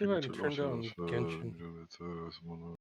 think I Inutile turned lafı on Genshin. evet evet bunu.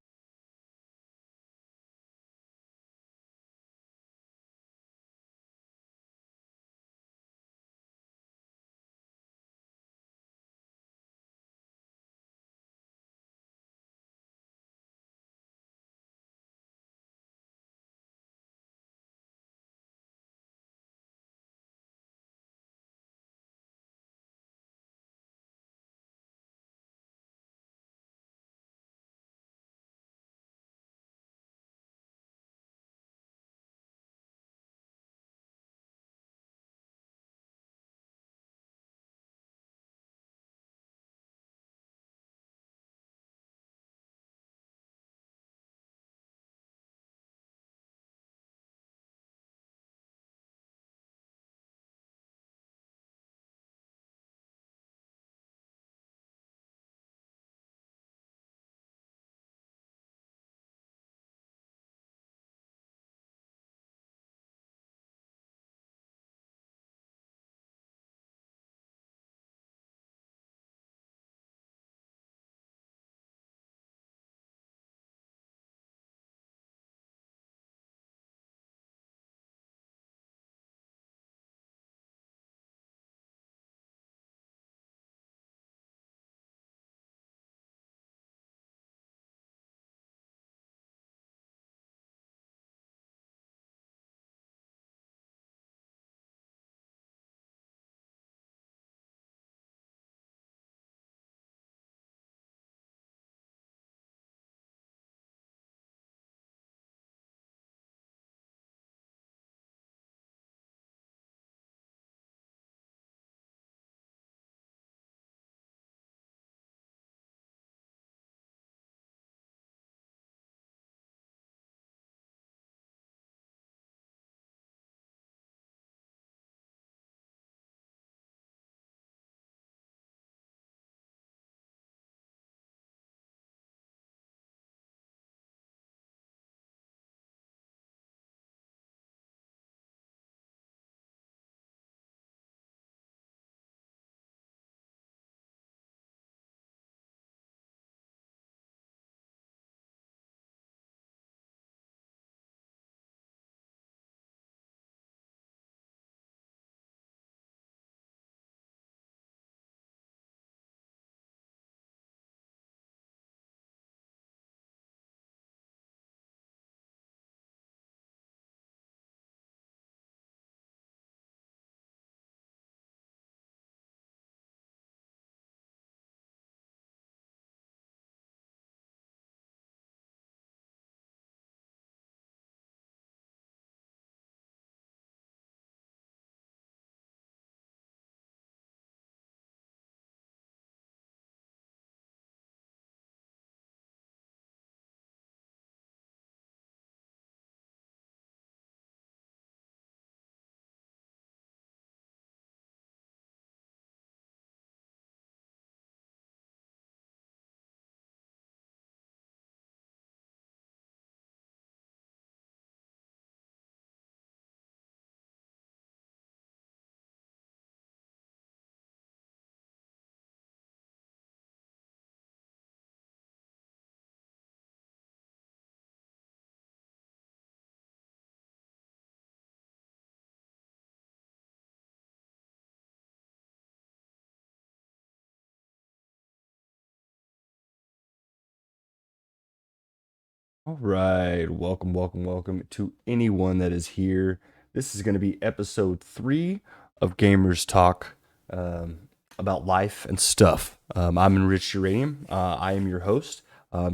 All right, welcome to anyone that is here. This is going to be episode 3 of Gamers Talk about life and stuff. I'm Enriched Uranium. I am your host.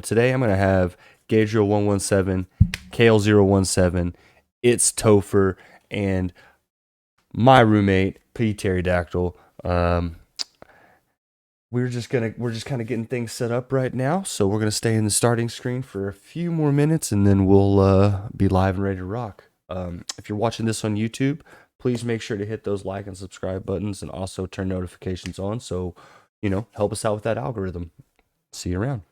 Today I'm going to have Gabriel117, Kale017, It's Topher, and my roommate, PterryDactyl. We're just kind of getting things set up right now, so we're gonna stay in the starting screen for a few more minutes, and then we'll be live and ready to rock. If you're watching this on YouTube, please make sure to hit those like and subscribe buttons, and also turn notifications on, so help us out with that algorithm. See you around.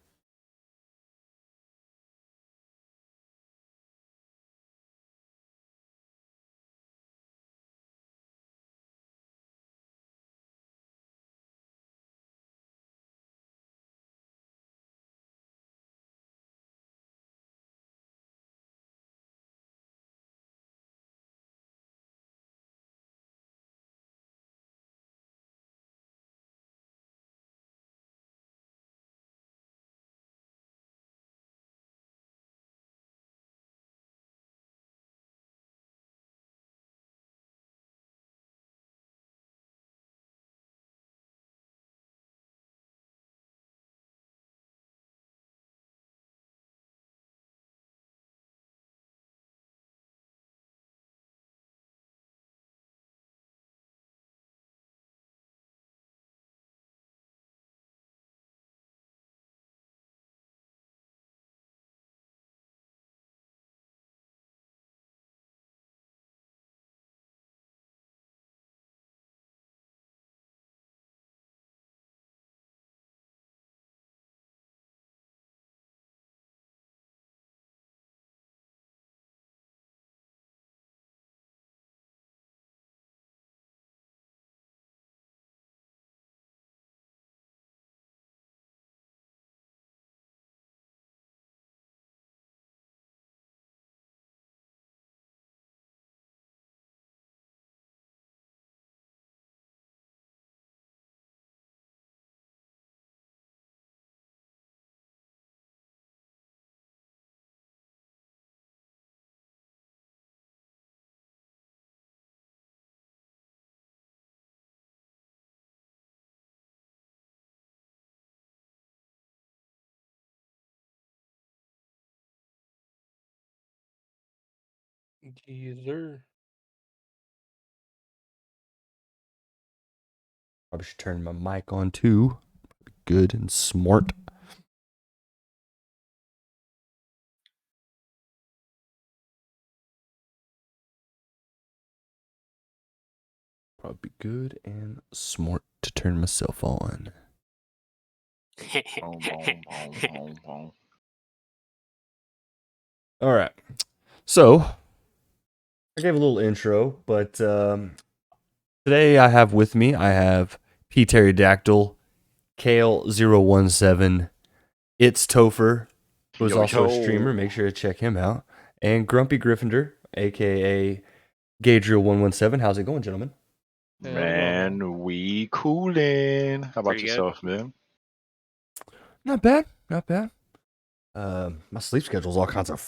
Yes, sir. Probably should turn my mic on too. Good and smart. Probably good and smart to turn myself on. Boom, boom, boom, boom, boom. All right. So I gave a little intro, but today I have PterryDactyl, Kale017, It's Topher, who is Yo, also a streamer. yo. Make sure to check him out. And Grumpy Gryffindor, aka Gadriel117. How's it going, gentlemen? Hell no. Man, we coolin'. How about Pretty good. yourself, man? Not bad. Not bad. My sleep schedule's all kinds of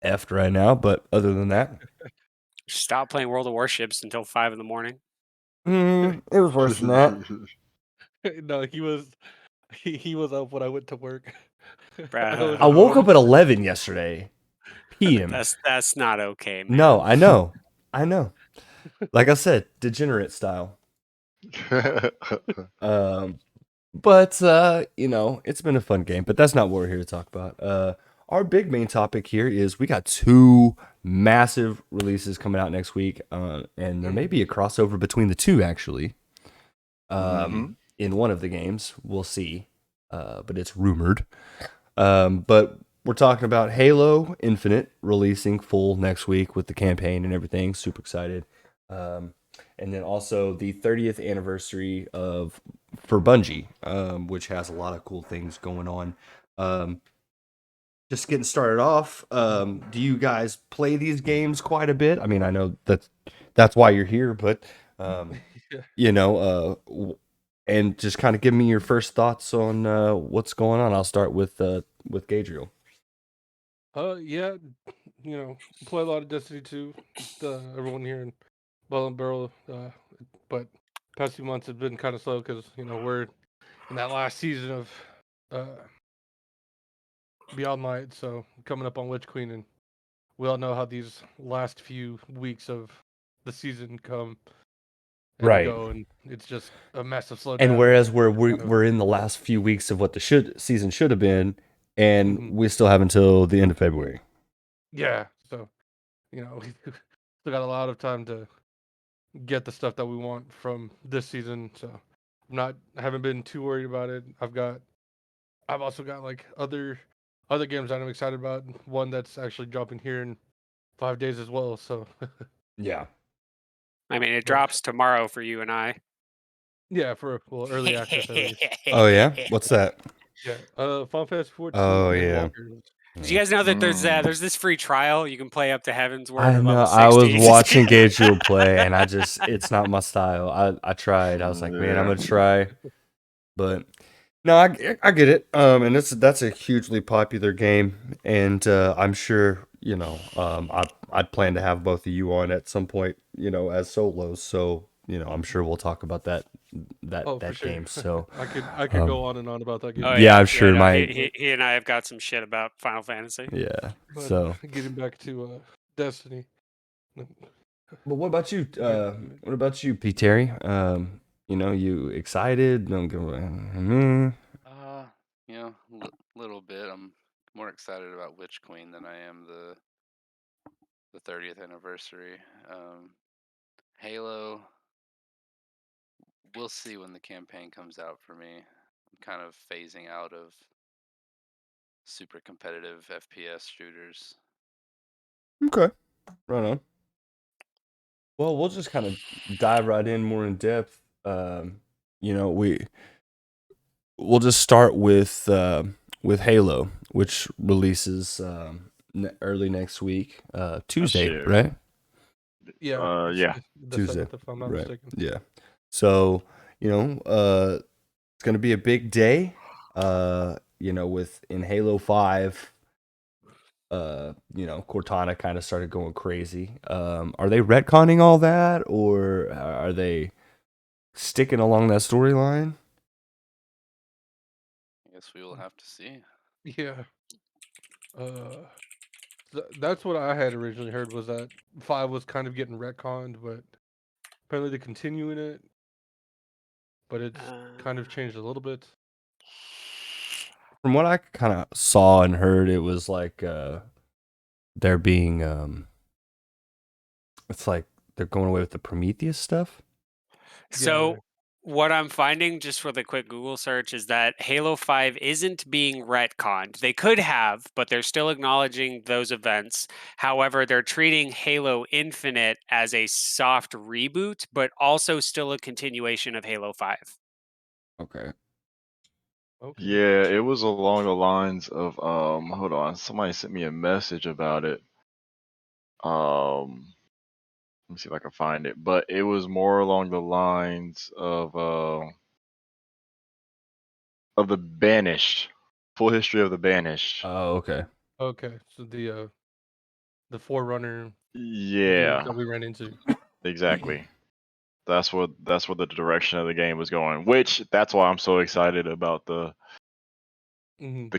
effed right now, but other than that, Stop playing World of Warships until 5 in the morning. it was worse than that. No, he was up when I went to work. Bruh. I woke up at 11 yesterday p.m. That's not okay, man. No, I know. Like I said, degenerate style. But it's been a fun game, but that's not what we're here to talk about. Our big main topic here is we got two massive releases coming out next week, and there may be a crossover between the two actually. In one of the games, we'll see, but it's rumored. But we're talking about Halo Infinite releasing full next week with the campaign and everything. Super excited. And then also the 30th anniversary for Bungie, which has a lot of cool things going on. Just getting started off, do you guys play these games quite a bit? I mean, I know that's why you're here, but and just kind of give me your first thoughts on what's going on. I'll start with Gadriel. Yeah, play a lot of Destiny 2. Everyone here in Bolingboro, but past few months have been kind of slow because we're in that last season of Beyond Light, so coming up on Witch Queen, and we all know how these last few weeks of the season come and Right. go, and it's just a massive slowdown. And whereas we're kind of- we're in the last few weeks of what the season should have been, and Mhm. we still have until the end of February. Yeah, so we still got a lot of time to get the stuff that we want from this season. So I haven't been too worried about it. I've also got like other games that I'm excited about. One that's actually dropping here in 5 days as well. So Yeah. I mean, it But- drops tomorrow for you and I. yeah, for early access at least. Oh yeah. What's that? Yeah, Final Fantasy 14 Oh, yeah. Endwalker. Did you guys know that there's this free trial you can play up to Heaven's Word I or know. level 60? I was watching Gadriel play, and it's not my style. I tried. I was like, man, I'm Yeah. gonna try, but no, I get it. And that's a hugely popular game, and I'm sure I'd plan to have both of you on at some point, as solos. So I'm sure we'll talk about that Oh, for that sure. game. So I could go on and on about that game. Oh, yeah, I'm sure no, my he and I have got some shit about Final Fantasy. yeah. But So, getting back to Destiny. but what about you? What about you, P. Terry? You excited? Don't go. Little bit. I'm more excited about Witch Queen than I am the 30th anniversary. Halo. We'll see when the campaign comes out for me. I'm kind of phasing out of super competitive FPS shooters. Okay, right on. Well, we'll just kind of dive right in more in depth. You know, we'll just start with Halo, which releases early next week, Tuesday, shit. right? Yeah. Yeah. The Tuesday, 7th, if I'm not right? mistaken. Yeah. So it's gonna be a big day. With in Halo 5. Cortana kind of started going crazy. Are they retconning all that, or are they sticking along that storyline? I guess we will have to see. Yeah. That's what I had originally heard, was that 5 was kind of getting retconned, but apparently they're continuing it, but it's kind of changed a little bit. From what I kind of saw and heard, it was like they're being it's like they're going away with the Prometheus stuff. So what I'm finding just for the quick Google search is that Halo 5 isn't being retconned. They could have, but they're still acknowledging those events. However, they're treating Halo Infinite as a soft reboot, but also still a continuation of Halo 5. Okay. Okay. Yeah, it was along the lines of hold on, somebody sent me a message about it. Let me see if I can find it. But it was more along the lines of the Banished. Full history of the Banished. Oh, okay. Okay. So the Forerunner games Yeah, that we ran into. exactly. That's what the direction of the game was going. Which that's why I'm so excited about the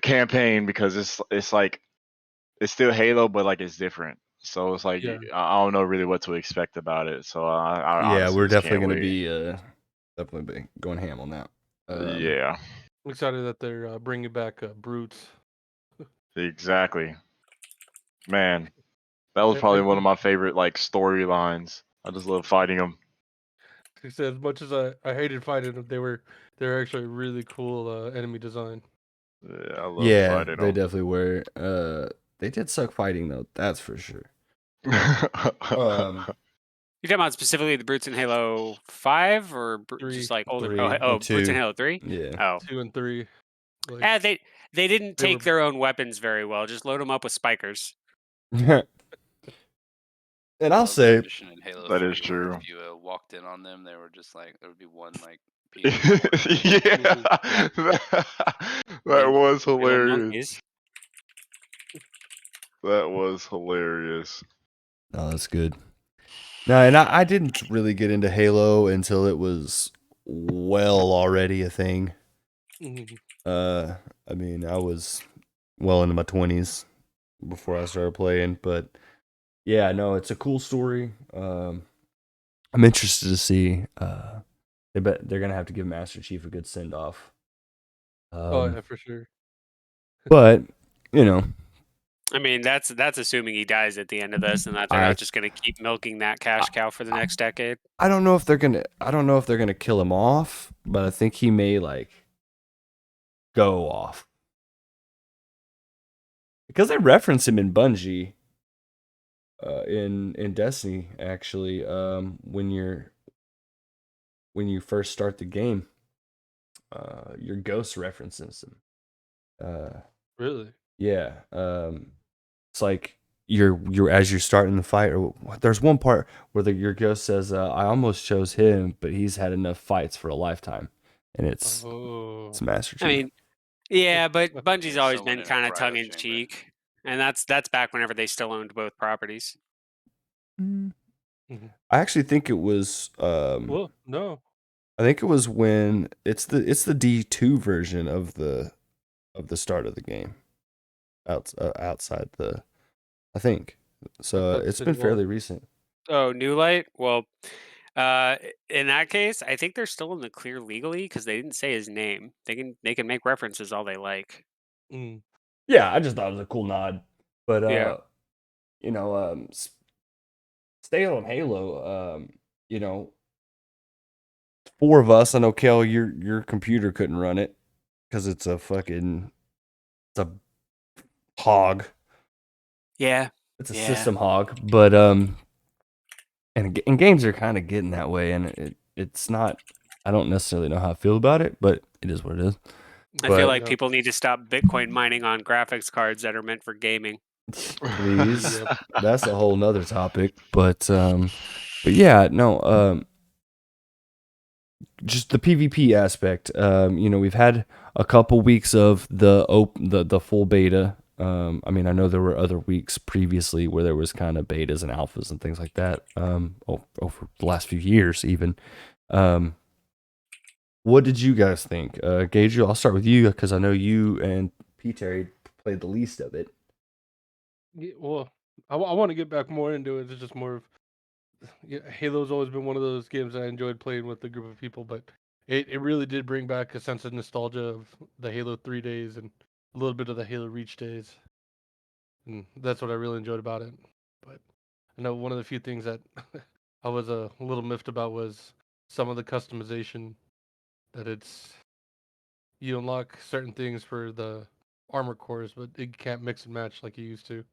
campaign, because it's like it's still Halo, but like it's different. So it's like Yeah. I don't know really what to expect about it. So I Yeah, honestly we're just definitely can't going to wait. be definitely be going ham on that. Yeah, I'm excited that they're bringing back Brutes. exactly. Man, that was I probably one of think, my favorite like storylines. I just love fighting them. like I said, as much as I hated fighting them, they're actually really cool enemy design. Yeah, I love Yeah, fighting they them. definitely were. They did suck fighting though. That's for sure. Um, You're talking about specifically the brutes in Halo 5 or just 3, like older? 3 Oh, and brutes in 2. Halo 3? Yeah. Oh. 2 and 3. Like Yeah, they didn't they were take their own weapons very well. Just load them up with spikers. And I I'll love the say, addition in Halo That is 3 where true. if you walked in on them, they were just like there would be one like Yeah, PvP warrior. Yeah. that was Little hilarious. monkeys. That was hilarious. oh, that's good. No, and I didn't really get into Halo until it was well already a thing. Mhm. I mean, I was well into my 20s before I started playing, but yeah, no, it's a cool story. I'm interested to see. They bet they're gonna have to give Master Chief a good send off. Oh yeah, for sure. But you know, I mean, that's assuming he dies at the end of this, and that they're I not just going to keep milking that cash cow for the next decade. I don't know if they're gonna kill him off, but I think he may like go off because they reference him in Bungie, in Destiny actually. When you first start the game, your ghost references him. Really? Yeah. It's like you're as you're starting the fight, or there's one part where your ghost says, "I almost chose him, but he's had enough fights for a lifetime," and it's Oh. Master I Chief. mean, yeah, but Bungie's Yeah, always someone been in a kind of cryo tongue in chamber. cheek, and that's back whenever they still owned both properties. Mhm. I actually think it was. Well, no. I think it was when it's the D2 version of the start of the game, outside the. I think so. That's It's been been a while. fairly recent. Oh, New Light. Well, in that case, I think they're still in the clear legally because they didn't say his name. They can make references all they like. Mm. Yeah, I just thought it was a cool nod, but Yeah. you know, staying on Halo, you know, four of us. I know, Kel, your computer couldn't run it because it's a hog. Yeah. It's a Yeah. system hog, but and games are kind of getting that way, and it's not. I don't necessarily know how I feel about it, but it is what it is. I feel But like Yeah. people need to stop Bitcoin mining on graphics cards that are meant for gaming. please, Yep. that's a whole nother topic. But yeah, no, just the PvP aspect. You know, we've had a couple weeks of the full beta. I mean, I know there were other weeks previously where there was kind of betas and alphas and things like that. Over the last few years, even. What did you guys think, Gage? I'll start with you because I know you and Terry played the least of it. Yeah, well, I want to get back more into it. It's just more of Halo's always been one of those games that I enjoyed playing with a group of people, but it really did bring back a sense of nostalgia of the Halo 3 days and a little bit of the Halo Reach days. And that's what I really enjoyed about it. But I know one of the few things that I was a little miffed about was some of the customization that you unlock certain things for the armor cores, but it can't mix and match like you used to.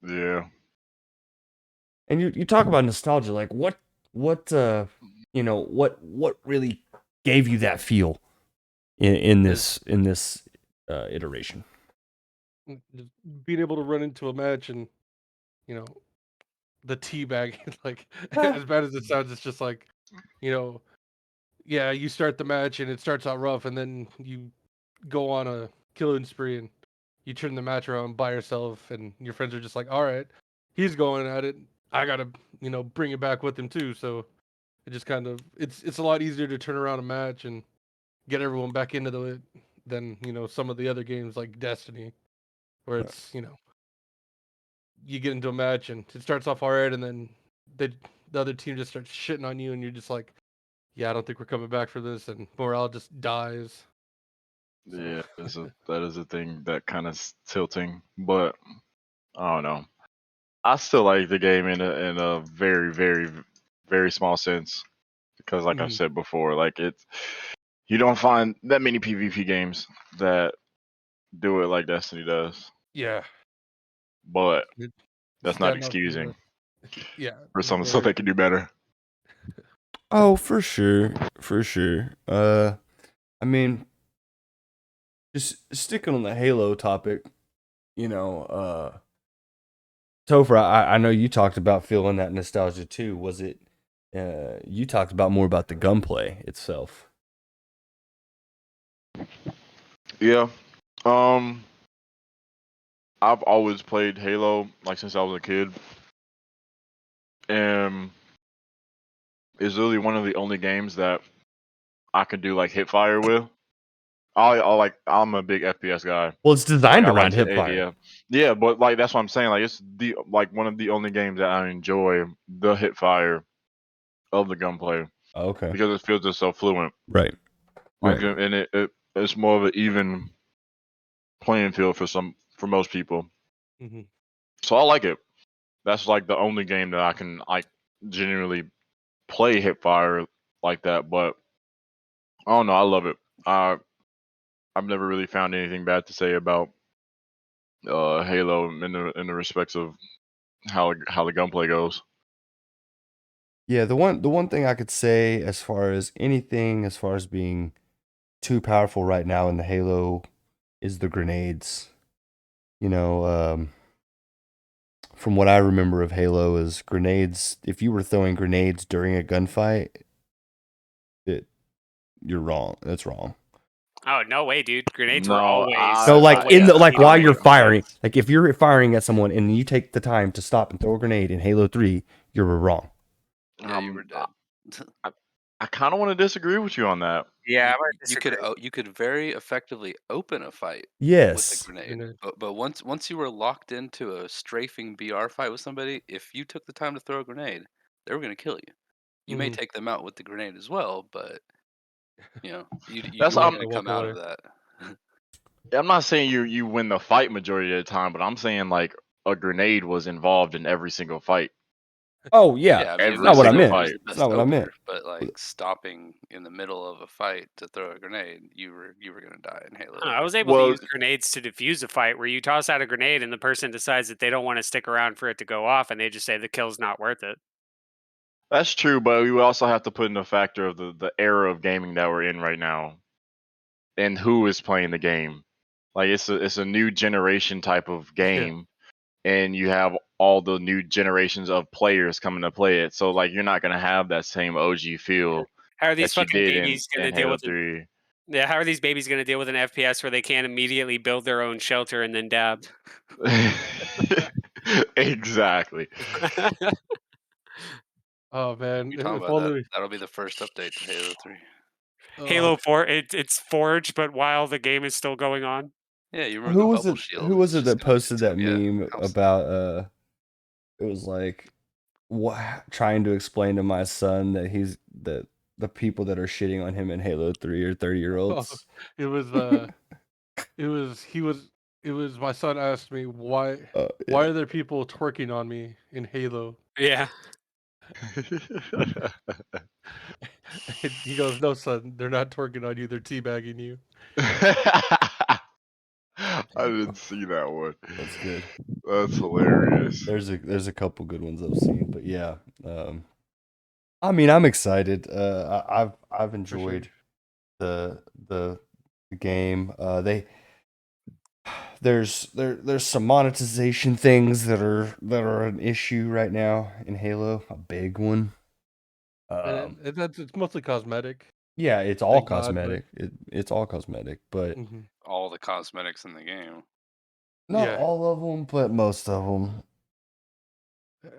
Yeah. And you talk about nostalgia, like what what really gave you that feel in this iteration? Just being able to run into a match and you know the teabag, like as bad as it sounds, it's just like you know, yeah, you start the match and it starts out rough, and then you go on a killing spree and you turn the match around by yourself, and your friends are just like, all right, he's going at it. I gotta, bring it back with him too. So it just kind of it's a lot easier to turn around a match and get everyone back into it than some of the other games like Destiny, where it's you get into a match and it starts off alright, and then the other team just starts shitting on you, and you're just like, yeah, I don't think we're coming back for this, and morale just dies. So Yeah, that is a thing that kind of tilting, but I don't know. I still like the game in a very very small sense because, like I mhm. said before, like you don't find that many PvP games that do it like Destiny does. Yeah, But it, that's not standing out from the excusing rest. Yeah, for some stuff very. they can do better. Oh, for sure, for sure. I mean, just sticking on the Halo topic, you know, Topher, I know you talked about feeling that nostalgia too. Was it? You talked about more about the gunplay itself. Yeah. Um, I've always played Halo like since I was a kid, and it's really one of the only games that I can do like hip fire with. I'm a big FPS guy. Well, it's Like designed I like around to hipfire. ADF. Yeah, but like that's what I'm saying. Like it's the like one of the only games that I enjoy the hip fire of the gunplay Okay, because it feels just so fluent. right, Like right. and it's more of an even playing field for most people. Hmm. So I like it. That's like the only game that I can like genuinely play hip fire like that. But I don't know. I love it. I've never really found anything bad to say about Halo in the respects of how the gunplay goes. Yeah, the one thing I could say as far as anything, as far as being too powerful right now in the Halo, is the grenades. You know, from what I remember of Halo, is grenades. If you were throwing grenades during a gunfight, it you're wrong. That's wrong. Oh, no way, dude. Grenades were No, No, like in always the like while needed to you're be firing, defense. like if you're firing at someone and you take the time to stop and throw a grenade in Halo 3, you're wrong. Yeah, you were dead. I, I kind of want to disagree with you on that. Yeah, I would You could disagree. you could very effectively open a fight with a Yes. grenade, Grenade. but once you were locked into a strafing BR fight with somebody, if you took the time to throw a grenade, they were gonna kill you. You may Hmm. take them out with the grenade as well, but you That's You weren't have gonna to come walk out away. of that. I'm not saying you win the fight majority of the time, but I'm saying like a grenade was involved in every single fight. Oh yeah. Yeah, I mean, It's it Every not was what I single meant. it was fight. the It's best not what I meant. opener, but like stopping in the middle of a fight to throw a grenade, you were gonna die in I don't know, Halo. I was able to Well, use grenades to defuse a fight where you toss out a grenade and the person decides that they don't want to stick around for it to go off and they just say the kill's not worth it. that's true, but we also have to put in the factor of the era of gaming that we're in right now and who is playing the game. Like it's a new generation type of Yeah. game, and you have all the new generations of players coming to play it. So like you're not gonna have that same OG feel How are these that you fucking did babies in gonna deal Halo with an 3. yeah, how are these babies gonna deal with an FPS where they can't immediately build their own shelter and then dab? Exactly. Oh man, You're talking if about that. only. That'll be the first update to Halo 3. Oh, Halo 4, it's Forge, but while the game is still going on. Yeah, you remove the bubble shield. Who was it that posted It's that gonna be a meme house. about it was like trying to explain to my son that that the people that are shitting on him in Halo 3 are 30-year-olds. It was it was my son asked me why Yeah. are there people twerking on me in Halo? Yeah. And he goes, "No, son, they're not twerking on you. They're teabagging you." I didn't see that one. That's good. That's hilarious. There's a couple good ones I've seen, but yeah. I mean, I'm excited. I've For sure. enjoyed the game. There's some monetization things that are an issue right now in Halo, a big one. It's mostly cosmetic. Yeah, it's all Thank God, cosmetic. It's all cosmetic, but All the cosmetics in the game. not Yeah. all of them, but most of them.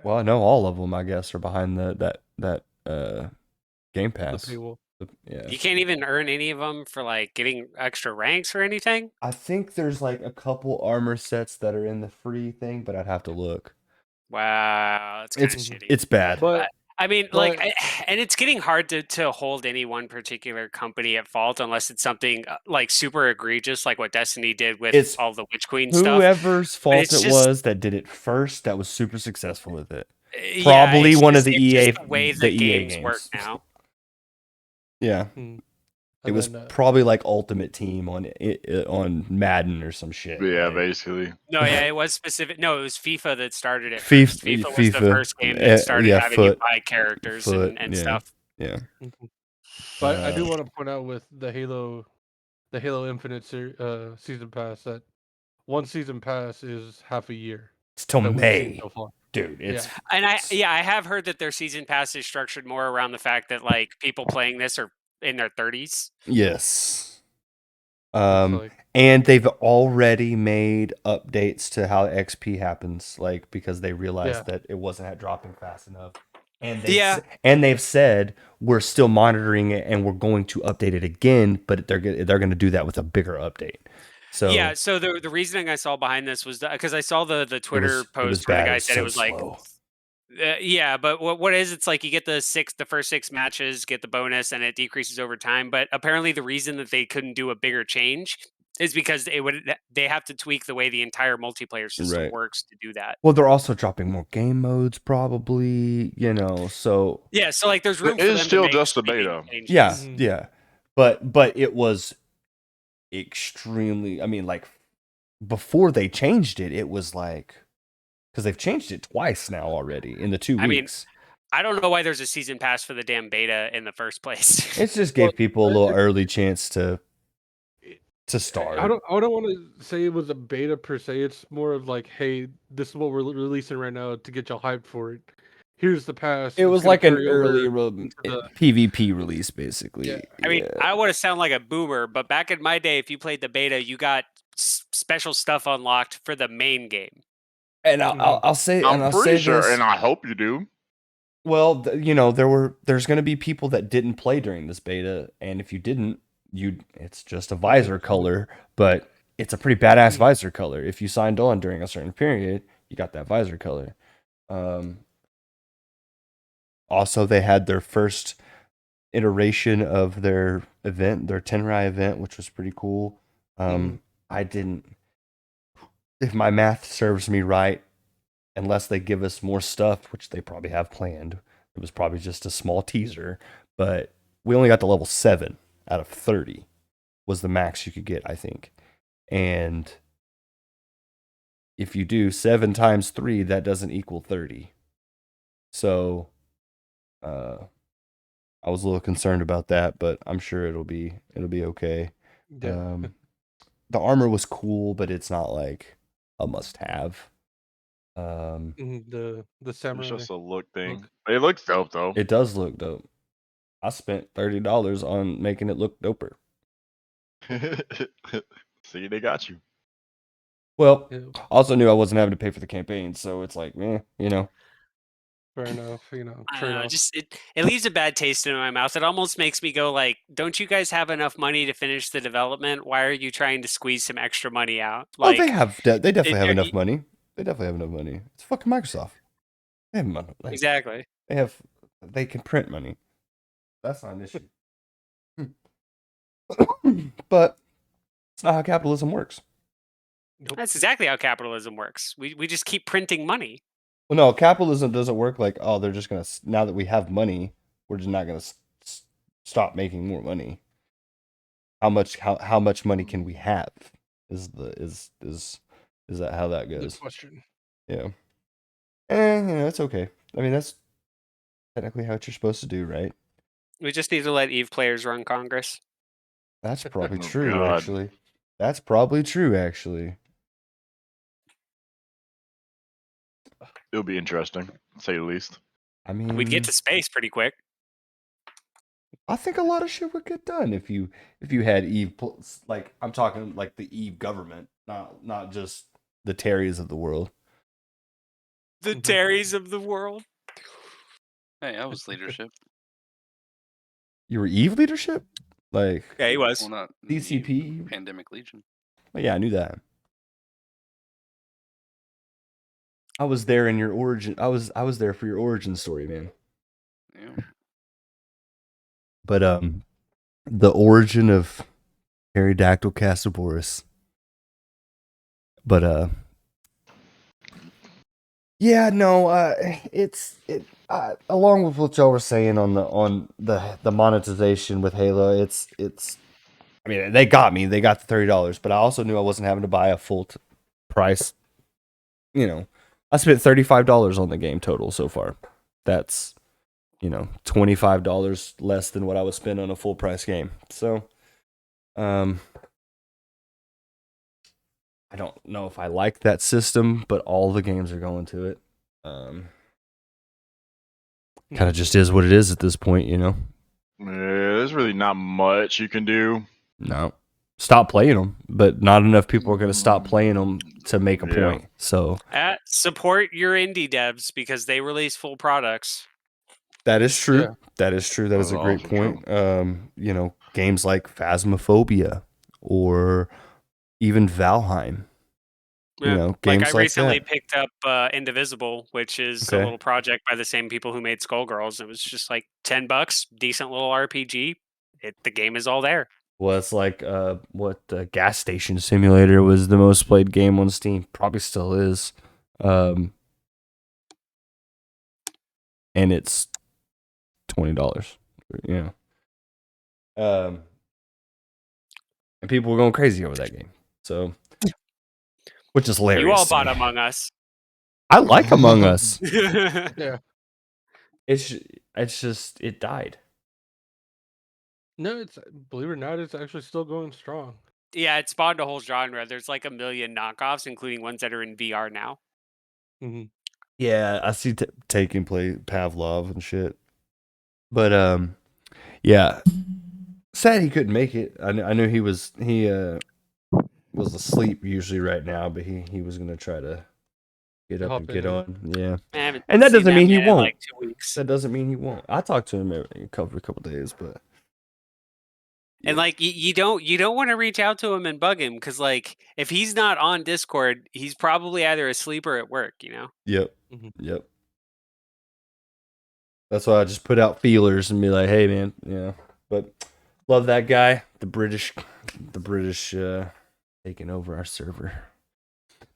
Well, I know all of them, I guess, are behind that Game Pass. paywall. Yeah. You can't even earn any of them for like getting extra ranks or anything. I think there's like a couple armor sets that are in the free thing, but I'd have to look. Wow, that's kind of shitty. It's bad. But I mean, but- and it's getting hard to hold any one particular company at fault unless it's something like super egregious, like what Destiny did with It's all the Witch Queen stuff. Whoever's fault it's it just- was that did it first, that was super successful with it. Yeah, Probably it's one of just- the it's EA just the way the the EA games work games. now. Yeah. and It was then, probably like Ultimate Team on Madden or some shit. Yeah, like- basically. No, yeah, it was specific. No, it was FIFA that started it. FIFA- First. FIFA was the FIFA, first game that started yeah, having you foot- buy characters and yeah. stuff. Yeah. But I do want to point out with the Halo Infinite season pass that one season pass is half a year. It's till that we've seen May. so far. Dude, it's And I have heard that their season pass is structured more around the fact that like people playing this are in their 30s. yes. Like, And they've already made updates to how XP happens, like because they realized that it wasn't dropping fast enough. And they've said we're still monitoring it and we're going to update it again, but they're going to do that with a bigger update. So yeah, so the reasoning I saw behind this was because I saw the Twitter post where the guy said it was like slow. yeah, but what is it's like you get the first six matches, get the bonus, and it decreases over time. But apparently, the reason that they couldn't do a bigger change is because they have to tweak the way the entire multiplayer system works to do that. Well, they're also dropping more game modes, probably. So yeah, so like there's room. It is still just a beta. Changes. Yeah, but it was extremely. I mean, like before they changed it, it was like. Because they've changed it twice now already in the 2 weeks. I don't know why there's a season pass for the damn beta in the first place. It just gave people a little early chance to start. I don't want to say it was a beta per se. It's more of like, hey, this is what we're releasing right now to get y'all hyped for it. Here's the pass. It was like an early PvP release, basically. Yeah. I mean, I don't want to sound like a boomer, but back in my day, if you played the beta, you got special stuff unlocked for the main game. And I'll say, I'm pretty sure, and I hope you do. Well, there's going to be people that didn't play during this beta, and if you didn't, it's just a visor color, but it's a pretty badass visor color. If you signed on during a certain period, you got that visor color. Also, they had their first iteration of their event, their Tenrai event, which was pretty cool. I didn't. If my math serves me right, unless they give us more stuff, which they probably have planned, it was probably just a small teaser, but we only got to level 7 out of 30 was the max you could get, I think. And if you do 7 times 3, that doesn't equal 30. So I was a little concerned about that, but I'm sure it'll be okay. Yeah. The armor was cool, but it's not like a must-have. The samurai. It's just a look thing. It looks dope though. It does look dope. I spent $30 on making it look doper. See, they got you. Well, also knew I wasn't having to pay for the campaign, so it's like, Fair enough. I don't know, Trade-off. just it leaves a bad taste in my mouth. It almost makes me go like, don't you guys have enough money to finish the development? Why are you trying to squeeze some extra money out? Oh, they Like, have. They definitely have they're- enough money. They definitely have enough money. It's fucking Microsoft. They have money. exactly. They have. They can print money. That's not an issue. But it's not how capitalism works. Nope. That's exactly how capitalism works. We just keep printing money. Well, no, capitalism doesn't work like, oh, they're just gonna, now that we have money, we're just not gonna stop making more money. How much money can we have? Is that how that Good goes? question. Yeah. It's okay. I mean, that's technically how you're supposed to do, right? We just need to let Eve players run Congress. That's probably Oh, true, God. actually. That's probably true, actually. It'll be interesting, to say the least. I mean, We'd get to space pretty quick. I think a lot of shit would get done if you had Eve, like I'm talking like the Eve government, not just the Terrys of the world. The Mhm. Terrys of the world. Hey, I was leadership. You were Eve leadership, like Yeah, he was. Well, not DCP. Pandemic Legion. Oh, yeah, I knew that. I was there in your origin. I was there for your origin story, man. Yeah. But the origin of PterryDactyl Castaboris. But yeah, no, along with what y'all were saying on the monetization with Halo, it's I mean, they got me. They got the $30, but I also knew I wasn't having to buy a full price. I spent $35 on the game total so far. That's $25 less than what I would spend on a full price game. So, I don't know if I like that system, but all the games are going to it. Kind of just is what it is at this point, Yeah, there's really not much you can do. No. Stop playing them, but not enough people are going to stop playing them to make a Yeah. point. So Support your indie devs because they release full products. that is true. Yeah. That is true. That is a That's great also point. Games like Phasmophobia or even Valheim. Yeah. Games I like recently that. picked up Indivisible, which is a Okay. little project by the same people who made Skullgirls. It was just like $10, decent little RPG. The game is all there. Well, it's like what Gas Station Simulator was the most played game on Steam. Probably still is. And it's $20. And people were going crazy over that game. So, which is hilarious. You all bought Among Us. I like Among Us. Yeah. It's just it died. No, it's believe it or not, it's actually still going strong. Yeah, it spawned a whole genre. There's like a million knockoffs, including ones that are in VR now. Mm-hmm. Yeah, I see taking play Pavlov and shit. But yeah. Sad he couldn't make it. I knew he was asleep usually right now, but he was gonna try to get up Hop and get in, yeah. on. Yeah. I haven't And that seen doesn't mean he man in, won't. like 2 weeks. That doesn't mean he won't. I talked to him every couple days, but And like you don't want to reach out to him and bug him because like if he's not on Discord, he's probably either asleep or at work. Yep. Mhm. Yep. That's why I just put out feelers and be like, "Hey, man, But love that guy. The British taking over our server.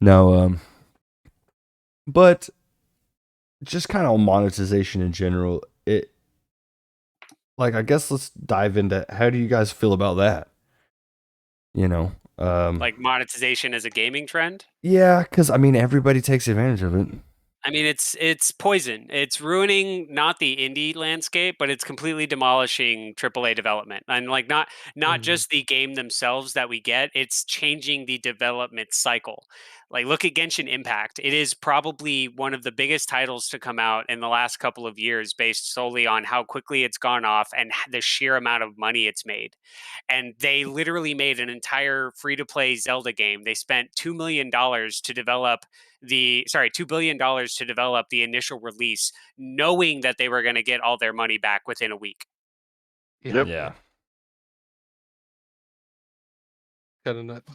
No, but just kind of monetization in general. I guess let's dive into how do you guys feel about that? Like monetization as a gaming trend. Yeah, because I mean everybody takes advantage of it. I mean, it's poison. It's ruining not the indie landscape, but it's completely demolishing AAA development. And like not Mhm. just the game themselves that we get, it's changing the development cycle. Like look at Genshin Impact. It is probably one of the biggest titles to come out in the last couple of years based solely on how quickly it's gone off and the sheer amount of money it's made. And they literally made an entire free-to-play Zelda game. They spent $2 million to develop $2 billion to develop the initial release, knowing that they were going to get all their money back within a week. Yep. Yeah. Kind of nuts.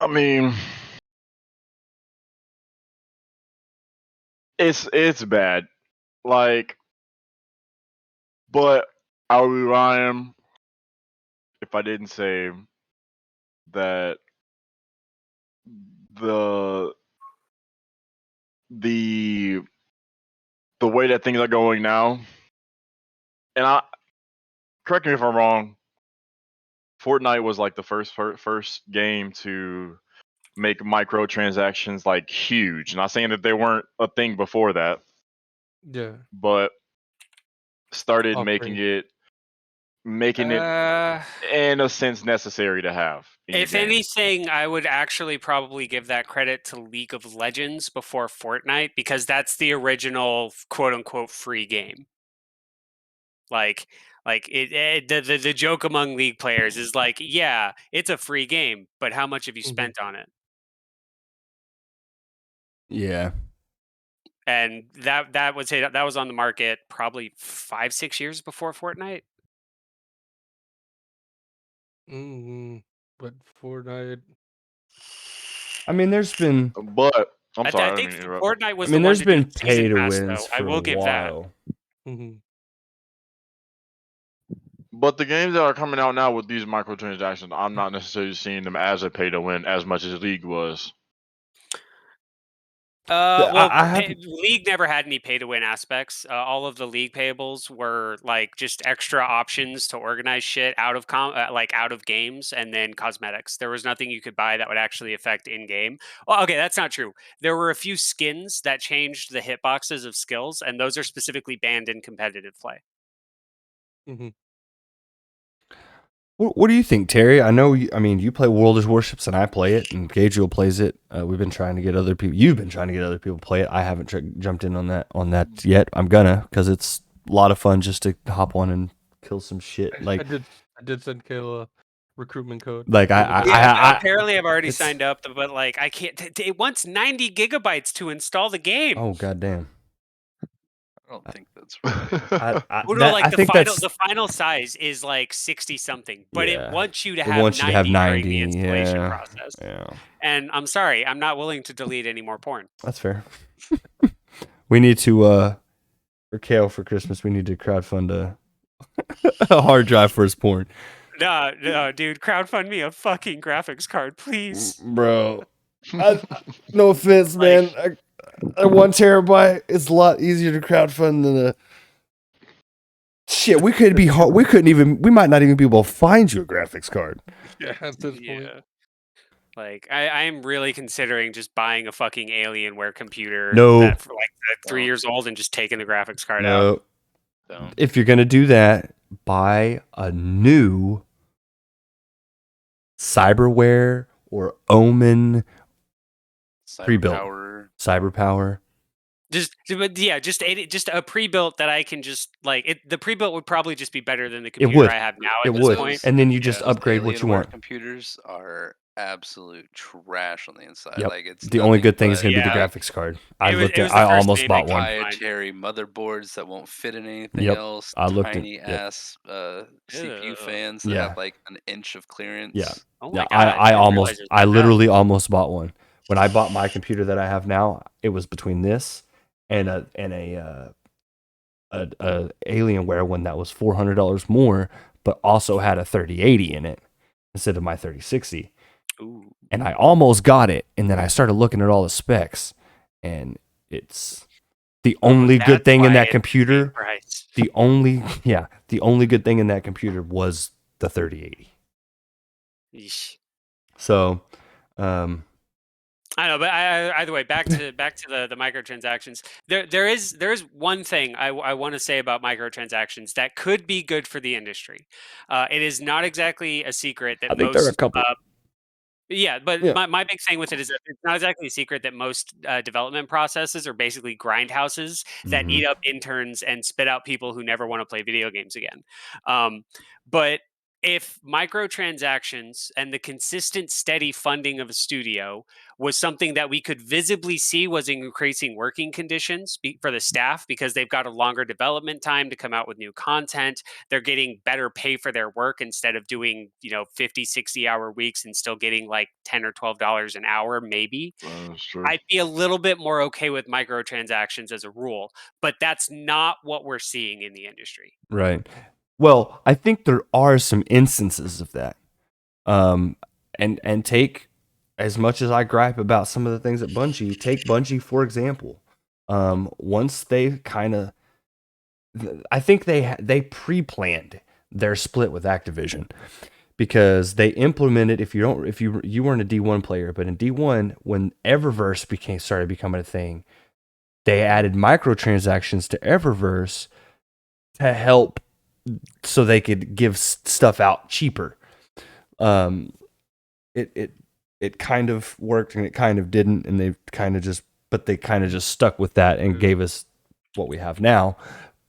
I mean, it's bad. Like, but I would be lying if I didn't say that the the the way that things are going now, and I correct me if I'm wrong. Fortnite was like the first game to make microtransactions like huge. Not saying that they weren't a thing before that, Yeah. but started Offering. making it in a sense necessary to have in your If game. anything, I would actually probably give that credit to League of Legends before Fortnite, because that's the original quote unquote free game. Like the joke among League players is like, yeah, it's a free game, but how much have you spent on it? Yeah. And that was on the market probably 5-6 years before Fortnite. But Fortnite. I mean, there's been. But I'm sorry, I I think didn't mean to interrupt. Fortnite was I mean, the one there's to do been the season pay to pass, wins though. I for will a give that. while. But the games that are coming out now with these microtransactions, I'm not necessarily seeing them as a pay to win as much as League was. Well, I have. League never had any pay to win aspects. All of the League payables were like just extra options to organize shit out of out of games, and then cosmetics. There was nothing you could buy that would actually affect in game. Well, okay, that's not true. There were a few skins that changed the hitboxes of skills, and those are specifically banned in competitive play. What do you think, Terry? I know. I mean, you play World of Warships, and I play it, and Gabriel plays it. We've been trying to get other people. You've been trying to get other people to play it. I haven't jumped in on that yet. I'm gonna, because it's a lot of fun just to hop on and kill some shit. Like I did send Kayla recruitment code. Like apparently I've already it's- signed up, but like I can't. It wants 90 gigabytes to install the game. Oh goddamn! I don't think that's right. I think that's the final size is like 60 something, but it Yeah. wants you to It have wants you 90 to have during 90. the installation Yeah. process. Yeah, And I'm sorry, I'm not willing to delete any more porn. that's fair. We need to for Kale for Christmas. We need to crowdfund a hard drive for his porn, No, dude, crowdfund me a fucking graphics card, please. bro. No offense, Like- man. A 1 terabyte is a lot easier to crowdfund than a. Shit, we might not even be able to find you a graphics card. Yeah, at this point. Like I am really considering just buying a fucking Alienware computer No. that for like 3 years old and just taking the graphics card out. No. If you're gonna do that, buy a new Cyberware or Omen pre-built. Cyberpower. Just a pre-built that I can just like it. The pre-built would probably just be better than the computer would. I have now It at this would. point. And then you just upgrade what you Alienware want. Computers are absolute trash on the inside. Yep. Like it's The only nothing good thing is but, going to be the Yeah. graphics card. It was the I first almost name bought I one. could- proprietary motherboards that won't fit in anything Yep. else. I looked at- Tiny yep. ass CPU Ew. fans that Yeah. have like an inch of clearance. Yeah. Oh Yeah, my god! I didn't realize it was I that literally almost bought one. When I bought my computer that I have now, it was between this and a Alienware one that was $400 more, but also had a 3080 in it instead of my 3060. bad. Ooh. And I almost got it, and then I started looking at all the specs, and it's the only good That's thing in why that it's computer. price. The only good thing in that computer was the 3080. Yeesh. So, I know, but either way, back to the microtransactions. There is one thing I want to say about microtransactions that could be good for the industry. It is not exactly a secret that I think there are a couple. But Yeah. my big thing with it is that it's not exactly a secret that most development processes are basically grindhouses that eat up interns and spit out people who never want to play video games again. But if microtransactions and the consistent, steady funding of a studio was something that we could visibly see was increasing working conditions for the staff because they've got a longer development time to come out with new content, they're getting better pay for their work instead of doing 50, 60-hour weeks and still getting like $10 or $12 an hour, maybe That's true. I'd be a little bit more okay with microtransactions as a rule, but that's not what we're seeing in the industry. Right. Well, I think there are some instances of that. And take, as much as I gripe about some of the things at Bungie, take Bungie for example. Once they kind of, I think they pre-planned their split with Activision because they implemented, if you weren't a D1 player, but in D1 when Eververse started becoming a thing, they added microtransactions to Eververse to help so they could give stuff out cheaper. It kind of worked and it kind of didn't, and they kind of just stuck with that and gave us what we have now.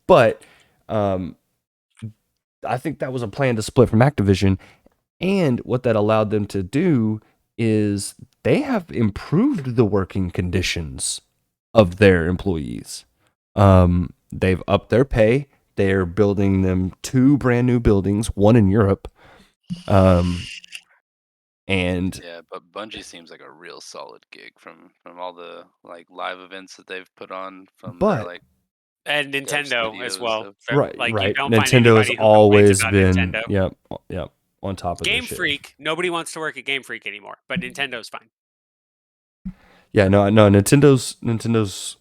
But I think that was a plan to split from Activision, and what that allowed them to do is they have improved the working conditions of their employees. They've upped their pay. They're building them 2 brand new buildings, one in Europe. And yeah, but Bungie seems like a real solid gig from all the like live events that they've put on from their like and dev Nintendo studios as and well. stuff. right. You don't find Nintendo has anybody who complains always about been Nintendo. yep on top of Game their shit. Freak. Nobody wants to work at Game Freak anymore, but Nintendo's fine. Yeah, no, Nintendo's.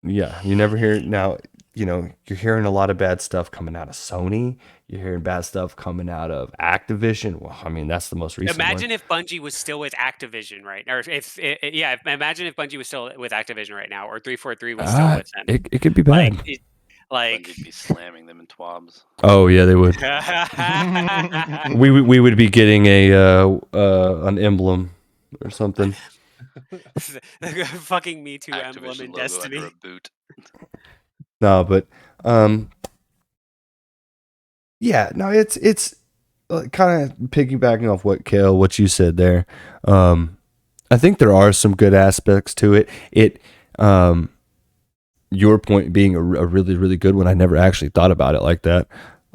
Yeah, you never hear now. You're hearing a lot of bad stuff coming out of Sony. You're hearing bad stuff coming out of Activision. Well, I mean, that's the most recent Imagine one. if Bungie was still with Activision, right? Or imagine if Bungie was still with Activision right now, or 343 was still with them. It could be bad. Bungie'd be slamming them in twabs. Oh yeah, they would. we would be getting an emblem or something. Fucking Me Too Activision emblem in logo Destiny. under a boot. No, but yeah, no, it's kind of piggybacking off what you said there. I think there are some good aspects to it. Your point being a really, really good one. I never actually thought about it like that.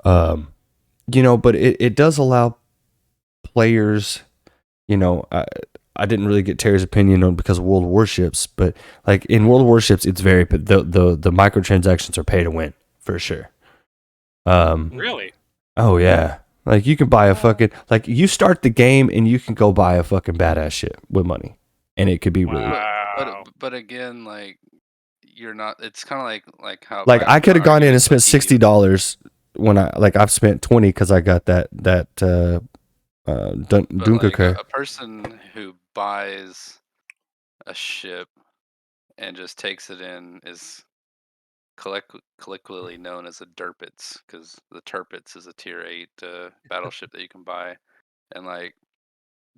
But it does allow players, I didn't really get Terry's opinion on because of World Warships, but like in World Warships, it's very the microtransactions are pay to win for sure. Really? Oh yeah, like you can buy a fucking you start the game and you can go buy a fucking badass shit with money, and it could be really. But again, like you're not. It's kind of like how I could have gone in and spent $60 when I've spent $20 because I got that Dunkerque. A person who buys a ship and just takes it in is colloquially known as a Derpitz, because the Tirpitz is a tier 8 battleship that you can buy. And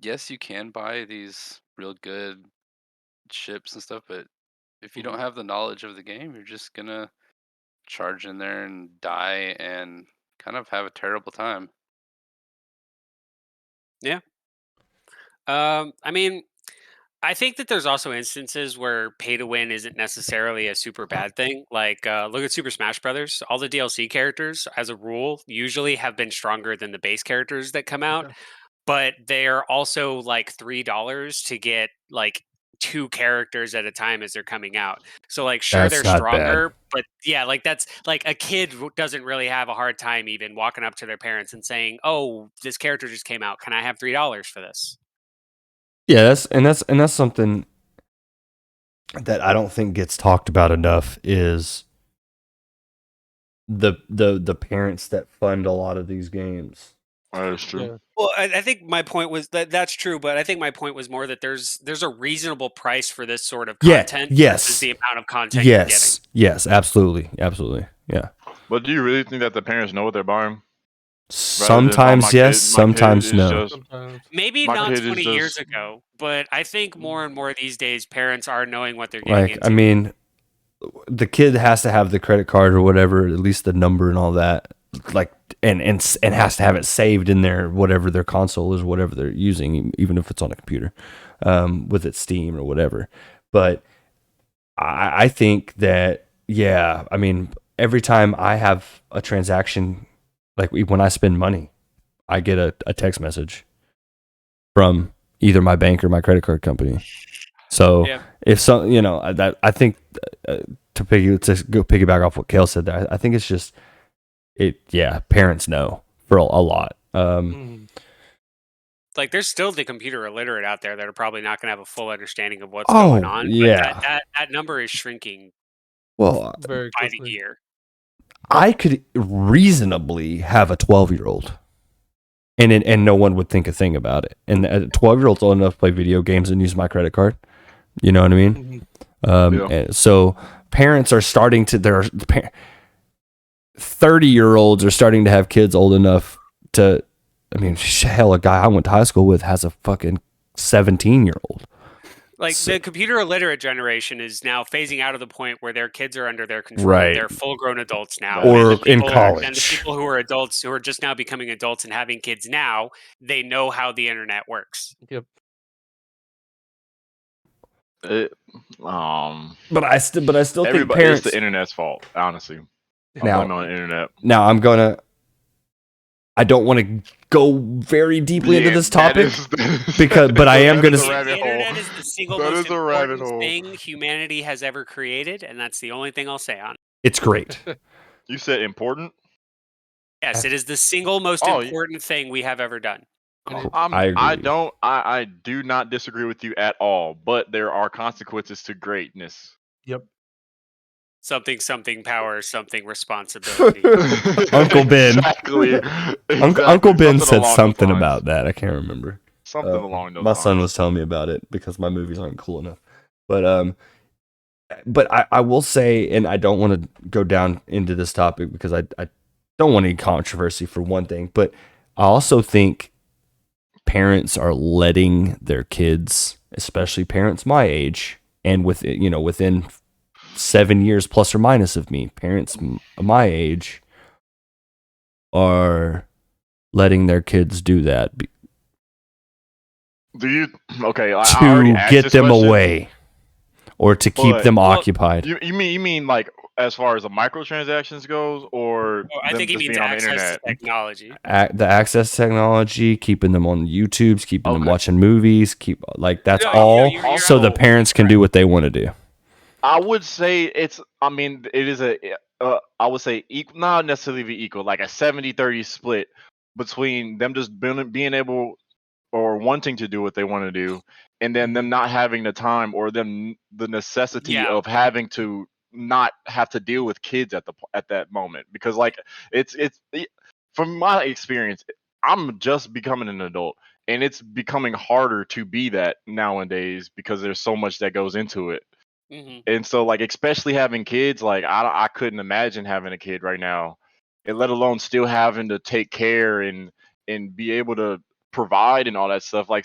yes, you can buy these real good ships and stuff, but if you don't have the knowledge of the game, you're just gonna charge in there and die and kind of have a terrible time. Yeah. I mean, I think that there's also instances where pay to win isn't necessarily a super bad thing. Like, look at Super Smash Brothers. All the DLC characters, as a rule, usually have been stronger than the base characters that come out, but they're also like $3 to get like 2 characters at a time as they're coming out. So sure, That's they're not stronger, bad. but yeah, that's like a kid doesn't really have a hard time even walking up to their parents and saying, "Oh, this character just came out. Can I have $3 for this?" Yeah, that's something that I don't think gets talked about enough is the parents that fund a lot of these games. That is true. Yeah. Well, I think my point was that's true, but I think my point was more that there's a reasonable price for this sort of content. Yes. Versus the amount of content you're getting. Yes, absolutely, yeah. But do you really think that the parents know what they're buying? Sometimes yes, sometimes no. Maybe not 20 years ago, but I think more and more these days, parents are knowing what they're getting into. I mean, the kid has to have the credit card or whatever, at least the number and all that. and has to have it saved in their whatever their console is, whatever they're using, even if it's on a computer, with its Steam or whatever. But I think that, yeah, I mean, every time I have a transaction, like when I spend money, I get a text message from either my bank or my credit card company. So if some, that I think to go piggyback off what Kale said, I think it's just parents know for a lot. Like there's still the computer illiterate out there that are probably not going to have a full understanding of what's going on. Yeah. But that number is shrinking. Well, very by quickly. the year. I could reasonably have a 12-year-old. And no one would think a thing about it. And a 12-year-old's old enough to play video games and use my credit card. You know what I mean? And so parents are starting to, 30-year-olds are starting to have kids old enough to, I mean, hell, a guy I went to high school with has a fucking 17-year-old. Like the computer illiterate generation is now phasing out of the point where their kids are under their control. Right. They're full-grown adults now. Or in college. And the people who are adults, who are just now becoming adults and having kids now, they know how the internet works. Yep. But I still think parents. It's the internet's fault, honestly. Now, I'm on the internet. Now I don't want to go very deeply into this topic but I am going to. The internet is the single most important thing humanity has ever created, and that's the only thing I'll say on it. It's great. You said important? Yes, it is the single most important thing we have ever done. I do not disagree with you at all, but there are consequences to greatness. Yep. Something power, something responsibility. Uncle Ben. Exactly. Uncle Ben said something about that. I can't remember. Something along those my lines. My son was telling me about it because my movies aren't cool enough. But I will say, and I don't want to go down into this topic because I don't want any controversy for one thing, but I also think parents are letting their kids, especially parents my age, and within 7 years plus or minus of me, parents my age are letting their kids do that. Do you? Okay, to get them away or to keep them occupied. You mean like as far as the microtransactions goes, or I think he means access to technology. The access to technology, keeping them on YouTubes, keeping them watching movies, that's all. So the parents can do what they want to do. I would say it is I would say equal, not necessarily be equal, like a 70-30 split between them just being able or wanting to do what they want to do, and then them not having the time or the necessity of having to not have to deal with kids at that moment. Because like it's from my experience, I'm just becoming an adult, and it's becoming harder to be that nowadays because there's so much that goes into it. Mm-hmm. And so, like, especially having kids, like, I couldn't imagine having a kid right now, and let alone still having to take care and be able to provide and all that stuff. Like,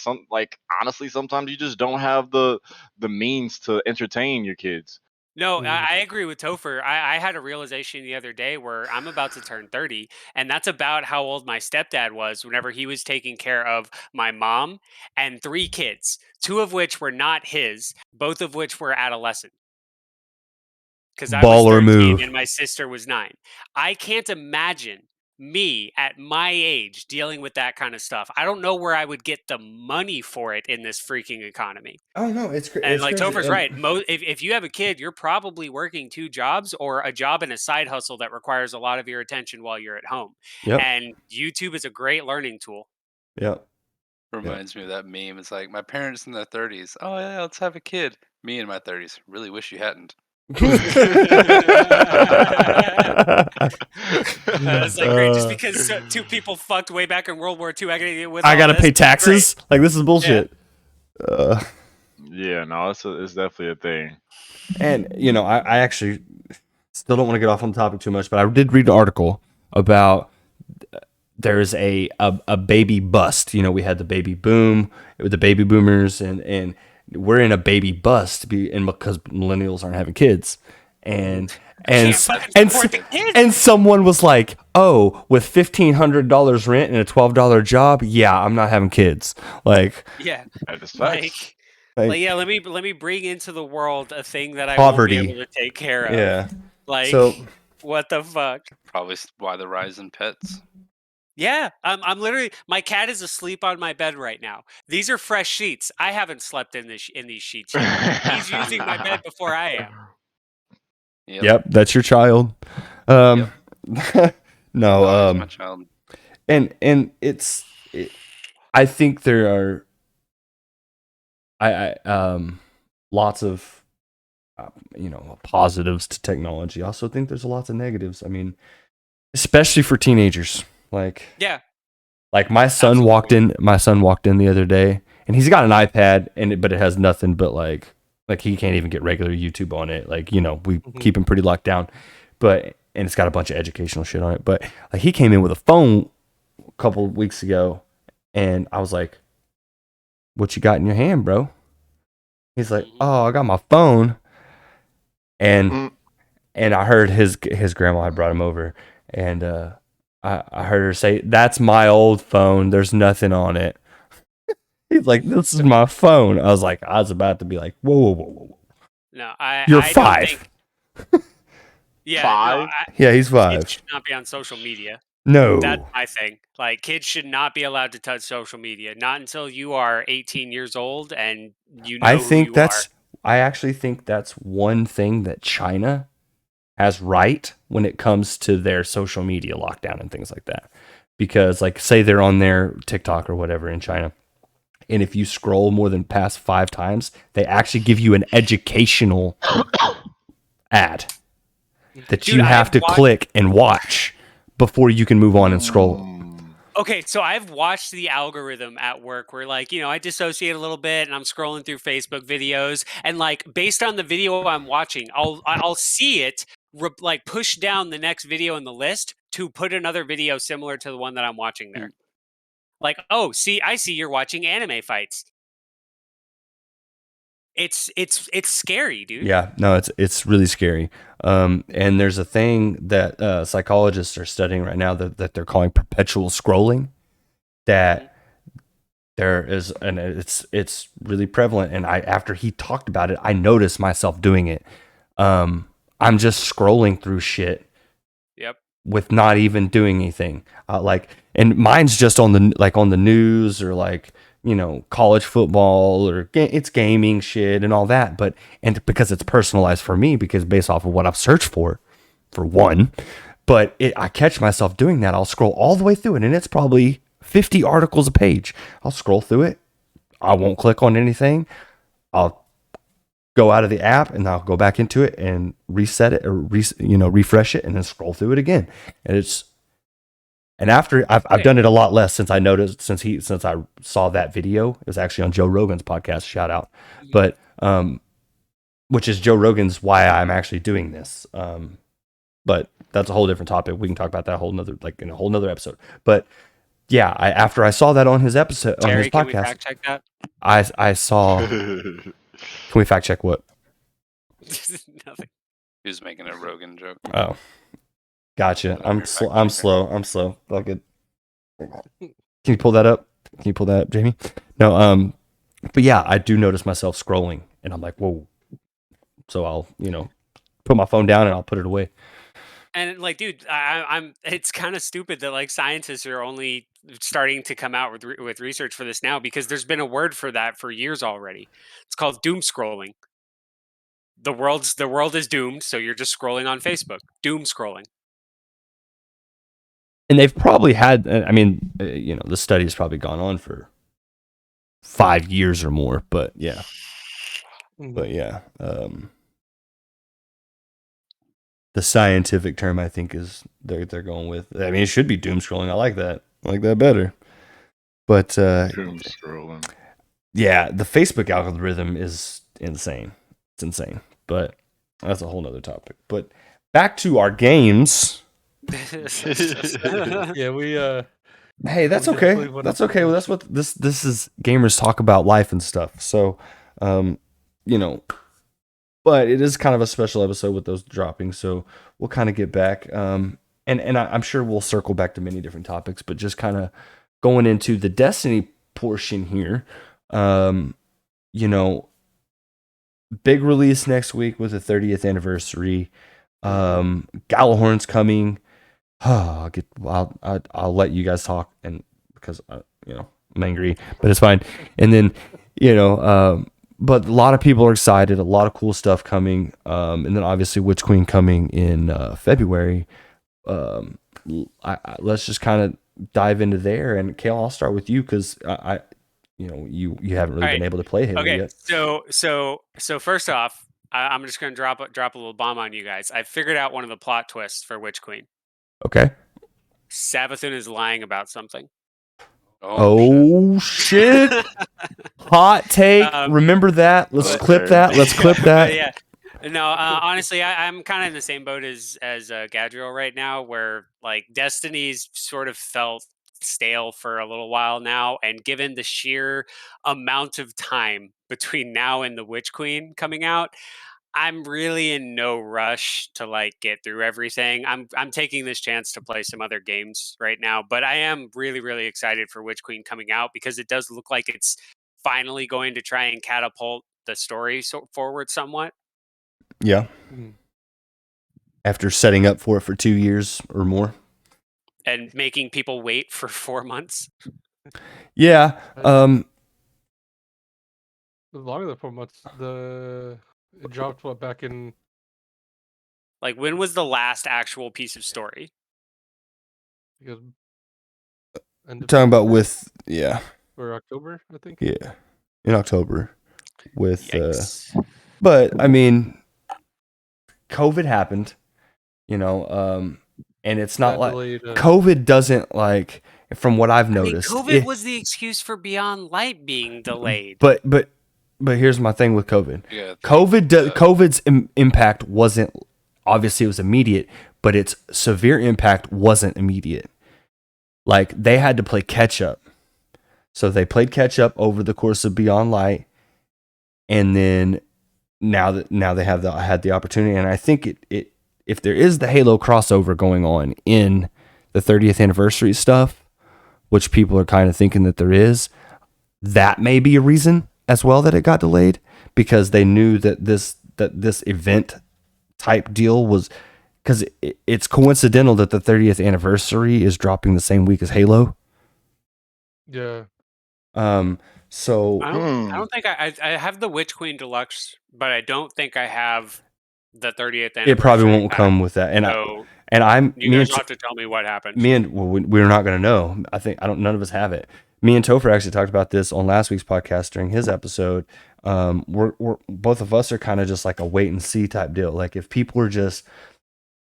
honestly, sometimes you just don't have the means to entertain your kids. No, I agree with Topher. I had a realization the other day where I'm about to turn 30, and that's about how old my stepdad was whenever he was taking care of my mom and 3 kids, 2 of which were not his, both of which were adolescent. Because I was 13 and my sister was 9. I can't imagine me at my age dealing with that kind of stuff. I don't know where I would get the money for it in this freaking economy. Oh no, it's crazy. And like Topher's right. If you have a kid, you're probably working 2 jobs or a job and a side hustle that requires a lot of your attention while you're at home. Yep. And YouTube is a great learning tool. Yep. Reminds me of that meme. It's like my parents in their 30s. Oh yeah, let's have a kid. Me in my 30s. Really wish you hadn't. It's like great just because 2 people fucked way back in World War II. I gotta pay taxes. Great. Like this is bullshit. Yeah, no, it's definitely a thing. And I actually still don't want to get off on the topic too much, but I did read an article about there's a baby bust. We had the baby boom with the baby boomers, and we're in a baby bust because millennials aren't having kids, and And Can't fucking and support the kids. and someone was like, "Oh, with $1,500 rent and a $12 job, yeah, I'm not having kids." Like, Yeah, That is like, facts. yeah. Let me bring into the world a thing that I Poverty. won't be able to take care of. yeah. Like, So what the fuck? Probably why the rise in pets. Yeah, I'm literally. My cat is asleep on my bed right now. These are fresh sheets. I haven't slept in these sheets yet. He's using my bed before I am. yep, that's your child. Yep. No, Dog is my child. and I think there are lots of positives to technology. I also think there's lots of negatives. I mean, especially for teenagers. Like my son walked in the other day, and he's got an iPad but it has nothing but like he can't even get regular YouTube on it. Like, we keep him pretty locked down. And it's got a bunch of educational shit on it. But like, he came in with a phone a couple of weeks ago, and I was like, "What you got in your hand, bro?" He's like, "Oh, I got my phone." And I heard his grandma had brought him over, and I heard her say, "That's my old phone. There's nothing on it." He's like, "This is my phone." I was about to be like, "Whoa, whoa, whoa, whoa." No, You're I 5. Don't think, yeah, 5? Yeah, he's 5. Kids should not be on social media. No. That's my thing. Like, kids should not be allowed to touch social media. Not until you are 18 years old and you know who you are. I actually think that's one thing that China has right when it comes to their social media lockdown and things like that. Because, like, say they're on their TikTok or whatever in China, and if you scroll more than past 5 times, they actually give you an educational ad that you have to click and watch before you can move on and scroll. Okay, so I've watched the algorithm at work where, like, I dissociate a little bit and I'm scrolling through Facebook videos, and like, based on the video I'm watching, I'll see it like push down the next video in the list to put another video similar to the one that I'm watching there. Like, oh, I see you're watching anime fights. It's scary, dude. Yeah, no, it's really scary. And there's a thing that psychologists are studying right now that they're calling perpetual scrolling. That there is, and it's really prevalent. And after he talked about it, I noticed myself doing it. I'm just scrolling through shit. Yep. With not even doing anything. And mine's just on the news or college football or it's gaming shit and all that. And because it's personalized for me, because based off of what I've searched for one, but I catch myself doing that. I'll scroll all the way through it, and it's probably 50 articles a page. I'll scroll through it. I won't click on anything. I'll go out of the app and I'll go back into it and reset it or refresh it and then scroll through it again. And after I've done it a lot less since I saw that video. It was actually on Joe Rogan's podcast, shout out. But which is Joe Rogan's why I'm actually doing this. But that's a whole different topic. We can talk about that in a whole nother episode. But yeah, after I saw that on his episode, on his podcast, can we fact check that? I saw. Can we fact check what? Nothing. He was making a Rogan joke. Oh, gotcha. I'm slow. Fuck it. Can you pull that up? Jamie? No. But yeah, I do notice myself scrolling, and I'm like, whoa. So I'll put my phone down and I'll put it away. And like, dude, I'm. It's kind of stupid that like scientists are only starting to come out with research for this now, because there's been a word for that for years already. It's called doom scrolling. The world is doomed, so you're just scrolling on Facebook. Doom scrolling. And they've probably had. I mean, the study's probably gone on for 5 years or more. But yeah. The scientific term, I think, is they're going with. I mean, it should be doom scrolling. I like that. I like that better. But Doom scrolling. Yeah, the Facebook algorithm is insane. It's insane. But that's a whole nother topic. But back to our games. Yeah, we Hey, that's okay. That's okay. Well, that's what this is. Gamers talk about life and stuff. So, but it is kind of a special episode with those dropping, so we'll kind of get back. And I'm sure we'll circle back to many different topics, but just kind of going into the Destiny portion here. You know, big release next week with the 30th anniversary. Gallahorn's coming. I'll let you guys talk, and because I'm angry, but it's fine. And then but a lot of people are excited. A lot of cool stuff coming. And then obviously Witch Queen coming in February. Let's just kind of dive into there. And Kale, I'll start with you because you haven't really been able to play Halo yet. So first off, I'm just going to drop a little bomb on you guys. I figured out one of the plot twists for Witch Queen. Okay. Savathun is lying about something. Oh shit. Hot take. Remember that. Let's clip that. Let's clip that. Yeah. No, honestly, I'm kind of in the same boat as Gadriel right now, where like Destiny's sort of felt stale for a little while now, and given the sheer amount of time between now and the Witch Queen coming out, I'm really in no rush to like get through everything. I'm taking this chance to play some other games right now, but I am really, really excited for Witch Queen coming out because it does look like it's finally going to try and catapult the story forward somewhat. Yeah. After setting up for it for 2 years or more. And making people wait for 4 months. Yeah. Longer than 4 months. It dropped back in. Like, when was the last actual piece of story? Because talking about with or October, I think. Yeah, in October with. But I mean, COVID happened, and it's not like COVID doesn't like. From what I've noticed, COVID was the excuse for Beyond Light being delayed. But here's my thing with COVID. COVID's impact wasn't obviously, it was immediate, but its severe impact wasn't immediate. Like they had to play catch up, so they played catch up over the course of Beyond Light, and then now they had the opportunity, and I think it if there is the Halo crossover going on in the 30th anniversary stuff, which people are kind of thinking that there is, that may be a reason as well that it got delayed, because they knew that this event type deal was, because it's coincidental that the 30th anniversary is dropping the same week as Halo. Yeah. So I don't think I have the Witch Queen Deluxe, but I don't think I have the 30th anniversary. It probably won't come with that, you guys will have to tell me what happened. We're not going to know. None of us have it. Me and Topher actually talked about this on last week's podcast during his episode. We're both of us are kind of just like a wait and see type deal. Like if people are just,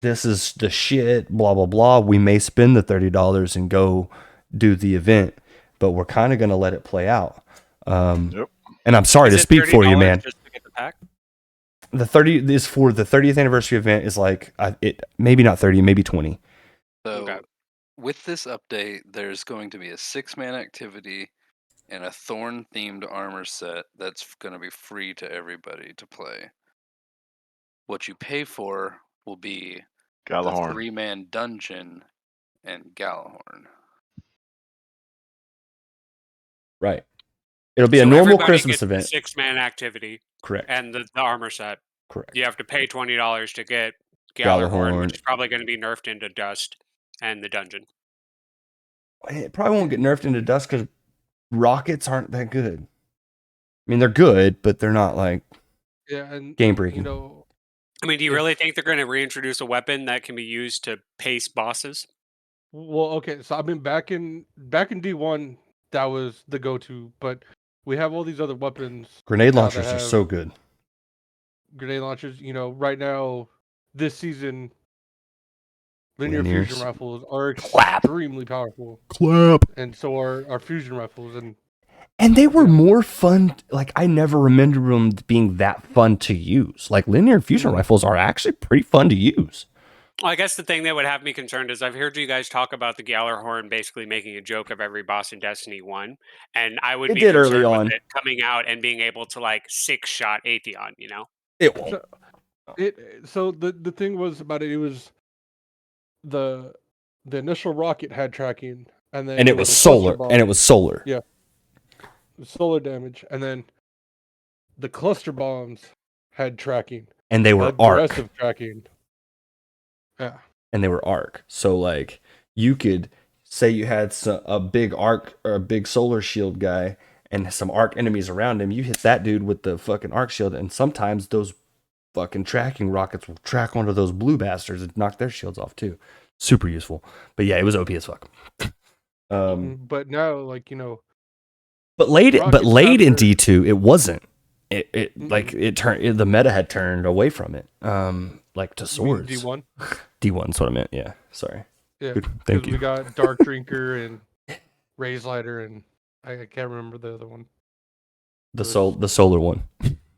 this is the shit, blah blah blah, we may spend the $30 and go do the event, but we're kind of going to let it play out. And I'm sorry to speak for you, man. Just to get the pack? The 30 is for the 30th anniversary event is like it maybe not 30, maybe 20. So with this update, there's going to be a 6-man activity and a Thorn themed armor set that's going to be free to everybody to play. What you pay for will be Gallahorn. the 3-man dungeon and Gallahorn. Right. It'll be a normal Christmas event. 6-man activity. Correct. And the armor set. Correct. You have to pay $20 to get Gallahorn, which is probably going to be nerfed into dust, and the dungeon. It probably won't get nerfed into dust because rockets aren't that good. I mean, they're good, but they're not like game breaking. Do you really think they're going to reintroduce a weapon that can be used to pace bosses? Well, okay, so I mean, back in D1, that was the go-to, but we have all these other weapons. Grenade launchers are so good. Grenade launchers, right now, this season, linear fusion rifles are extremely powerful. And so are our fusion rifles, and they were more fun. Like I never remember them being that fun to use. Like linear fusion rifles are actually pretty fun to use. Well, I guess the thing that would have me concerned is I've heard you guys talk about the Gjallarhorn basically making a joke of every boss in Destiny 1, and I would be concerned with it coming out and being able to like 6-shot Atheon, It won't. So the thing was about it. It was the initial rocket had tracking, and then And it was the cluster solar. bomb. And it was solar. Yeah, solar damage, and then the cluster bombs had tracking, And they were arc. aggressive tracking. Yeah. And they were arc. So like you could say you had a big arc or a big solar shield guy and some arc enemies around him. You hit that dude with the fucking arc shield, and sometimes those fucking tracking rockets will track onto those blue bastards and knock their shields off too. Super useful. But yeah, it was OP as fuck. But now, like, But late rockets in after- D2, it wasn't. It turned, the meta had turned away from it. Like to you mean swords. D1. D1's what I meant. Yeah, sorry. Yeah, Good. Thank 'cause you. We got Dark Drinker and Raise Lighter, and I can't remember the other one. The solar one.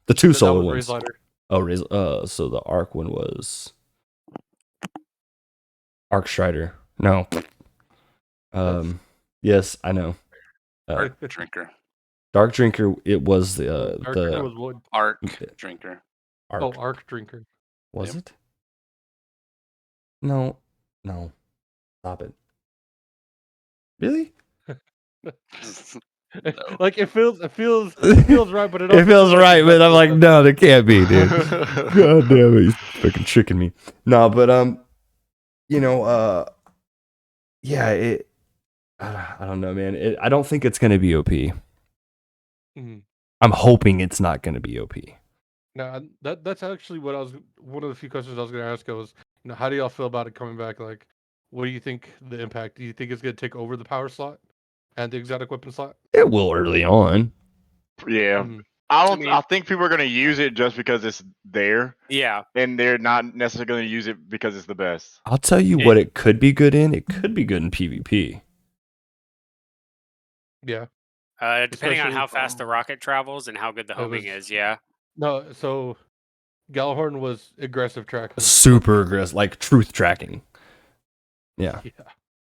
The two That solar was ones. Raise Lighter. Oh, so the arc one was Arc Strider. No. Yes, I know. Arc Drinker. Dark Drinker. It was Dark Drinker was wood. Arc Drinker. Arc. Oh, Arc Drinker. Was Yep. it? No. Stop it. Really? Like it feels right, but it It feels right, but I'm like, no, that can't be, dude. God damn it, he's fucking tricking me. No, but yeah, it. I don't know, man. I don't think it's gonna be OP. Mhm. I'm hoping it's not gonna be OP. No, that's actually what one of the few questions I was going to ask. Was, how do y'all feel about it coming back? Like, what do you think the impact? Do you think it's going to take over the power slot and the exotic weapon slot? It will early on. Yeah. Mhm. I think people are gonna use it just because it's there, Yeah. and they're not necessarily gonna use it because it's the best. I'll tell you what it could be good in. It could be good in PvP. Yeah. Depending on Especially how fast the from- rocket travels and how good the It homing was- is. Yeah. No, so Galahorn was aggressive tracking. Super aggressive, like truth tracking. Yeah. Yeah.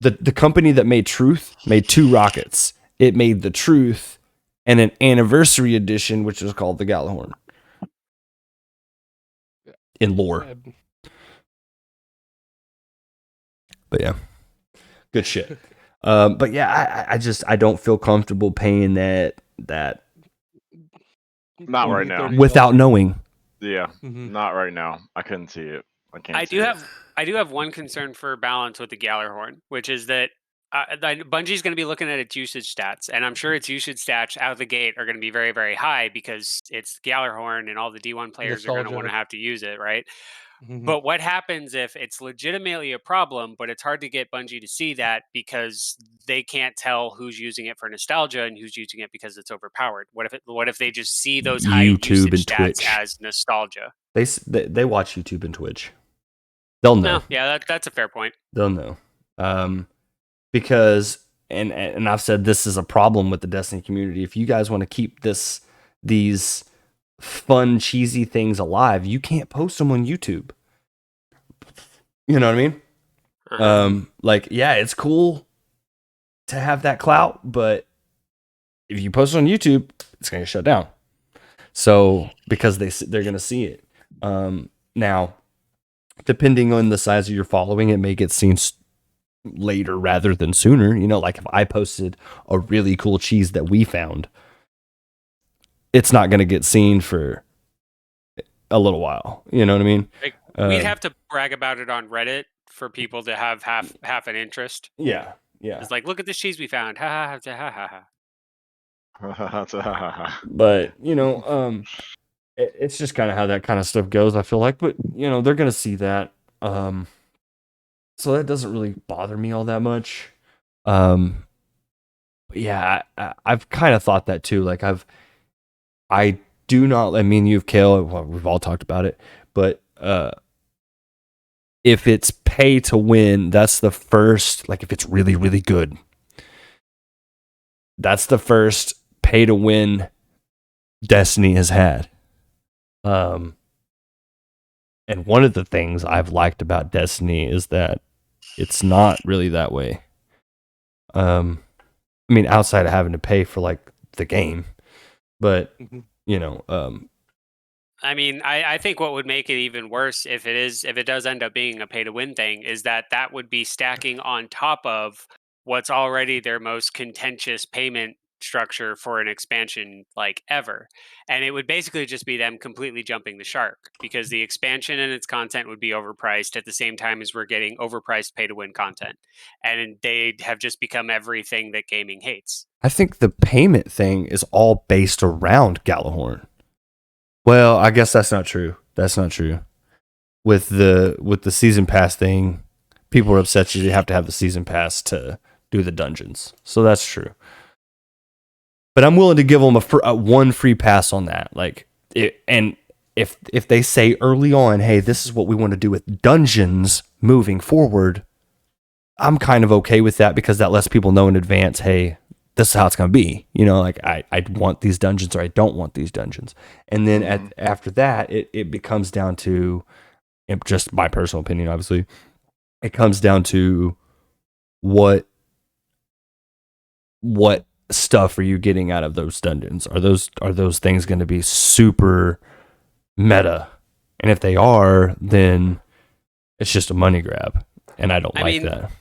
The company that made Truth made two rockets. It made the Truth and an anniversary edition, which is called the Galahorn. In lore. And- But yeah. Good shit. But yeah, I don't feel comfortable paying that Not right $20, now. $30. without knowing. Yeah, Mhm. not right now. I couldn't see it. I can't. I see do it. have one concern for balance with the Gallarhorn, which is that Bungie's going to be looking at its usage stats, and I'm sure its usage stats out of the gate are going to be very, very high because it's Gallarhorn, and all the D1 players are going to want to Nostalgia. have to use it, right? Mhm. But what happens if it's legitimately a problem, but it's hard to get Bungie to see that because they can't tell who's using it for nostalgia and who's using it because it's overpowered? What if they just see those high YouTube usage and stats Twitch. as nostalgia? They watch YouTube and Twitch. They'll know. No, yeah, that's a fair point. They'll know. Because and I've said this is a problem with the Destiny community. If you guys want to keep these fun cheesy things alive, you can't post them on YouTube. You know what I mean? Like, yeah, it's cool to have that clout, but if you post it on YouTube, it's gonna get shut down. So because they're gonna see it. Now, depending on the size of your following, it may get seen later rather than sooner. Like if I posted a really cool cheese that we found, it's not gonna get seen for a little while. You know what I mean? Like, we'd have to brag about it on Reddit for people to have half an interest. Yeah. It's like, look at this cheese we found. Ha ha ha ha ha. But it's just kind of how that kind of stuff goes, I feel like. But they're gonna see that, so that doesn't really bother me all that much. But yeah, I've kind of thought that too. Like I do not. I mean, you've Kale. Well, we've all talked about it, but if it's pay to win, that's the first. Like if it's really really good, that's the first pay to win Destiny has had. And one of the things I've liked about Destiny is that it's not really that way. I mean, outside of having to pay for like the game, but Mhm. I mean, I think what would make it even worse if it does end up being a pay to win thing is that would be stacking on top of what's already their most contentious payment structure for an expansion like ever. And it would basically just be them completely jumping the shark because the expansion and its content would be overpriced at the same time as we're getting overpriced pay to win content. And they have just become everything that gaming hates. I think the payment thing is all based around Gallahorn. Well, I guess that's not true. That's not true. With the season pass thing, people are upset you have to have the season pass to do the dungeons. So that's true. But I'm willing to give them a one free pass on that. Like, and if they say early on, hey, this is what we want to do with dungeons moving forward, I'm kind of okay with that because that lets people know in advance, hey, this is how it's going to be. You know, like I want these dungeons or I don't want these dungeons. And then after that, it becomes down to, just my personal opinion, obviously, it comes down to what stuff are you getting out of those dungeons? Are those things going to be super meta? And if they are, then it's just a money grab. And I don't like that.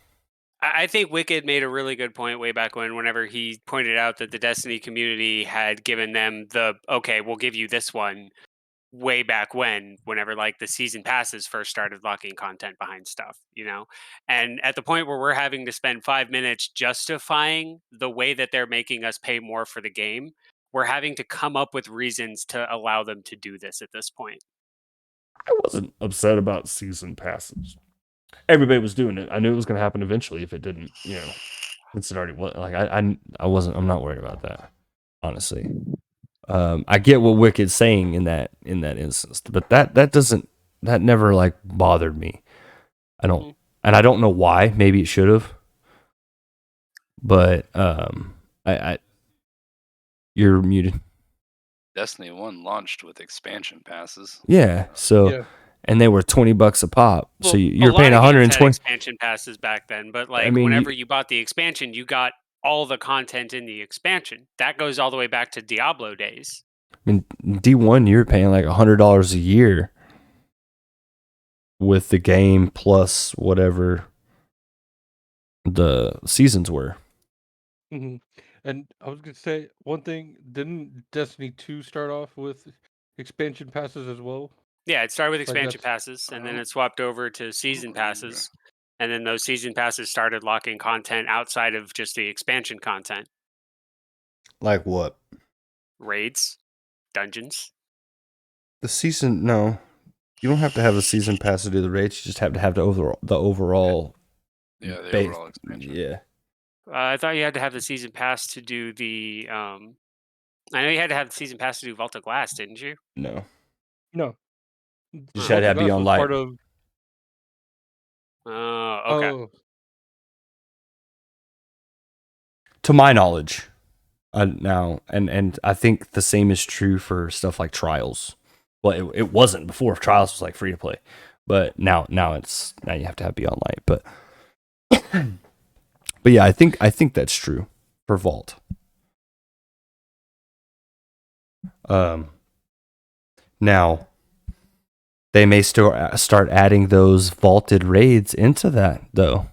I think Wicked made a really good point way back whenever he pointed out that the Destiny community had given them okay, we'll give you this one way back whenever like the season passes first started locking content behind stuff, you know? And at the point where we're having to spend 5 minutes justifying the way that they're making us pay more for the game, we're having to come up with reasons to allow them to do this at this point. I wasn't upset about season passes. Everybody was doing it. I knew it was going to happen eventually if it didn't, you know. Since it already was, like I wasn't. I'm not worried about that, honestly. I get what Wicked's saying in that instance, but that never like bothered me. I don't know why. Maybe it should have, but I you're muted. Destiny 1 launched with expansion passes. Yeah, so. Yeah. And they were $20 a pop, well, so you're paying 120 expansion passes back then. But like, I mean, whenever you bought the expansion, you got all the content in the expansion. That goes all the way back to Diablo days. I mean, D1, you're paying like $100 a year with the game plus whatever the seasons were. Mm-hmm. And I was gonna say one thing: didn't Destiny 2 start off with expansion passes as well? Yeah, it started with expansion passes, and then it swapped over to season passes, and then those season passes started locking content outside of just the expansion content. Like what? Raids, dungeons. The season, no, you don't have to have a season pass to do the raids. You just have to have the overall. Yeah, the overall expansion. Yeah. I thought you had to have the season pass to do the. I know you had to have the season pass to do Vault of Glass, didn't you? No. You just had to be on light. Okay. Oh. To my knowledge, now, and I think the same is true for stuff like Trials. Well, it wasn't before. Trials was like free to play, but now you have to be on light. But but yeah, I think that's true for Vault. Now they may start adding those vaulted raids into that, though.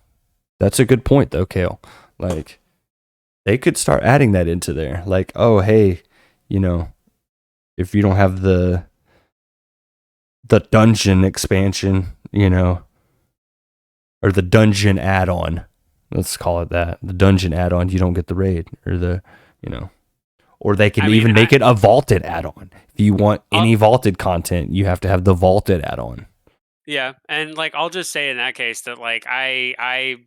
That's a good point, though, Kale. Like, they could start adding that into there. Like, oh, hey, you know, if you don't have the dungeon expansion, you know, or the dungeon add-on, let's call it that. The dungeon add-on, you don't get the raid, or the, you know. Or they can even make it a vaulted add-on. If you want any vaulted content, you have to have the vaulted add-on. Yeah, and like I'll just say in that case that like I'd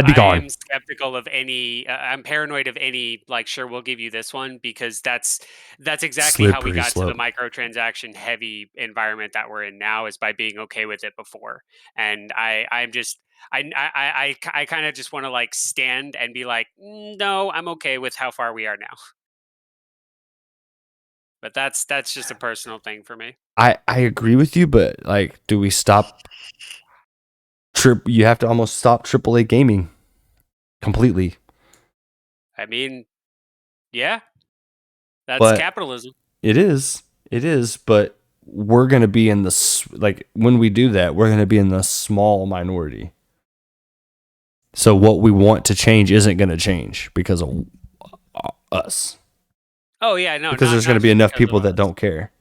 be gone. I am skeptical of any. I'm paranoid of any. Like, sure, we'll give you this one because that's exactly how we got to the microtransaction heavy environment that we're in now, is by being okay with it before. And I'm just. I kind of just want to like stand and be like, no, I'm okay with how far we are now. But that's just a personal thing for me. I agree with you, but like, do we stop? You have to almost stop AAA gaming completely. I mean, yeah, that's capitalism. It is, but we're going to be in like when we do that, we're going to be in the small minority. So what we want to change isn't going to change because of us. Oh yeah, no, Because there's going to be enough people that don't care.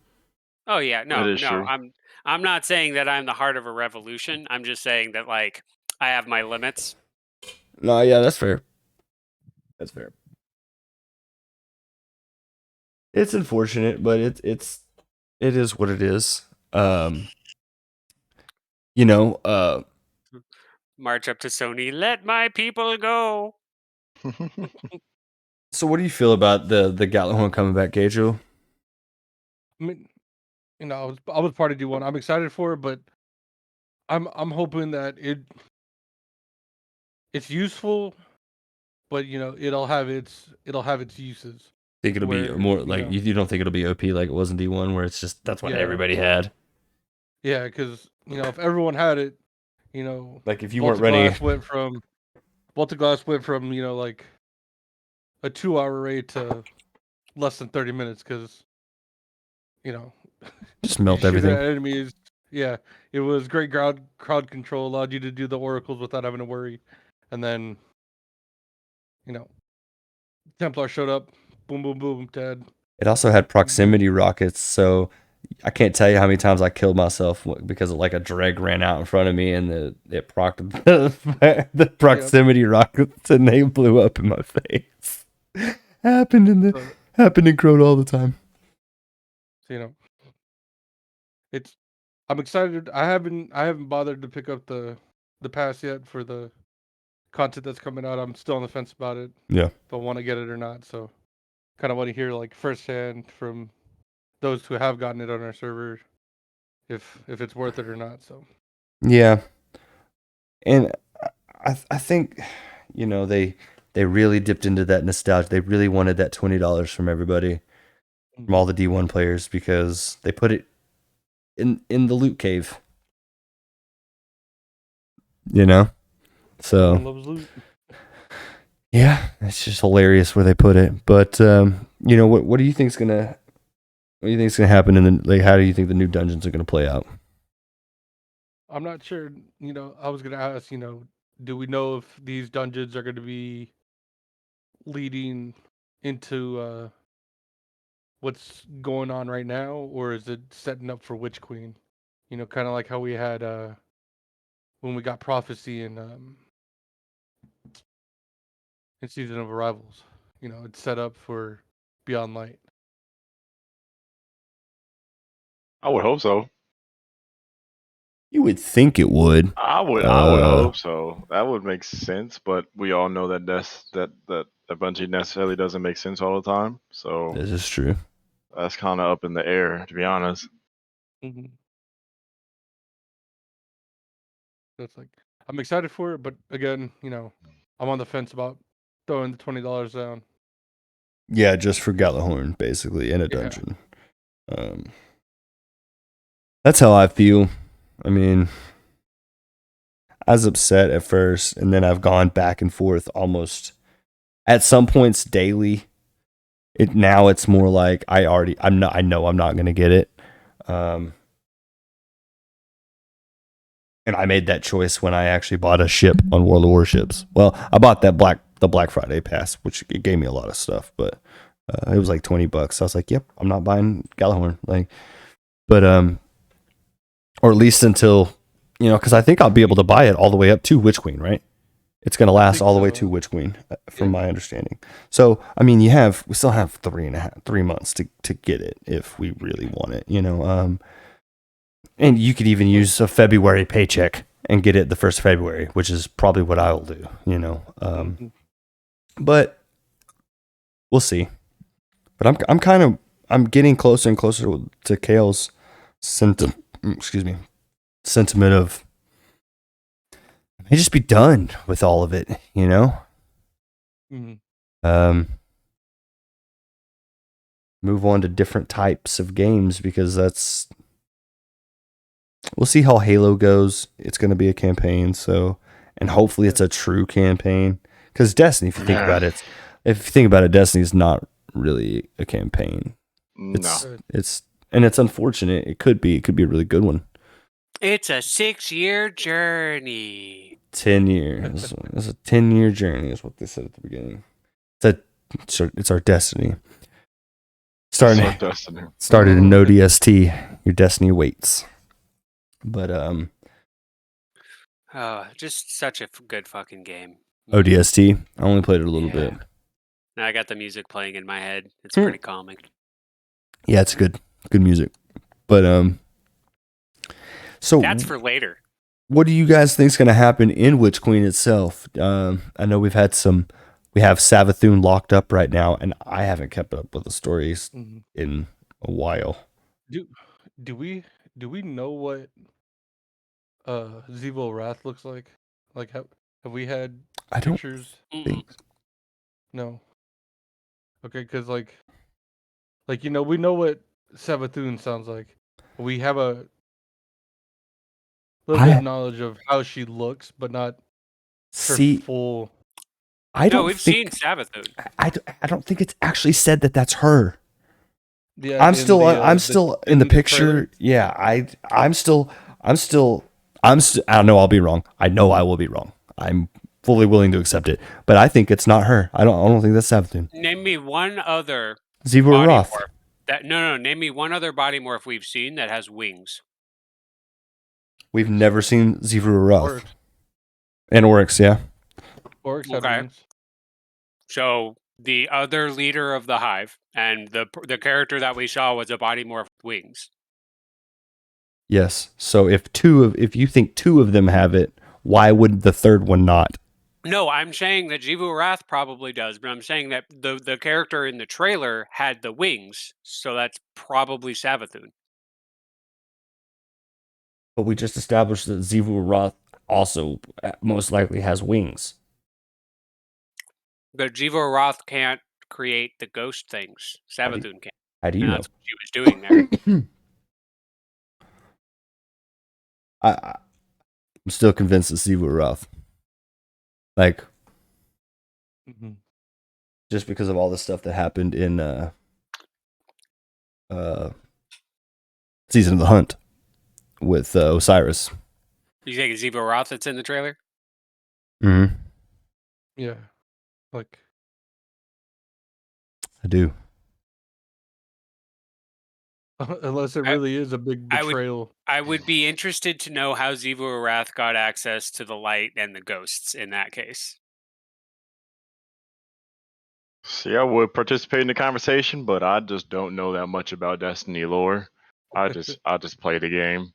Oh yeah, That no, is no. true. I'm not saying that I'm the heart of a revolution. I'm just saying that like I have my limits. No, yeah, that's fair. That's fair. It's unfortunate, but it is what it is. You know, March up to Sony. Let my people go. so what do you feel about the Gallahorn coming back, Gajo? I mean, I was part of D1. I'm excited for it, but I'm hoping that it's useful, but it'll have its uses. Think it'll be Where more like you don't think it'll be OP like it was in D1 where it's just that's what Yeah. everybody had. Yeah, because if everyone had it, Like if you Vault weren't of ready, Glass went from like a 2-hour raid to less than 30 minutes because just you melt shoot everything. at enemies. Yeah, it was great crowd control, allowed you to do the oracles without having to worry, and then Templar showed up, boom, boom, boom, dead. It also had proximity rockets, so I can't tell you how many times I killed myself because like a dreg ran out in front of me and it procced the proximity rockets and they blew up in my face. happened in Crota all the time. So, I'm excited. I haven't bothered to pick up the pass yet for the content that's coming out. I'm still on the fence about it. Yeah. If I want to get it or not. So kind of want to hear like firsthand from those who have gotten it on our server if it's worth it or not. So yeah, and I think they really dipped into that nostalgia. They really wanted that $20 from everybody, from all the D1 players, because they put it in the loot cave. So everyone loves loot. yeah, it's just hilarious where they put it. But what do you think's gonna happen in the how do you think the new dungeons are gonna play out? I'm not sure. I was gonna ask. Do we know if these dungeons are going to be leading into what's going on right now, or is it setting up for Witch Queen? Kind of like how we had when we got Prophecy in Season of Arrivals. It's set up for Beyond Light. I would hope so. You would think it would. I would hope so. That would make sense, but we all know that that Bungie necessarily doesn't make sense all the time. So This is true. that's kind of up in the air, to be honest. Mm-hmm. So it's like I'm excited for it, but again, I'm on the fence about throwing the $20 down. Yeah, just for Gallahorn, basically, in a dungeon. That's how I feel. I mean, I was upset at first, and then I've gone back and forth almost at some points daily. Now it's more like I know I'm not gonna get it. And I made that choice when I actually bought a ship on World of Warships. Well, I bought the Black Friday pass, which it gave me a lot of stuff, but it was like $20. So I was like, "Yep, I'm not buying Gallahorn." But or at least until because I think I'll be able to buy it all the way up to Witch Queen, right? It's going to last all the way to Witch Queen, from my understanding. So I mean, we still have 3 months to get it if we really want it, And you could even use a February paycheck and get it the 1st of February, which is probably what I'll do, But we'll see. But I'm getting closer and closer to Kale's sentiment of I may just be done with all of it, Mm-hmm. Move on to different types of games because we'll see how Halo goes. It's going to be a campaign, and hopefully it's a true campaign. Because Destiny, if you think about it, Destiny is not really a campaign. No, It's and it's unfortunate. It could be a really good one. It's a 6-year journey. 10 years. It's a 10-year journey, is what they said at the beginning. It's our destiny. Started in ODST. Your destiny waits. But Oh, just such a good fucking game. ODST. I only played it a little bit. Now I got the music playing in my head. It's pretty calming. Yeah, it's good music. But so that's for later. What do you guys think is going to happen in Witch Queen itself? I know we have Savathun locked up right now, and I haven't kept up with the stories in a while. Do we know what Zevo Wrath looks like? Like, have we had pictures? No. Okay, because like we know what Savathun sounds like. We have a little bit of knowledge of how she looks, but not her full. We've seen Savathun. I don't think it's actually said that that's her. Yeah, I'm still in the picture. Trailer. Yeah, I'm still. I don't know. I'll be wrong. I know I will be wrong. I'm fully willing to accept it, but I think it's not her. I don't think that's Savathun. Name me one other Zevo Roth. Name me one other body morph we've seen that has wings. We've never seen Zevo Roth. And Oryx, yeah. Oryx have wings. So the other leader of the hive and the character that we saw was a body morph with wings. Yes. So if you think two of them have it, why would the third one not? No, I'm saying that Jivu Wrath probably does, but I'm saying that the character in the trailer had the wings, so that's probably Savathun. But we just established that Zevo Roth also most likely has wings. But Jivu Roth can't create the ghost things. Savathun can. How do you know? That's what she was doing there. I'm still convinced it's Zevo Roth. Like, just because of all the stuff that happened in Season of the Hunt with Osiris. You think it's Zevo Roth that's in the trailer? Mm-hmm. Yeah. Like, I do. Unless it really is a big betrayal. I would be interested to know how Zevo Wrath got access to the light and the ghosts in that case. See, I would participate in the conversation, but I just don't know that much about Destiny lore. I just play the game.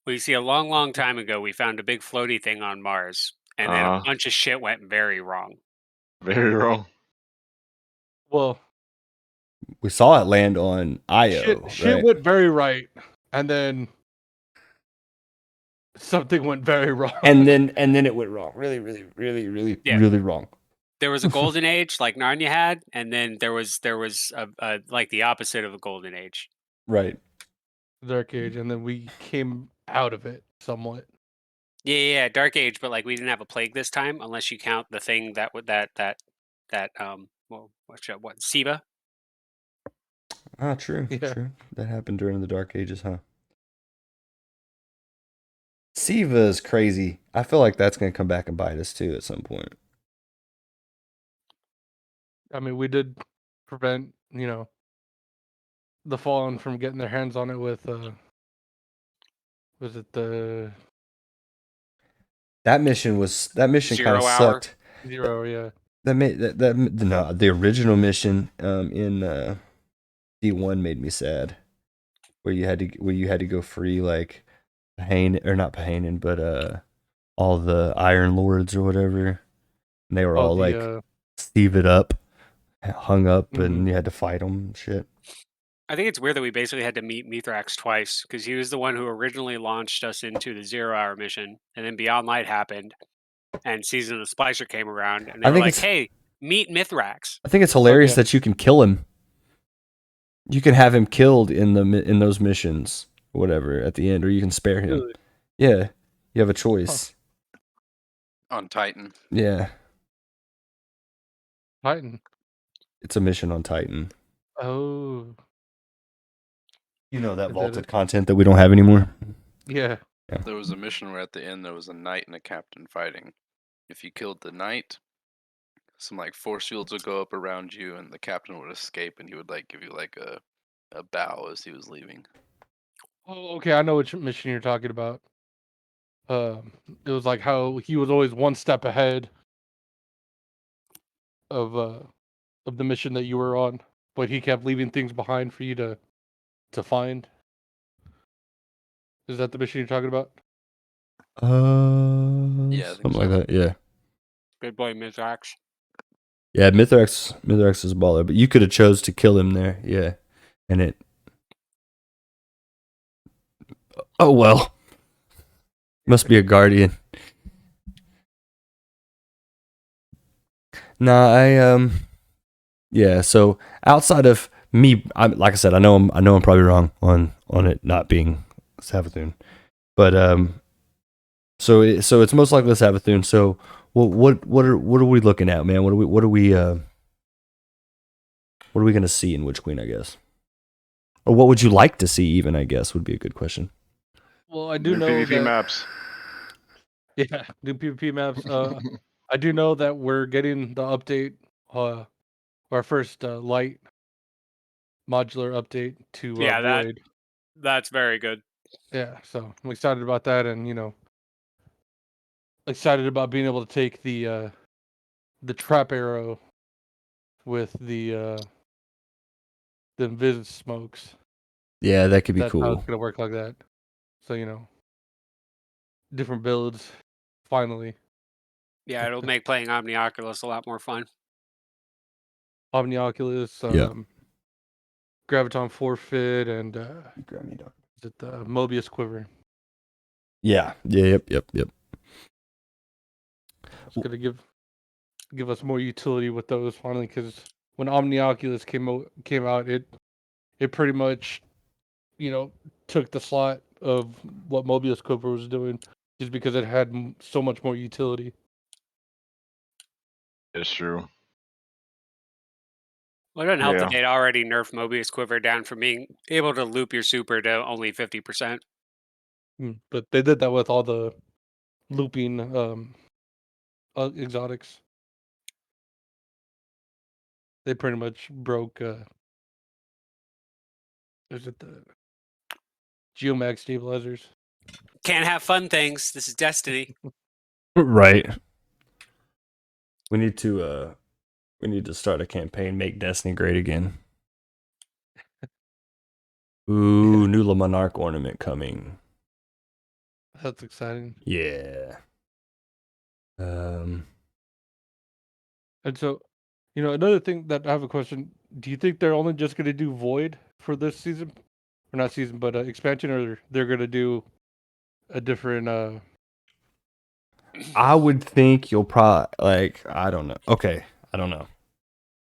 Well, you see, a long, long time ago, we found a big floaty thing on Mars, and then a bunch of shit went very wrong. Very wrong. Well, we saw it land on Io. Shit went very right, and then something went very wrong. And then it went wrong. Really wrong. There was a golden age like Narnia had, and then there was a like the opposite of a golden age. Right. Dark Age, and then we came out of it somewhat. Yeah, Dark Age, but like we didn't have a plague this time, unless you count the thing that Siva. Ah, true. Yeah. True. That happened during the Dark Ages, huh? Siva is crazy. I feel like that's going to come back and bite us too at some point. I mean, we did prevent, the Fallen from getting their hands on it with, was it the... That mission kind of sucked. 0, yeah. The original mission in D1 made me sad. Where you had to go free like not Pahanin, but all the Iron Lords or whatever. And they were all like Steve it up, hung up, and you had to fight them and shit. I think it's weird that we basically had to meet Mithrax twice, because he was the one who originally launched us into the 0-hour mission, and then Beyond Light happened, and Season of the Splicer came around, and they were like, hey, meet Mithrax. I think it's hilarious that you can kill him. You can have him killed in those missions, whatever, at the end, or you can spare him. Really? Yeah, you have a choice. On Titan. Yeah. Titan. It's a mission on Titan. Oh. You know, that I did vaulted it. content that we don't have anymore. Yeah. There was a mission where at the end there was a knight and a captain fighting. If you killed the knight, some like force fields would go up around you, and the captain would escape, and he would like give you like a bow as he was leaving. Oh, okay. I know which mission you're talking about. It was like how he was always one step ahead of the mission that you were on, but he kept leaving things behind for you to find. Is that the mission you're talking about? Yeah, I think Something like so. that. Yeah. Good boy, Mithrax. Yeah, Mithrax is a baller, but you could have chose to kill him there. Yeah. And it. Oh, well. Must be a guardian. Nah, yeah, so outside of me, like I said, I know I'm probably wrong on it not being Savathûn. But so it's most likely Savathûn. So what are we looking at, man? What are we going to see in Witch Queen, I guess? Or what would you like to see even, I guess, would be a good question. Well, I do New know PvP that maps. yeah, new PvP maps. I do know that we're getting the update, our first light modular update to Yeah, Void. that's very good. Yeah, so I'm excited about that, and excited about being able to take the trap arrow with the invis smokes. Yeah, that could be That's how it's cool. gonna work like that. So different builds. Finally, Yeah, it'll make playing Omnioculus a lot more fun. Omnioculus, Yeah. Graviton Forfeit, and is it the Mobius Quiver? Yeah. Yep. It's gonna give us more utility with those finally, because when Omnioculus came out, it pretty much took the slot of what Mobius Quiver was doing, just because it had so much more utility. It's true. Well, it doesn't help that Yeah. they'd already nerfed Mobius Quiver down from being able to loop your super to only 50%. But they did that with all the looping exotics. They pretty much broke. Is it the Geomag stabilizers? Can't have fun things. This is Destiny. Right. We need to start a campaign, make Destiny great again. Ooh, Yeah. new La Monarch ornament coming. That's exciting. Yeah. And so, another thing that I have a question: do you think they're only just going to do Void for this season, or not season, but expansion, or they're going to do a different? I would think you'll probably I don't know. Okay, I don't know.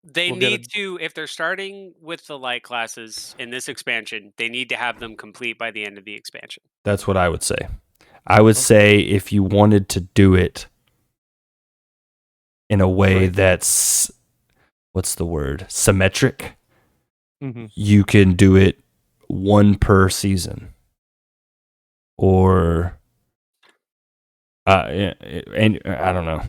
They We'll get need to, if they're starting with the light classes in this expansion, they need to have them complete by the end of the expansion. That's what I would say. I would say if you wanted to do it in a way Right. that's what's the word? Symmetric. Mm-hmm. You can do it one per season. Or and I don't know.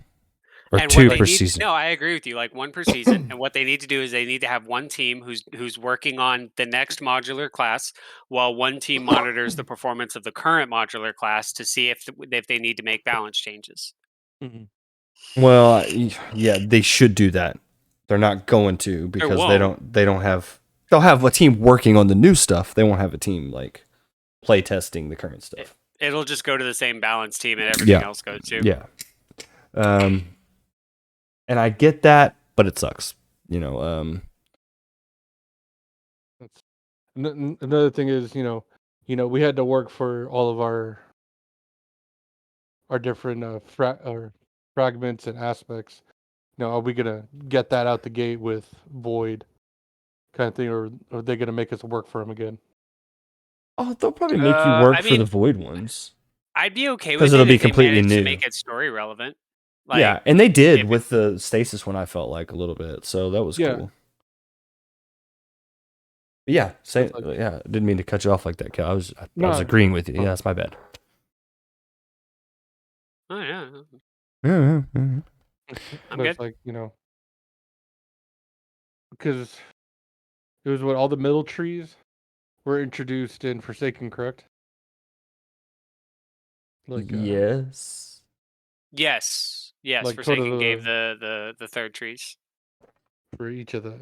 Or And two what they per need, season. no, I agree with you. Like one per season, and what they need to do is they need to have one team who's working on the next modular class, while one team monitors the performance of the current modular class to see if they need to make balance changes. Mm-hmm. Well, yeah, they should do that. They're not going to because they won't. don't have. They'll have a team working on the new stuff. They won't have a team like play testing the current stuff. It'll just go to the same balance team and everything else goes to. Yeah. And I get that, but it sucks. Another thing is, we had to work for all of our different fragments and aspects. Are we gonna get that out the gate with Void kind of thing, or are they gonna make us work for them again? Oh, they'll probably make you work I for the mean, Void ones. I'd be okay 'Cause with it'll it be if they completely managed to new. make it story relevant. Yeah, and they did with the stasis one. I felt like a little bit, so that was cool. Yeah, same. Like, Yeah, I didn't mean to cut you off like that, Kel. I was no, agreeing with you. no. Yeah, that's my bad. Oh yeah, Yeah, yeah, yeah. I'm But good. it's like, because it was what all the middle trees were introduced in Forsaken, correct? Like, Yes. Yes, like Forsaken gave total the third trees. for each of the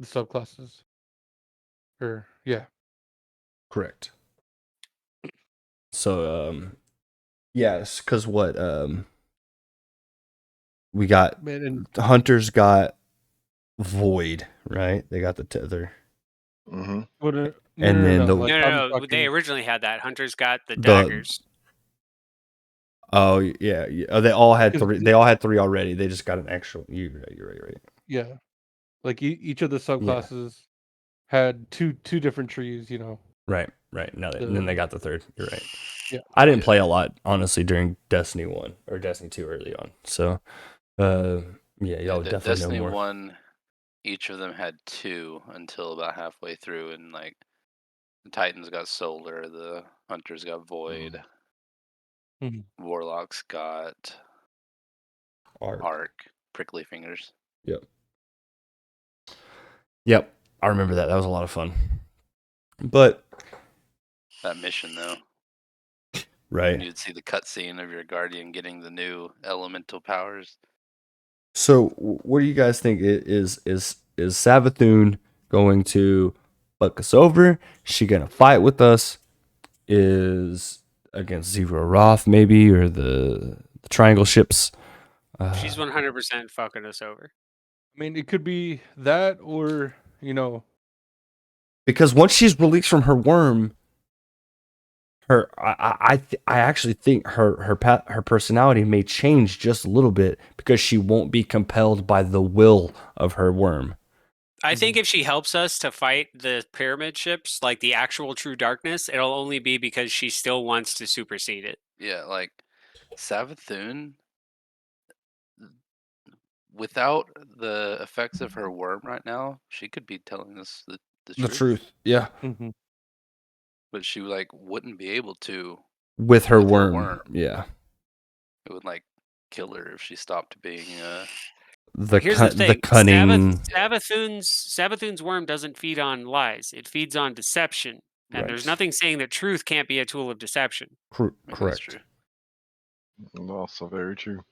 subclasses, or yeah, Correct. So, yes, because what, we got, man, and the hunters got void, right? They got the tether. Mm-hmm. what? No, And no, then no, the like I'm No. They talking. originally had that. Hunters got the The- daggers. oh yeah, yeah. Oh, they all had 'Cause three. They all had 3 already. They just got an extra. You're right. You're right. Yeah, like each of the Yeah. subclasses had two different trees. Right. Now and then they got the third. You're right. Yeah. I didn't Yeah. play a lot honestly during Destiny 1 or Destiny 2 early on. So, yeah, y'all would definitely Destiny know more. 1, each of them had 2 until about halfway through, and like the Titans got Solar, the Hunters got Void, Mhm. Warlocks got Arc, Prickly Fingers. Yep. I remember that. That was a lot of fun. But That mission though, right. you'd see the cutscene of your Guardian getting the new elemental powers. So, what do you guys think is Savathun going to fuck us over? Is she gonna fight with us? Is against Zero Roth maybe, or the triangle ships? She's 100% fucking us over. I mean, it could be that, or because once she's released from her worm, I actually think her personality may change just a little bit because she won't be compelled by the will of her worm. I think if she helps us to fight the pyramid ships, like the actual true darkness, it'll only be because she still wants to supersede it. Yeah, like Savathun, without the effects of her worm right now, she could be telling us the truth. Yeah. Mhm. But she like wouldn't be able to With her with her worm. worm. Yeah. It would like kill her if she stopped being Here's the thing: cunning. Savathun's worm doesn't feed on lies; it feeds on deception. And there's Right. nothing saying that truth can't be a tool of deception. That's Correct. true. Also very true.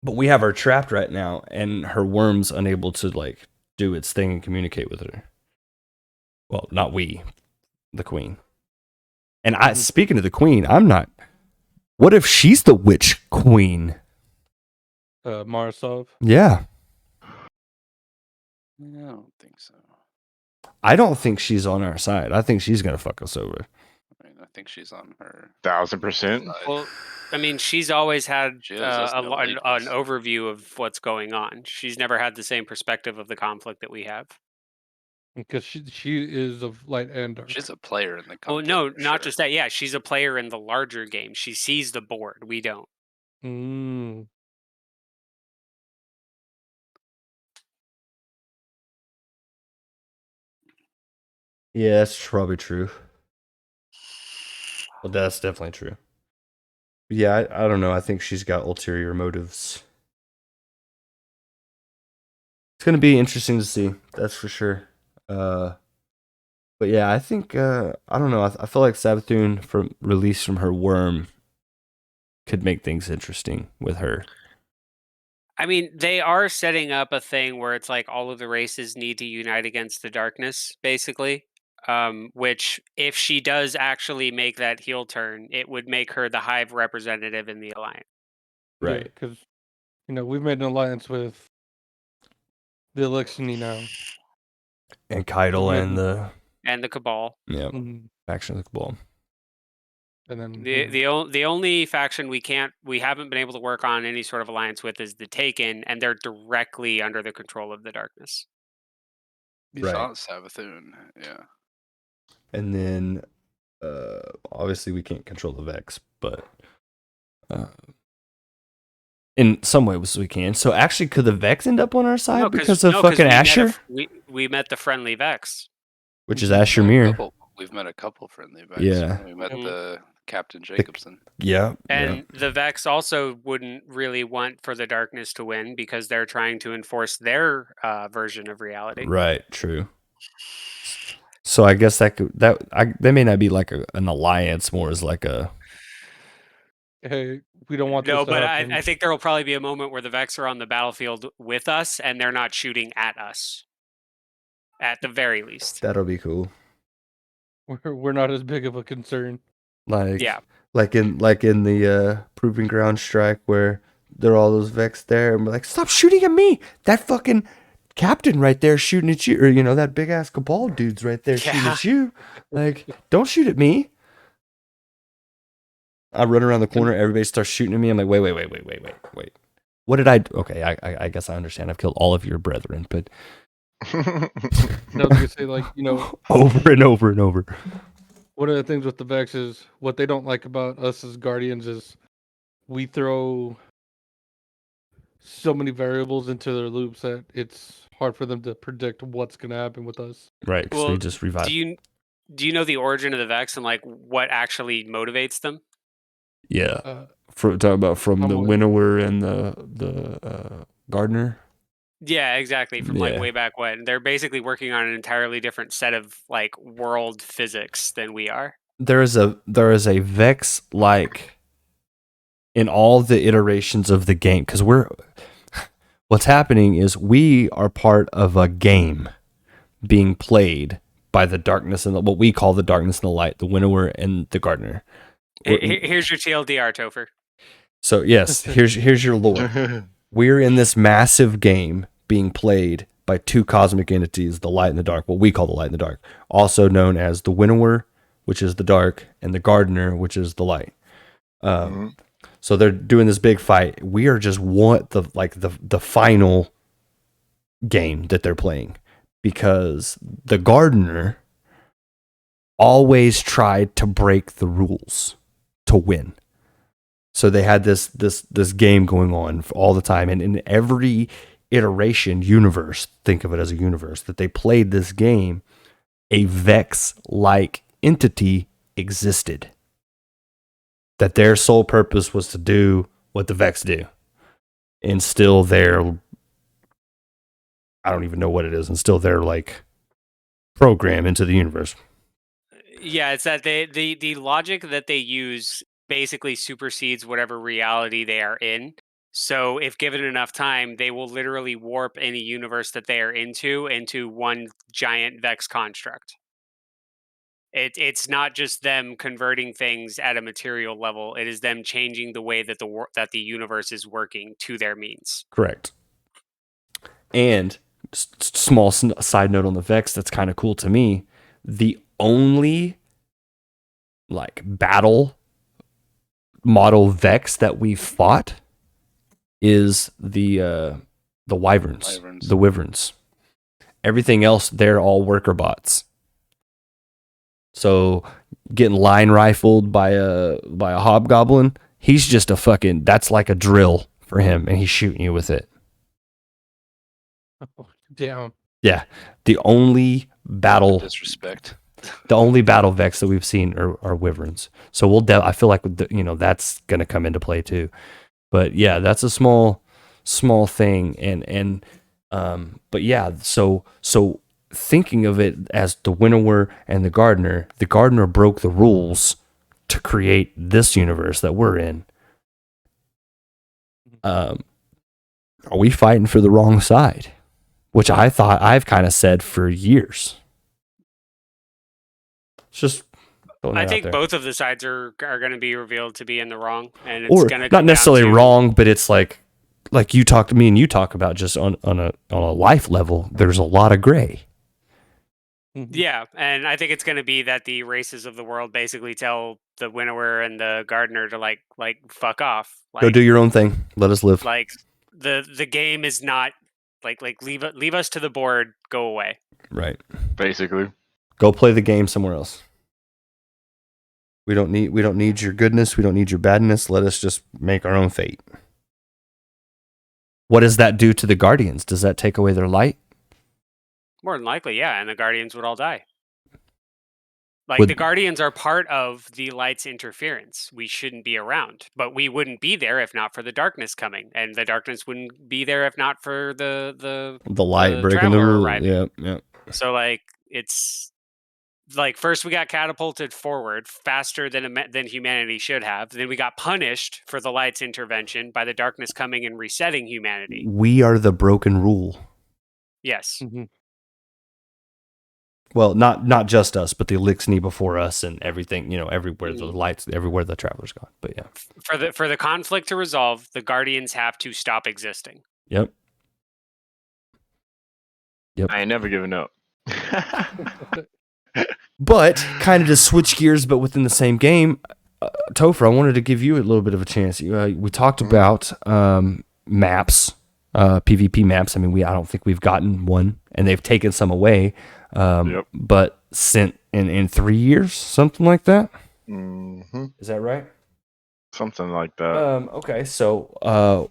But we have her trapped right now, and her worm's unable to like do its thing and communicate with her. Well, not we, the queen. And Mhm. speaking of the queen, I'm not. What if she's the witch queen? Marasov. Yeah, I don't think so. I don't think she's on our side. I think she's gonna fuck us over. I mean, I think she's on her 1000%. side. Well, I mean, she's always had She owes us no an allegiance. overview of what's going on. She's never had the same perspective of the conflict that we have. Because she is of light and dark. She's a player in the Well, conflict. no, for not sure. just that. Yeah, she's a player in the larger game. She sees the board. We don't. Mm. Yeah, that's probably true. Well, that's definitely true. Yeah, I don't know. I think she's got ulterior motives. It's gonna be interesting to see. That's for sure. But yeah, I think I don't know. I feel like Savathun from released from her worm could make things interesting with her. I mean, they are setting up a thing where it's like all of the races need to unite against the darkness, basically. Which, if she does actually make that heel turn, it would make her the Hive representative in the alliance. Right. Because we've made an alliance with the Elixini now. And Keitel We've and made- the And the Cabal. Mhm. faction of the Cabal. And then The only faction we haven't been able to work on any sort of alliance with is the Taken, and they're directly under the control of the darkness. Right. Saw Savathun, yeah. And then obviously we can't control the Vex, but in some ways we can. So actually, could the Vex end up on our side No, because of fucking we Asher? we met a friendly Vex. which is Mhm. Asher Mir. We've met a couple friendly Vex. Yeah. We met Mhm. the Captain Jacobson. Yeah. And the Vex also wouldn't really want for the darkness to win because they're trying to enforce their version of reality. Right. True. So I guess they may not be like an alliance, more as like a. Hey, we don't want No, this to but happen. I think there will probably be a moment where the Vex are on the battlefield with us and they're not shooting at us. At the very least. That'll be cool. We're not as big of a concern. Like Yeah. like in the Proving Ground strike where there are all those Vex there, and we're like, stop shooting at me! That fucking captain right there shooting at you, or that big ass Cabal dude's right there shooting Yeah. at you. Like, don't shoot at me. I run around the corner, everybody starts shooting at me. I'm like, wait. What did I do? Okay, I guess I understand. I've killed all of your brethren, but I was gonna say, like, over and over and over. one of the things with the Vex is what they don't like about us as Guardians is we throw so many variables into their loops that it's hard for them to predict what's gonna happen with us. Right, because Well, we just revive. do you know the origin of the Vex and like what actually motivates them? Yeah. Uh, Talk about from the somewhat. winnower and the gardener. Yeah, exactly. From like Yeah. way back when. They're basically working on an entirely different set of like world physics than we are. There is a Vex like in all the iterations of the game, because what's happening is we are part of a game being played by the darkness and what we call the darkness and the light, the winnower and the gardener. Here's your TLDR, Topher. So yes, here's your lore. We're in this massive game being played by two cosmic entities, the light and the dark, what we call the light and the dark, also known as the winnower, which is the dark, and the gardener, which is the light. So they're doing this big fight. We are just the final game that they're playing, because the gardener always tried to break the rules to win. So they had this game going on all the time, and in every iteration universe, think of it as a universe that they played this game, a Vex-like entity existed. That their sole purpose was to do what the Vex do, instill their, I don't even know what it is, instill their like program into the universe. Yeah, it's that the logic that they use basically supersedes whatever reality they are in. So if given enough time, they will literally warp any universe that they are into one giant Vex construct. It's not just them converting things at a material level. It is them changing the way that the universe is working to their means. Correct. And small side note on the Vex that's kind of cool to me, the only like battle model Vex that we fought is the wyverns, the wyverns. Everything else, they're all worker bots. So getting line rifled by a hobgoblin, he's just that's like a drill for him, and he's shooting you with it. Oh, damn. Yeah, the only battle Disrespect. The only battle Vex that we've seen are wyverns. So I feel like that's gonna come into play too. But yeah, that's a small thing, and but yeah, so thinking of it as the winnower and the gardener broke the rules to create this universe that we're in. Are we fighting for the wrong side? Which I've kind of said for years. It's just I think both of the sides are going to be revealed to be in the wrong, and it's or going to not necessarily wrong, but it's like you talk to me and you talk about just on a life level. There's a lot of gray. Yeah, and I think it's going to be that the races of the world basically tell the winnower and the gardener to like fuck off. Go do your own thing. Let us live. Like the game is not like leave us to the board. Go away. Right. Basically. Go play the game somewhere else. We don't need your goodness. We don't need your badness. Let us just make our own fate. What does that do to the Guardians? Does that take away their light? More than likely, yeah, and the Guardians would all die. Like the Guardians are part of the light's interference. We shouldn't be around, but we wouldn't be there if not for the darkness coming, and the darkness wouldn't be there if not for the light breaking the traveler rule. arriving. Yeah. So like it's like first we got catapulted forward faster than humanity should have. Then we got punished for the light's intervention by the darkness coming and resetting humanity. We are the broken rule. Yes. Mm-hmm. Well, not just us, but the Elixni before us and everything, everywhere the lights, everywhere the traveler's gone. But yeah. For the conflict to resolve, the Guardians have to stop existing. Yep. I ain't never giving up. But kind of to switch gears, but within the same game, Topher, I wanted to give you a little bit of a chance. We talked about maps, PvP maps. I mean, I don't think we've gotten one, and they've taken some away. But sent in 3 years, something like that. Mm-hmm. Is that right? Something like that. Okay, so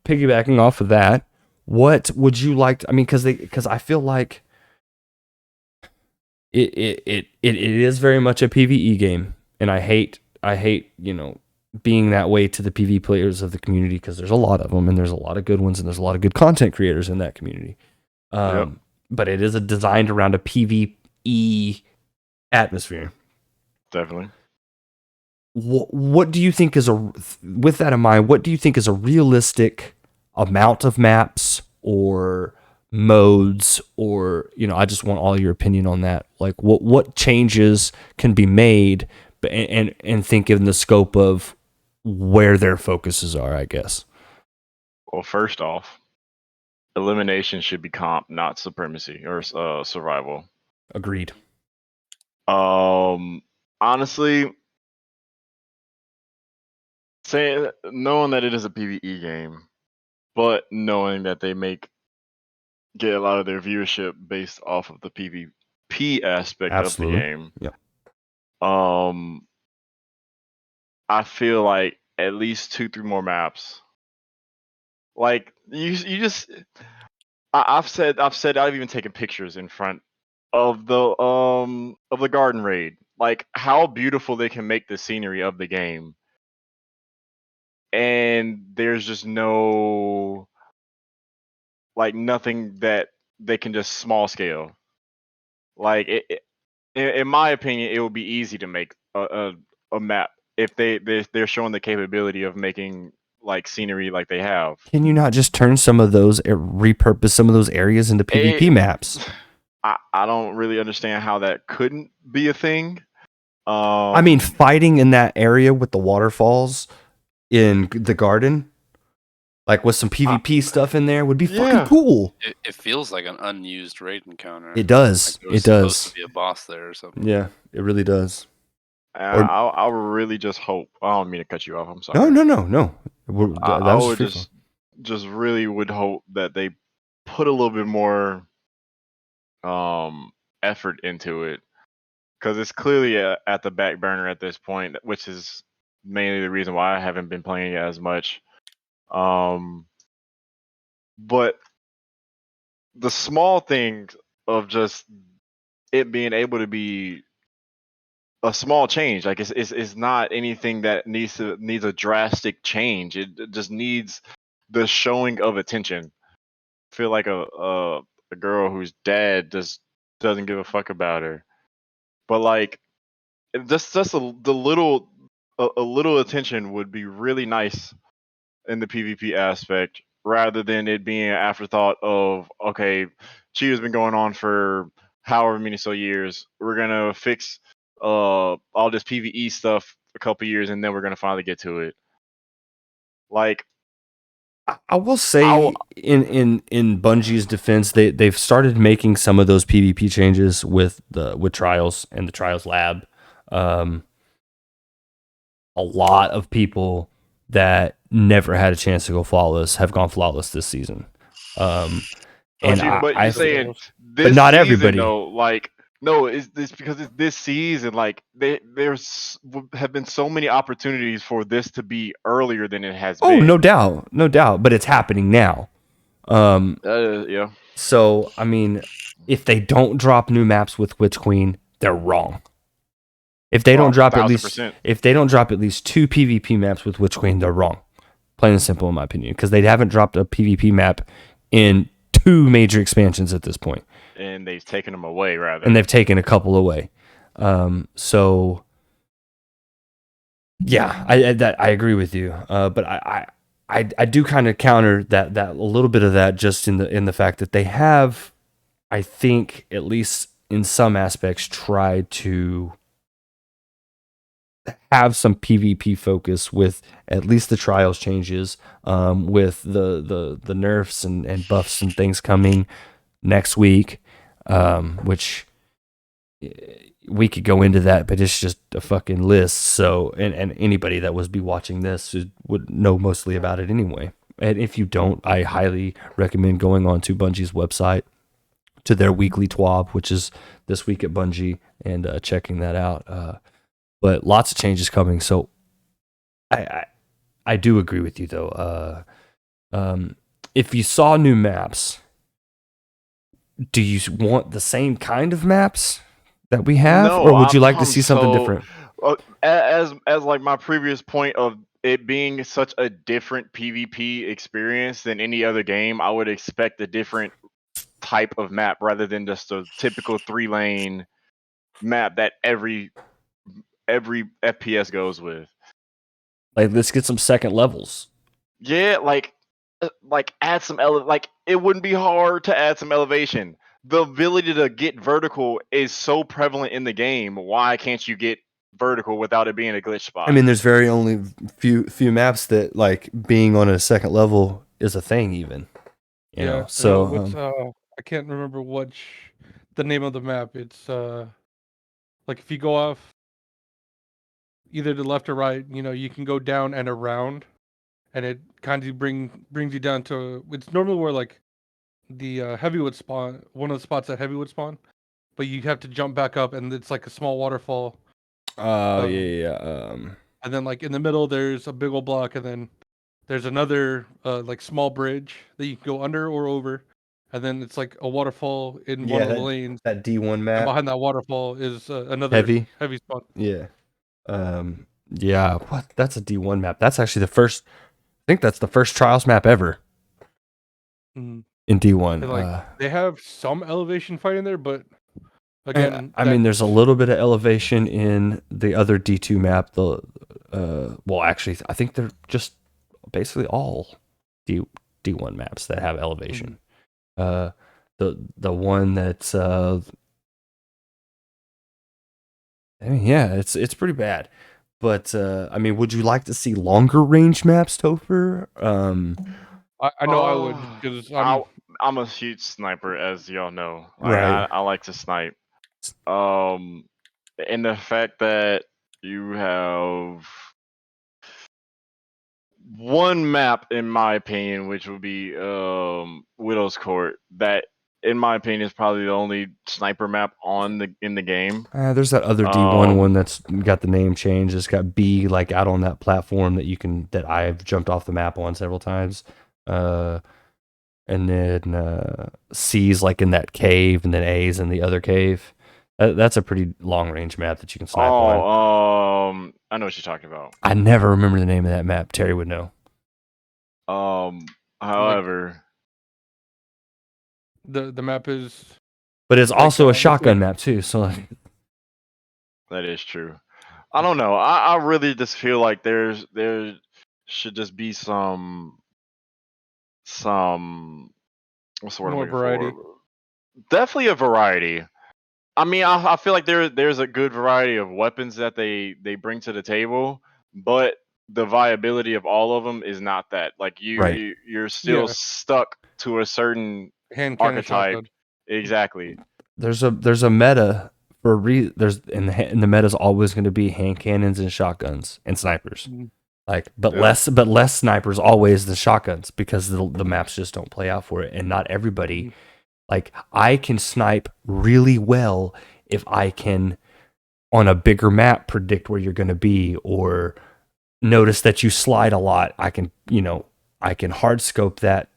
piggybacking off of that, what would you like to, I mean, because I feel like it is very much a PvE game, and I hate being that way to the PvE players of the community, because there's a lot of them, and there's a lot of good ones, and there's a lot of good content creators in that community. But it is designed around a PvE atmosphere. Definitely. What do you think with that in mind, what do you think is a realistic amount of maps or modes, or, I just want all your opinion on that. Like what changes can be made, and think in the scope of where their focuses are, I guess. Well, first off, elimination should be comp, not supremacy or survival. Agreed. Honestly, knowing that it is a PvE game, but knowing that they get a lot of their viewership based off of the PvP aspect Absolutely. of the game. Yeah. I feel like at least 2-3 more maps. Like you just, I've even taken pictures in front of the garden raid. Like how beautiful they can make the scenery of the game, and there's just nothing that they can just small scale. Like in my opinion, it would be easy to make a map if they're showing the capability of making like scenery like they have. Can you not just turn some of those, repurpose some of those areas into PvP maps? I don't really understand how that couldn't be a thing. I mean, fighting in that area with the waterfalls in the garden, like with some PvP stuff in there, would be fucking cool. It feels like an unused raid encounter. It does. Like supposed to be a boss there or something. Yeah, it really does. I really just hope. I don't mean to cut you off. I'm sorry. No. I would just really would hope that they put a little bit more effort into it, because it's clearly at the back burner at this point, which is mainly the reason why I haven't been playing it as much. But the small things of just it being able to be a small change, like it's not anything that needs a drastic change. It just needs the showing of attention. I feel like a girl whose dad just doesn't give a fuck about her, but like just a little attention would be really nice in the PvP aspect, rather than it being an afterthought of, okay, Cheetah's been going on for however many years. We're gonna fix all this PvE stuff a couple years, and then we're gonna finally get to it. Like, I will say, in Bungie's defense, they've started making some of those PvP changes with Trials and the Trials Lab. A lot of people that never had a chance to go flawless have gone flawless this season. But you're saying this, but not season, everybody. Though, like, no, it's this because it's this season. Like, there's have been so many opportunities for this to be earlier than it has been. Oh, no doubt. But it's happening now. Yeah. So I mean, if they don't drop new maps with Witch Queen, they're wrong. If they don't drop at least 1000%. if they don't drop at least 2 PvP maps with Witch Queen, they're wrong. Plain and simple, in my opinion, because they haven't dropped a PvP map in 2 major expansions at this point, And they've taken them away, rather. and they've taken a couple away. So yeah, I agree with you. But I do kind of counter that a little bit of that just in the fact that they have, I think, at least in some aspects, tried to have some PvP focus with at least the trials changes, with the nerfs and buffs and things coming next week, which we could go into that, but it's just a fucking list. So, and anybody that was be watching this would know mostly about it anyway. And if you don't, I highly recommend going on to Bungie's website, to their weekly TWAB, which is this week at Bungie, and checking that out. But lots of changes coming. So I do agree with you though. If you saw new maps, do you want the same kind of maps that we have, No, or would you like to I'm see something so- different? As like my previous point of it being such a different PvP experience than any other game, I would expect a different type of map rather than just a typical 3-lane map that every FPS goes with. Like, let's get some second levels. Yeah, like add some like it wouldn't be hard to add some elevation. The ability to get vertical is so prevalent in the game. Why can't you get vertical without it being a glitch spot? I mean, there's very only few maps that like being on a second level is a thing, even. You know, so what's, I can't remember the name of the map. It's like if you go off either to left or right, you can go down and around, and it kind of brings you down to. It's normally where like the heavy would spawn, one of the spots that heavy would spawn, but you have to jump back up, and it's like a small waterfall. yeah. And then like in the middle, there's a big old block, and then there's another like small bridge that you can go under or over, and then it's like a waterfall in one of the lanes. that D1 And map, behind that waterfall is another heavy. spot. Yeah. Yeah. What? That's a D1 map. That's actually the first. I think that's the first trials map ever Mhm. in D1. And, like they have some elevation fight in there, but again, I mean, there's a little bit of elevation in the other D2 map. Well, actually, I think they're just basically all D1 maps that have elevation. The one that's I mean, yeah, it's pretty bad. But I mean, would you like to see longer range maps, Topher? I know I would, because I'm a huge sniper, as y'all know. Right. I like to snipe. And the fact that you have one map, in my opinion, which would be Widow's Court, that in my opinion is probably the only sniper map in the game. There's that other D1 one that's got the name change. It's got B like out on that platform that I've jumped off the map on several times. And then C's like in that cave, and then A's in the other cave. That's a pretty long range map that you can snipe on. I know what you're talking about. I never remember the name of that map. Terry would know. However, the map is. But it's like, also a let's shotgun see. map too. So like, that is true. I don't know. I really just feel like there should just be some what's the word I'm More looking variety. for? Definitely a variety. I mean, I feel like there's a good variety of weapons that they bring to the table, but the viability of all of them is not that. Like Right. you're still Yeah. stuck to a certain Hand cannon archetype. shotgun. Exactly. there's a meta for there's and the meta is always going to be hand cannons and shotguns and snipers. Mhm. Like, but Yeah. less snipers always than shotguns, because the maps just don't play out for it, and not everybody. Like, I can snipe really well if I can, on a bigger map, predict where you're going to be, or notice that you slide a lot. I can hard scope that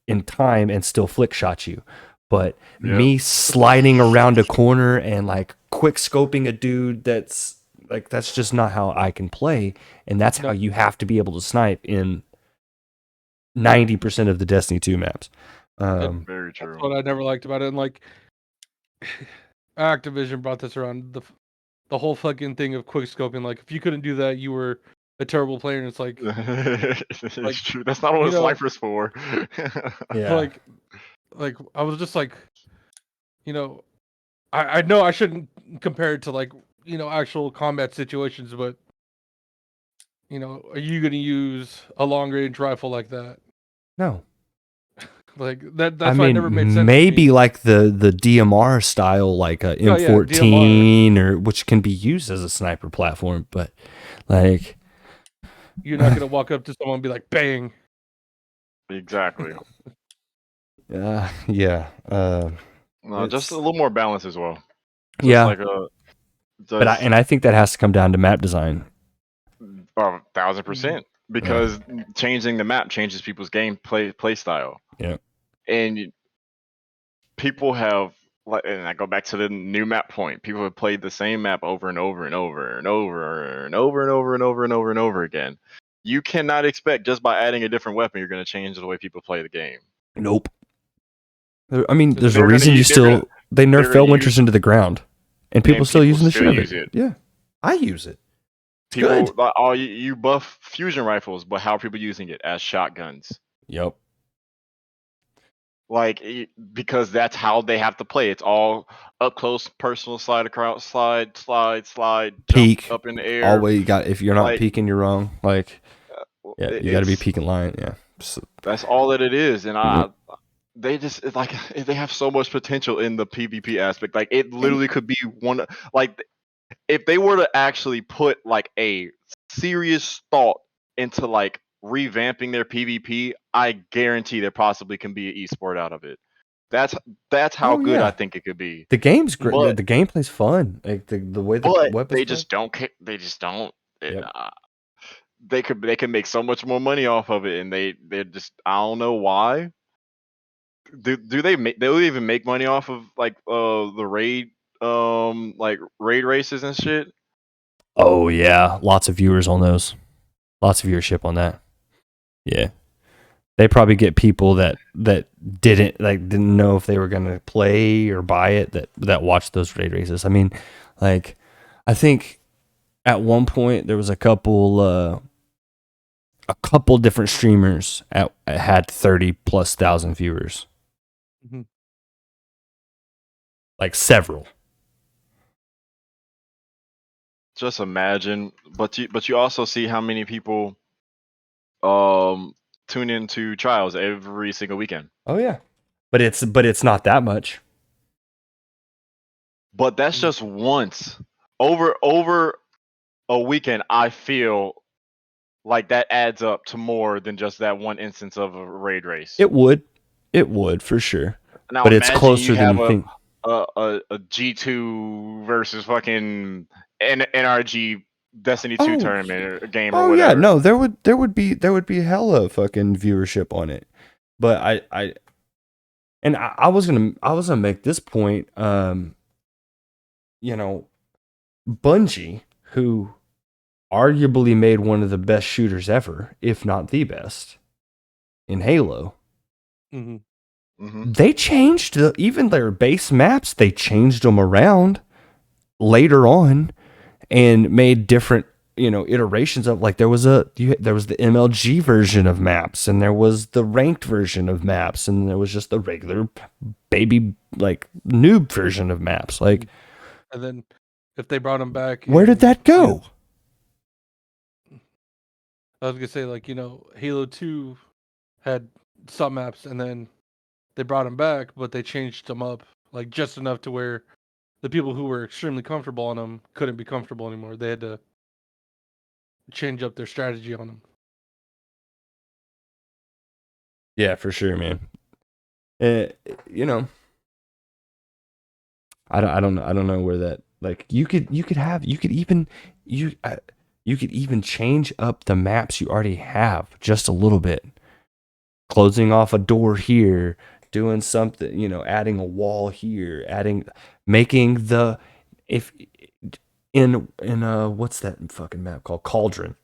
in time and still flick shot you. But Yeah. me sliding around a corner and like quick scoping a dude that's just not how I can play, and that's how you have to be able to snipe in 90% of the Destiny 2 maps. Very true. That's what I never liked about it. And like Activision brought this around the whole fucking thing of quick scoping. Like if you couldn't do that, you were a terrible player. And it's like, it's true. That's not what a sniper's for. Yeah. Like I was just like, I know I shouldn't compare it to like, actual combat situations, but are you gonna use a long range rifle like that? No. Like that's why it never made sense. Maybe like the DMR style, like a M14 or which can be used as a sniper platform, but like you're not gonna walk up to someone and be like, bang. Exactly. Yeah. No, just a little more balance as well. Just but I think that has to come down to map design. 1,000%, because changing the map changes people's game play style. Yeah, and people have, and I go back to the new map point. People have played the same map over and over and over and over and over and over and over and over and over again. You cannot expect just by adding a different weapon you're going to change the way people play the game. Nope. I mean, there's a reason they nerf Felwinters into the ground, and people still using the shit out of it. Yeah, I use it. People, you buff fusion rifles, but how are people using it? As shotguns. Yep. Like, because that's how they have to play. It's all up close, personal, slide across, slide, peek jump up in the air. Always you got. If you're not peeking, you're wrong. Like, you got to be peeking line. Yeah. So, that's all that it is, and they just they have so much potential in the PvP aspect. Like, it literally could be one. Like, if they were to actually put like a serious thought into like revamping their PvP, I guarantee there possibly can be an esport out of it. That's how good I think it could be. The game's great. The gameplay's fun. Like the way the weapons. They just don't. They just don't. They can make so much more money off of it, and they're just, I don't know why. Do they'll even make money off of like the raid like raid races and shit? Oh yeah, lots of viewers on those. Lots of viewership on that. Yeah. They probably get people that didn't know if they were gonna play or buy it that watched those raid races. I mean, like, I think at one point there was a couple different streamers had 30,000+ viewers. Mm-hmm. Like several. Just imagine, but you also see how many people tune into trials every single weekend. Oh yeah, but it's not that much. But that's just once over a weekend. I feel like that adds up to more than just that one instance of a raid race. It would for sure. Now, but it's closer than you think. A G2 versus fucking NRG Destiny 2 tournament or game or whatever. Yeah, no, there would be hella fucking viewership on it. But I was gonna make this point. Bungie, who arguably made one of the best shooters ever, if not the best, in Halo. Mm-hmm. Mm-hmm. They changed even their base maps. They changed them around later on and made different, iterations of, like, there was the MLG version of maps, and there was the ranked version of maps, and there was just the regular baby, like, noob version of maps. Like, and then if they brought them back, where did that go? I was gonna say, like, Halo 2 had some maps, and then they brought them back, but they changed them up, like, just enough to where the people who were extremely comfortable on them couldn't be comfortable anymore. They had to change up their strategy on them. Yeah, for sure, man. I don't know where that, like, you could even change up the maps you already have just a little bit, closing off a door here, doing something, adding a wall here, making the if in what's that fucking map called? Cauldron.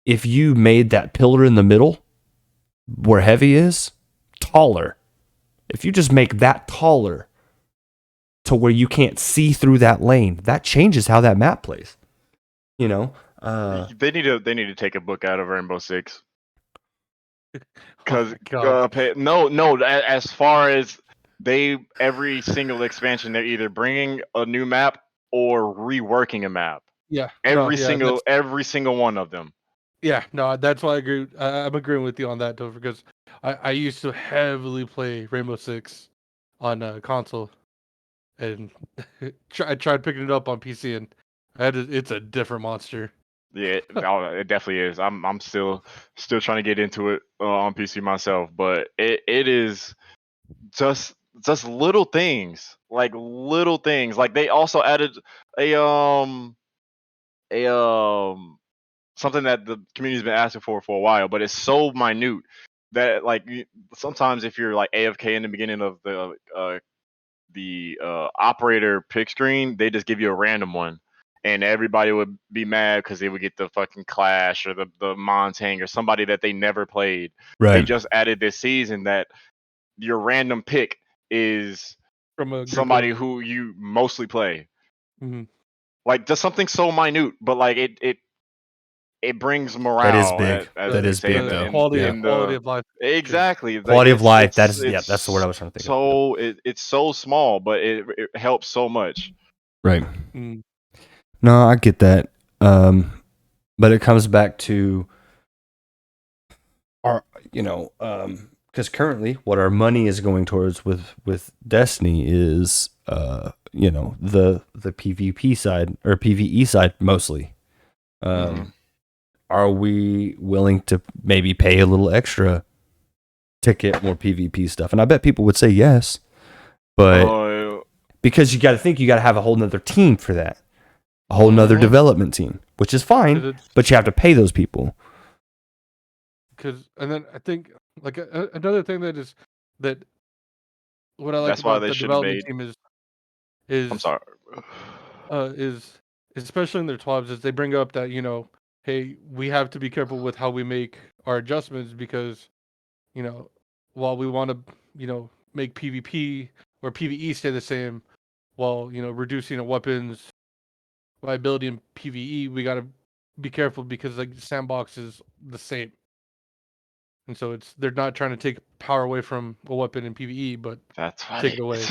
If you made that pillar in the middle where heavy is taller, if you just make that taller to where you can't see through that lane, that changes how that map plays. You know, They need to take a book out of Rainbow Six. Oh Because my God. as far as every single expansion, they're either bringing a new map or reworking a map. Yeah. Every Yeah. single one of them. Yeah. No, that's why I agree. I'm agreeing with you on that, Topher, because I used to heavily play Rainbow Six on console, and I tried picking it up on PC, and it's a different monster. Yeah, it definitely is. I'm still trying to get into it on PC myself, but it is just little things, like little things. Like they also added a a something that the community's been asking for a while, but it's so minute that like sometimes if you're like AFK in the beginning of the operator pick screen, they just give you a random one. And everybody would be mad because they would get the fucking Clash or the Montang or somebody that they never played. They right. just added this season that your random pick is From a group somebody of, who you mostly play. Mhm. Like just something so minute, but like it brings morale. That is big. As That they is say big, in though. quality Yeah. of life. exactly like Quality of life. That's it's the word I was trying to think of. so it's so small, but it helps so much. Right. Mm. No, I get that. But it comes back to our, because currently what our money is going towards with Destiny is, the PvP side or PvE side mostly. Are we willing to maybe pay a little extra to get more PvP stuff? And I bet people would say yes, but because you got to think you got to have a whole nother team for that, a whole nother development team, which is fine, but you have to pay those people. And then I think like another thing that what I like That's why about they the should have development made. team I'm is sorry. is especially in their TWABs is they bring up that hey, we have to be careful with how we make our adjustments because while we want to make PvP or PvE stay the same while reducing a weapon's viability in PvE, we got to be careful because like the sandbox is the same. And so they're not trying to take power away from a weapon in PvE, but That's why take it away.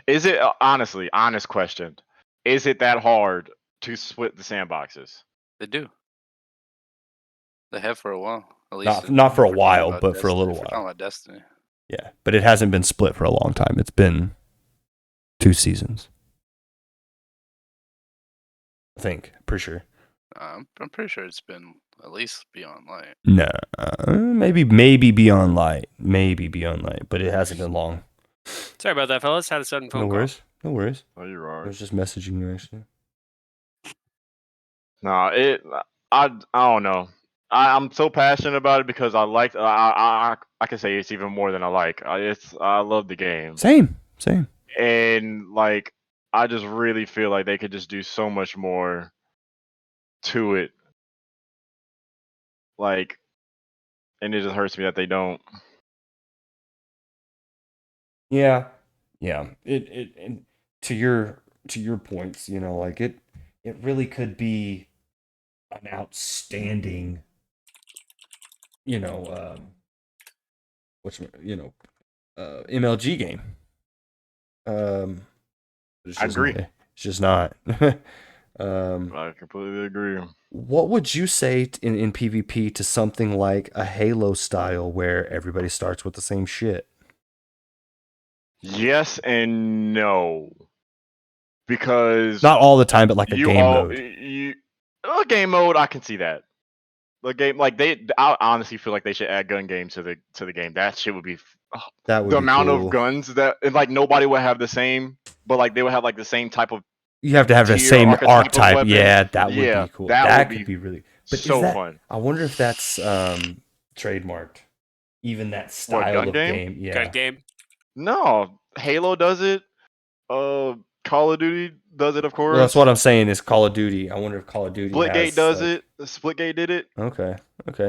Is it honest question? Is it that hard to split the sandboxes? They do. They have for a while. At least Not for a if we're talking while, about but for a Destiny- little if we're while. talking about Destiny. Yeah, but it hasn't been split for a long time. It's been 2 seasons, I think. Pretty sure. I'm pretty sure it's been at least Beyond Light. No, maybe Beyond Light, but it hasn't been long. Sorry about that, fellas. Had a sudden phone call. No worries. Oh, you're I right. was just messaging you actually. No, I don't know. I'm so passionate about it because I can say it's even more than I like. I love the game. Same. And like I just really feel like they could just do so much more to it. Like, and it just hurts me that they don't. Yeah. It and to your points, like it really could be an outstanding, MLG game. It's I agree. It's just not. I completely agree. What would you say in PvP to something like a Halo style where everybody starts with the same shit? Yes and no. Because Not all the time, but like a game mode. A game mode, I can see that. The game, like I honestly feel like they should add gun game to the game. That shit would be That would the be amount cool. of guns that and like nobody would have the same, but like they would have like the same type of. You have to have the tier, same archetype of archetype. Yeah, that would Yeah, be cool. that That would could be be really. But so is that, fun. I wonder if that's trademarked. Even that What, style gun of game? game. Yeah. Good game. No, Halo does it. Call of Duty does it, of course. Well, that's what I'm saying is Call of Duty. I wonder if Call of Duty Splitgate has does like, it. Splitgate did it. Okay.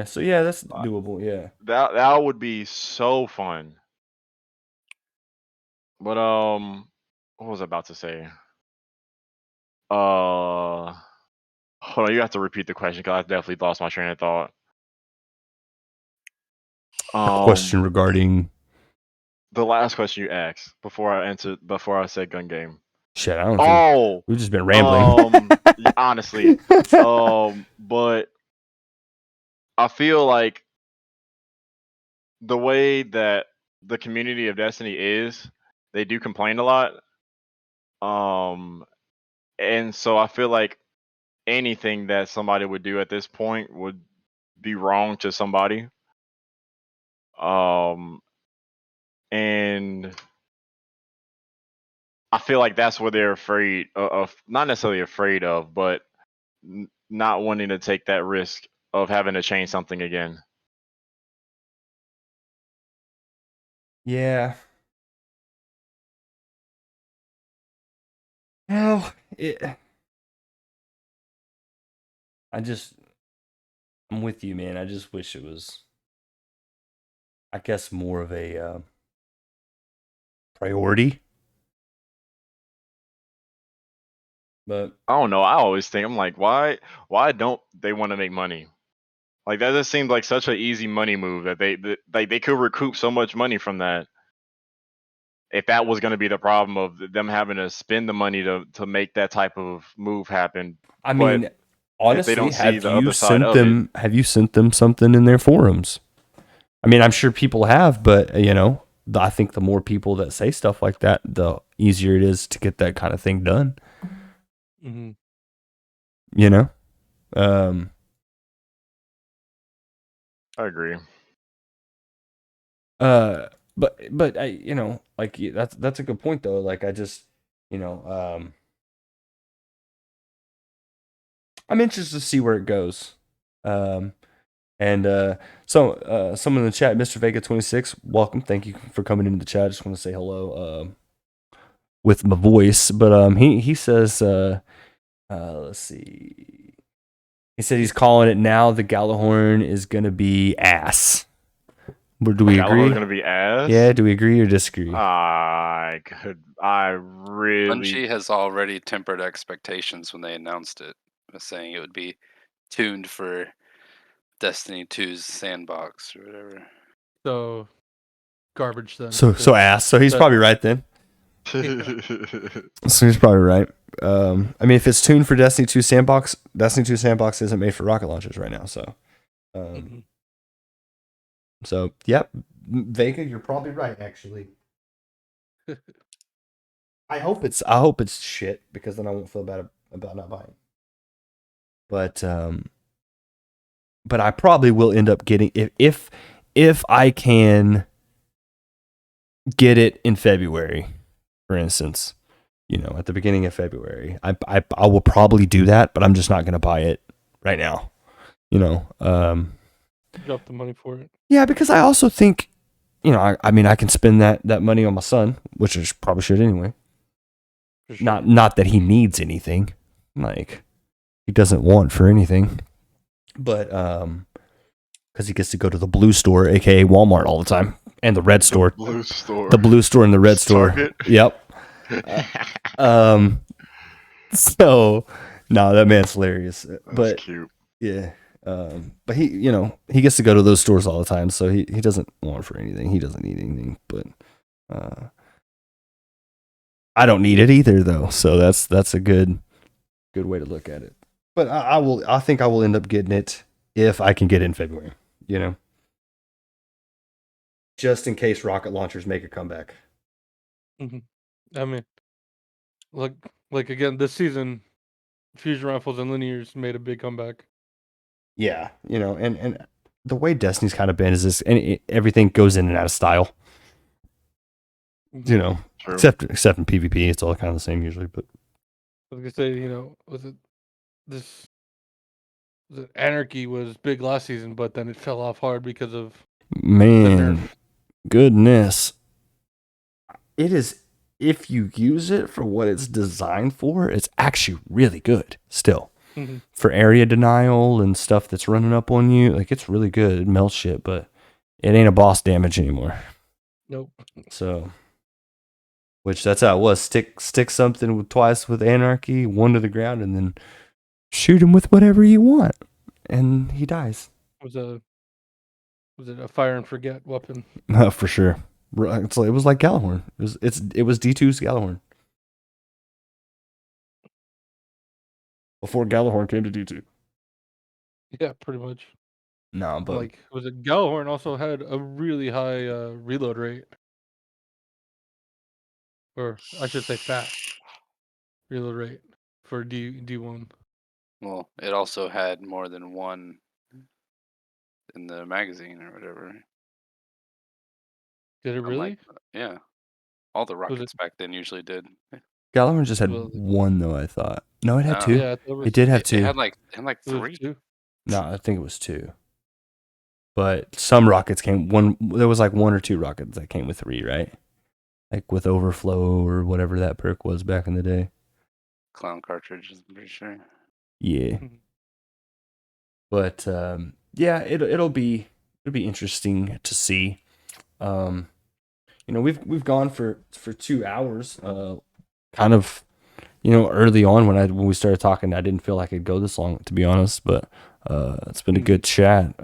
So yeah, that's doable. Yeah. That would be so fun. But what was I about to say? Hold on, you have to repeat the question because I definitely lost my train of thought. Question regarding the last question you asked before I said gun game. Shit, I don't think we've just been rambling. Honestly, but I feel like the way that the community of Destiny is, they do complain a lot. And so I feel like anything that somebody would do at this point would be wrong to somebody. And I feel like that's what they're afraid of, not necessarily afraid of, but not wanting to take that risk of having to change something again. Yeah. Well, I'm with you, man. I just wish it was, I guess, more of a priority. But I don't know. I always think, I'm like, why don't they want to make money? Like, that just seems like such an easy money move that they could recoup so much money from that. If that was going to be the problem of them having to spend the money to make that type of move happen. I mean, honestly, don't see have the you other side sent of them? Have you sent them something in their forums? I mean, I'm sure people have, but I think the more people that say stuff like that, the easier it is to get that kind of thing done. Mm-hmm. I agree. But I, like, that's a good point though. Like, I just, I'm interested to see where it goes. And someone in the chat, Mr. Vega 26, welcome. Thank you for coming into the chat. I just want to say hello with my voice. But he says, let's see. He said he's calling it now. The Gallahorn is gonna be ass. Do we agree? Gallahorn's gonna be ass. Yeah. Do we agree or disagree? I really. Bungie has already tempered expectations when they announced it, saying it would be tuned for Destiny 2's sandbox or whatever. So garbage then. So ass. So he's probably right then. So he's probably right. I mean, if it's tuned for Destiny 2 Sandbox, Destiny 2 Sandbox isn't made for rocket launchers right now. So, so yep, Vega, you're probably right. Actually, I hope it's shit because then I won't feel bad about not buying. But I probably will end up getting if I can get it in February, for instance. At the beginning of February, I will probably do that, but I'm just not going to buy it right now. Drop the money for it. Yeah, because I also think, I mean, I can spend that money on my son, which I probably should anyway. Sure. Not that he needs anything, like he doesn't want for anything, but because he gets to go to the blue store, aka Walmart, all the time, and the red store, the blue store and the red store. Yep. So no, that man's hilarious. That's cute. Yeah. But he gets to go to those stores all the time, so he doesn't want for anything. He doesn't need anything, but I don't need it either though. So that's a good way to look at it. But I think I will end up getting it if I can get it in February, just in case rocket launchers make a comeback. Mm-hmm. I mean, like again, this season, fusion rifles and linears made a big comeback. Yeah, and the way Destiny's kind of been is this, and everything goes in and out of style. True. except in PvP, it's all kind of the same usually. But I was gonna say, Anarchy was big last season, but then it fell off hard because of man, goodness, it is if you use it for what it's designed for, it's actually really good still. Mm-hmm. For area denial and stuff that's running up on you, like it's really good. It melts shit, but it ain't a boss damage anymore. Nope. So, which that's how it was. Stick something twice with anarchy, one to the ground, and then shoot him with whatever you want, and he dies. Was it a fire and forget weapon? For sure. It was like Gallahorn. It was D2's Gallahorn. Before Gallahorn came to D2. Yeah, pretty much. No, but Like, was it Gallahorn also had a really high reload rate, or I should say fast reload rate for D1. Well, it also had more than one in the magazine or whatever. Did it really? Yeah, all the Was it? rockets back then usually did. Gallahorn just had Well, one though, I thought. No, it had No. two. Yeah, It did have It two. had like it was 3. 2. No, I think it was two. But some rockets came one. There was like one or two rockets that came with 3, right? Like with overflow or whatever that perk was back in the day. Clown cartridges, I'm pretty sure. Yeah. Mhm. But yeah, it'll be interesting to see. We've gone for 2 hours. Kind of, early on when we started talking, I didn't feel like it'd go this long, to be honest. But it's been a good chat.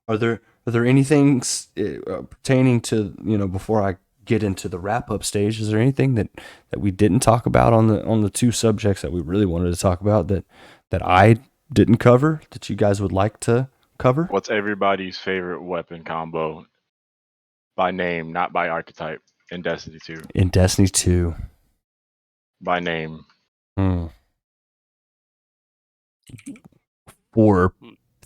Are there any things pertaining to before I get into the wrap up stage? Is there anything that we didn't talk about on the 2 subjects that we really wanted to talk about that I didn't cover that you guys would like to cover? What's everybody's favorite weapon combo by name, not by archetype, in Destiny 2? In Destiny 2. By name. For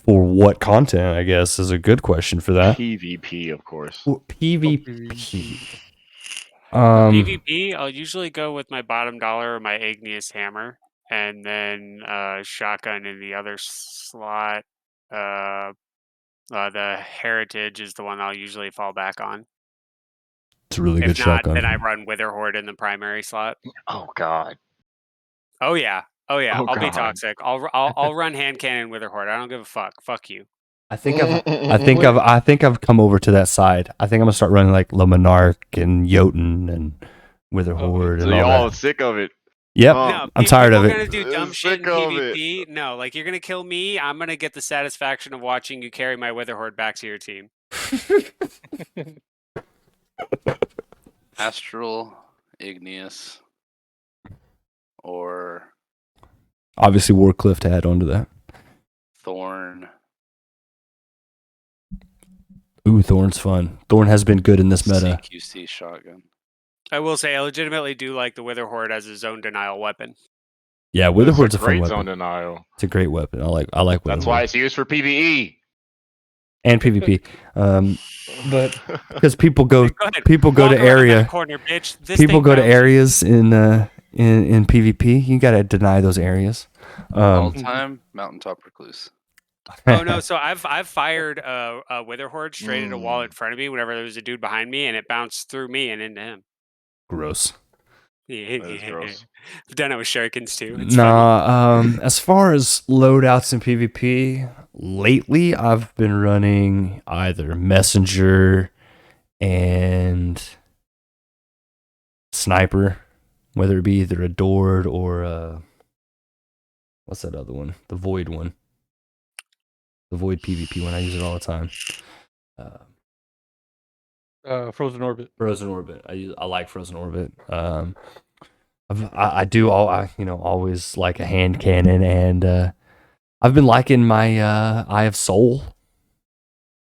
what content, I guess, is a good question for that. PvP, of course. PvP. PvP, I'll usually go with my bottom dollar or my igneous hammer, and then shotgun in the other slot. The heritage is the one I'll usually fall back on. It's a really good If not, shotgun. then I run Wither Horde in the primary slot. Oh God. Oh yeah. Oh, I'll be God. toxic. I'll run hand cannon Wither Horde. I don't give a fuck. Fuck you. I think I've come over to that side. I think I'm gonna start running like Le Monarch and Jotun and Wither Horde So and all y'all that. sick of it? Yep, No, I'm tired of people are it. gonna do dumb shit in Sick of it. PvP. No, like you're gonna kill me. I'm gonna get the satisfaction of watching you carry my Wither Horde back to your team. Astral, igneous, or Obviously, Warcliff to add on to that. thorn. Ooh, Thorn's fun. Thorn has been good in this meta. CQC shotgun. I will say I legitimately do like the Wither Horde as a zone denial weapon. Yeah, Wither It's Horde's a a fun great weapon. zone denial. It's a great weapon. I like Wither That's why Horde. it's used for PvE. And PvP. But because people go Go ahead. to Walk around area that corner, bitch. This people thing go to bounces. areas in PvP. You gotta deny those areas. All time mountaintop recluse. Oh no! So I've fired a Wither Horde straight at a wall in front of me whenever there was a dude behind me, and it bounced through me and into him. Gross. That is gross. I've done it with shurikens too. It's funny. Nah, as far as loadouts in PvP, lately I've been running either Messenger and Sniper, whether it be either a Dord or what's that other one? The Void one. The Void PvP one. I use it all the time. Frozen Orbit. Frozen Orbit. I like Frozen Orbit. I always like a hand cannon, and I've been liking my Eye of Soul.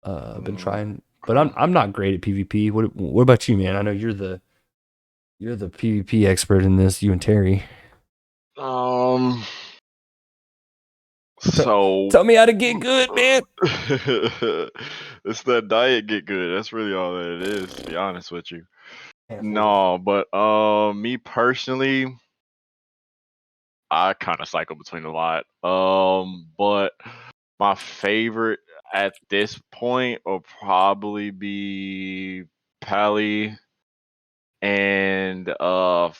I've been trying, but I'm not great at PvP. What about you, man? I know you're the PvP expert in this. You and Terry. So Tell me how to get good, man. It's that diet get good. That's really all that it is, to be honest with you. No, but me personally, I kind of cycle between a lot. But my favorite at this point will probably be Pally and fuck,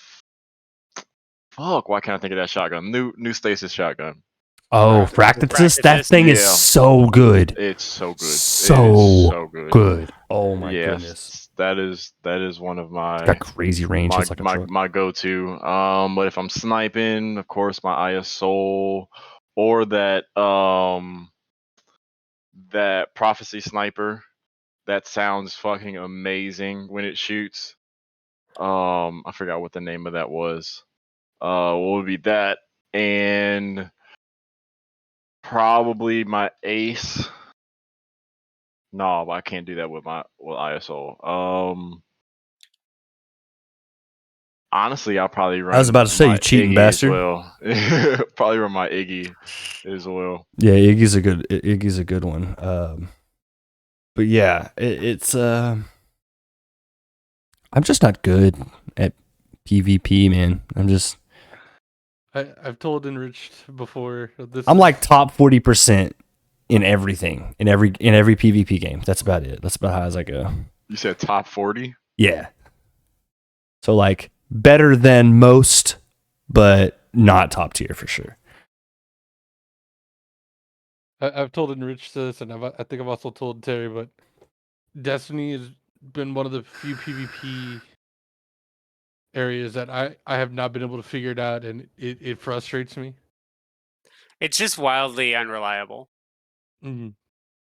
why can't I think of that shotgun? New stasis shotgun. Oh, Fractus, that thing is Yeah. so good. It's so good. It is So so good. good. Oh my goodness. Yes, that is one of It's my got crazy range. my It's like a my, truck. my go-to. But if I'm sniping, of course, my ISO or that prophecy sniper. That sounds fucking amazing when it shoots. I forgot what the name of that was. What would be that? And probably my ace. No, I can't do that with ISO. Honestly, I'll probably run I was about to say, my you cheating Iggy bastard. as well. Probably run my Iggy as well. Yeah, Iggy's a good one. But yeah, it's I'm just not good at PvP, man. I've told Enriched before. I'm like top 40% in everything, in every PvP game. That's about it. That's about how as I go. You said top 40? Yeah. So like better than most, but not top tier for sure. I've told Enriched this, and I think I've also told Terry, but Destiny has been one of the few PvP areas that I have not been able to figure it out, and it frustrates me. It's just wildly unreliable. Mm-hmm.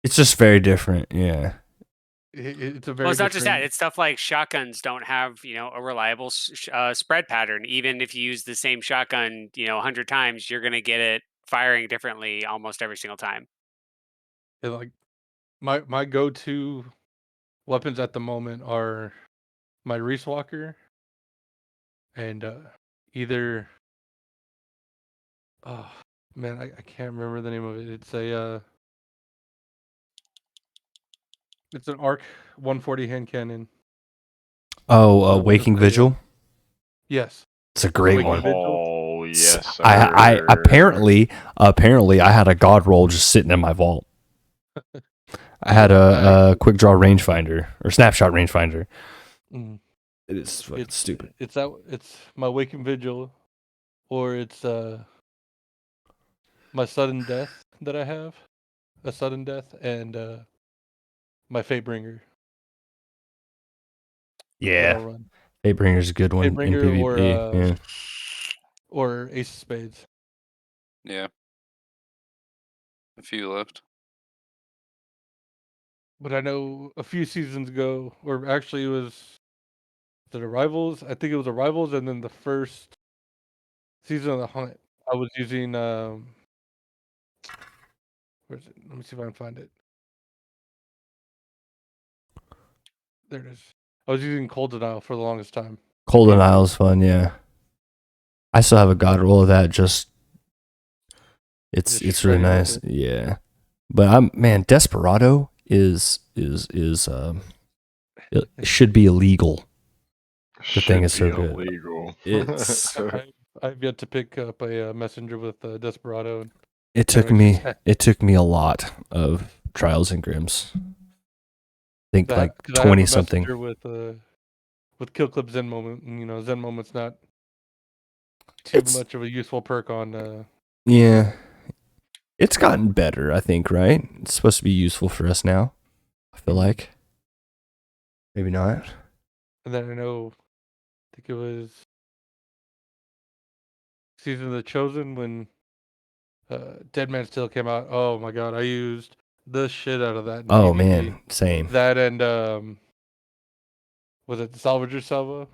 It's just very different. Yeah. It's a very Well, it's not just that. different. It's stuff like shotguns don't have, a reliable spread pattern. Even if you use the same shotgun, 100 times, you're going to get it firing differently almost every single time. And like my go-to weapons at the moment are my Reese Walker and either oh man, I can't remember the name of it. It's an ARC 140 hand cannon. Oh, The one Waking that's Vigil. yes. It's a great Waking one. Vigil. Oh yes, sir. I apparently I had a god roll just sitting in my vault. I had a quick draw rangefinder or snapshot rangefinder. Mm. It is fucking stupid. It's my Waking Vigil, or it's my sudden death that I have, a sudden death, and my Fatebringer. That Yeah, I'll run. Fatebringer's a good one in Fatebringer PvP. or Ace of Spades. Yeah. A few left. But I know a few seasons ago, or actually it was the Arrivals. I think it was Arrivals, and then the first season of the Hunt. I was using where's it? Let me see if I can find it. There it is. I was using Cold Denial for the longest time. Cold PvP. Denial is fun. Yeah, I still have a god roll of that. It's really shredding with nice. it. Yeah, but Desperado is it should be illegal. The thing is so good. Illegal. It's I've yet to pick up a messenger with Desperado. it took me a lot of trials and grims. I think like 20 something. With Kill Clip Zen Moment, and Zen Moment's not too much of a useful perk on. Yeah, it's gotten better. I think, right? It's supposed to be useful for us now. I feel like maybe not. And then I think it was Season of the Chosen when Dead Man's Tale came out. Oh my god, I used the shit out of that in Oh PvP. man, same. That and was it Salvager Salvo?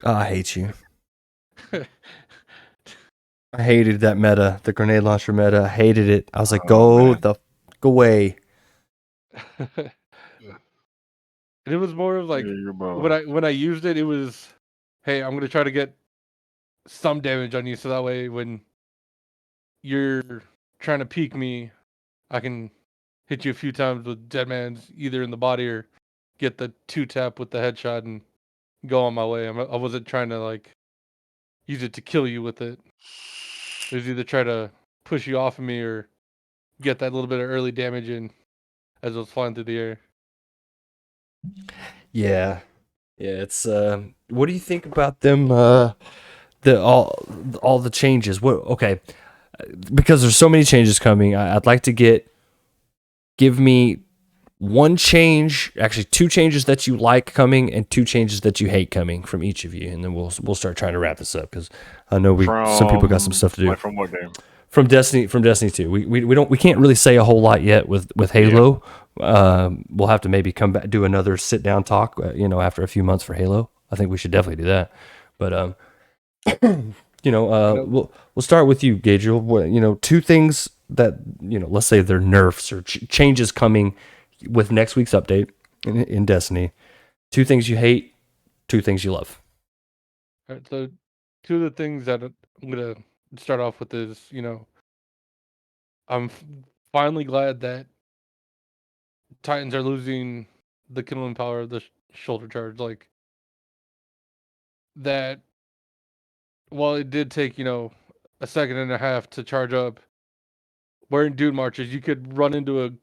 Oh, I hate you. I hated that meta, the grenade launcher meta. I hated it. I was like, go away. And it was more of like when I used it, it was, hey, I'm gonna try to get some damage on you, so that way when you're trying to peek me, I can hit you a few times with Dead Man's either in the body or get the 2-tap with the headshot and go on my way. I wasn't trying to like use it to kill you with it. It was either try to push you off of me or get that little bit of early damage in as I was flying through the air. Yeah. Yeah, it's what do you think about them the all the changes? What okay, because there's so many changes coming. I'd like to give me one change, actually two changes that you like coming and two changes that you hate coming from each of you, and then we'll start trying to wrap this up because I know some people got some stuff to do. Like from what game? From Destiny 2. We can't really say a whole lot yet with Halo. We'll have to maybe come back, do another sit down talk, after a few months for Halo. I think we should definitely do that. But we'll start with you, Gabriel. What, two things that, let's say they're nerfs or changes coming with next week's update in Destiny. Two things you hate, two things you love. All right, so two of the things that I'm gonna start off with is, I'm finally glad that Titans are losing the killing power of the shoulder charge. Like that, while it did take, a second and a half to charge up, wearing dude marches, you could run into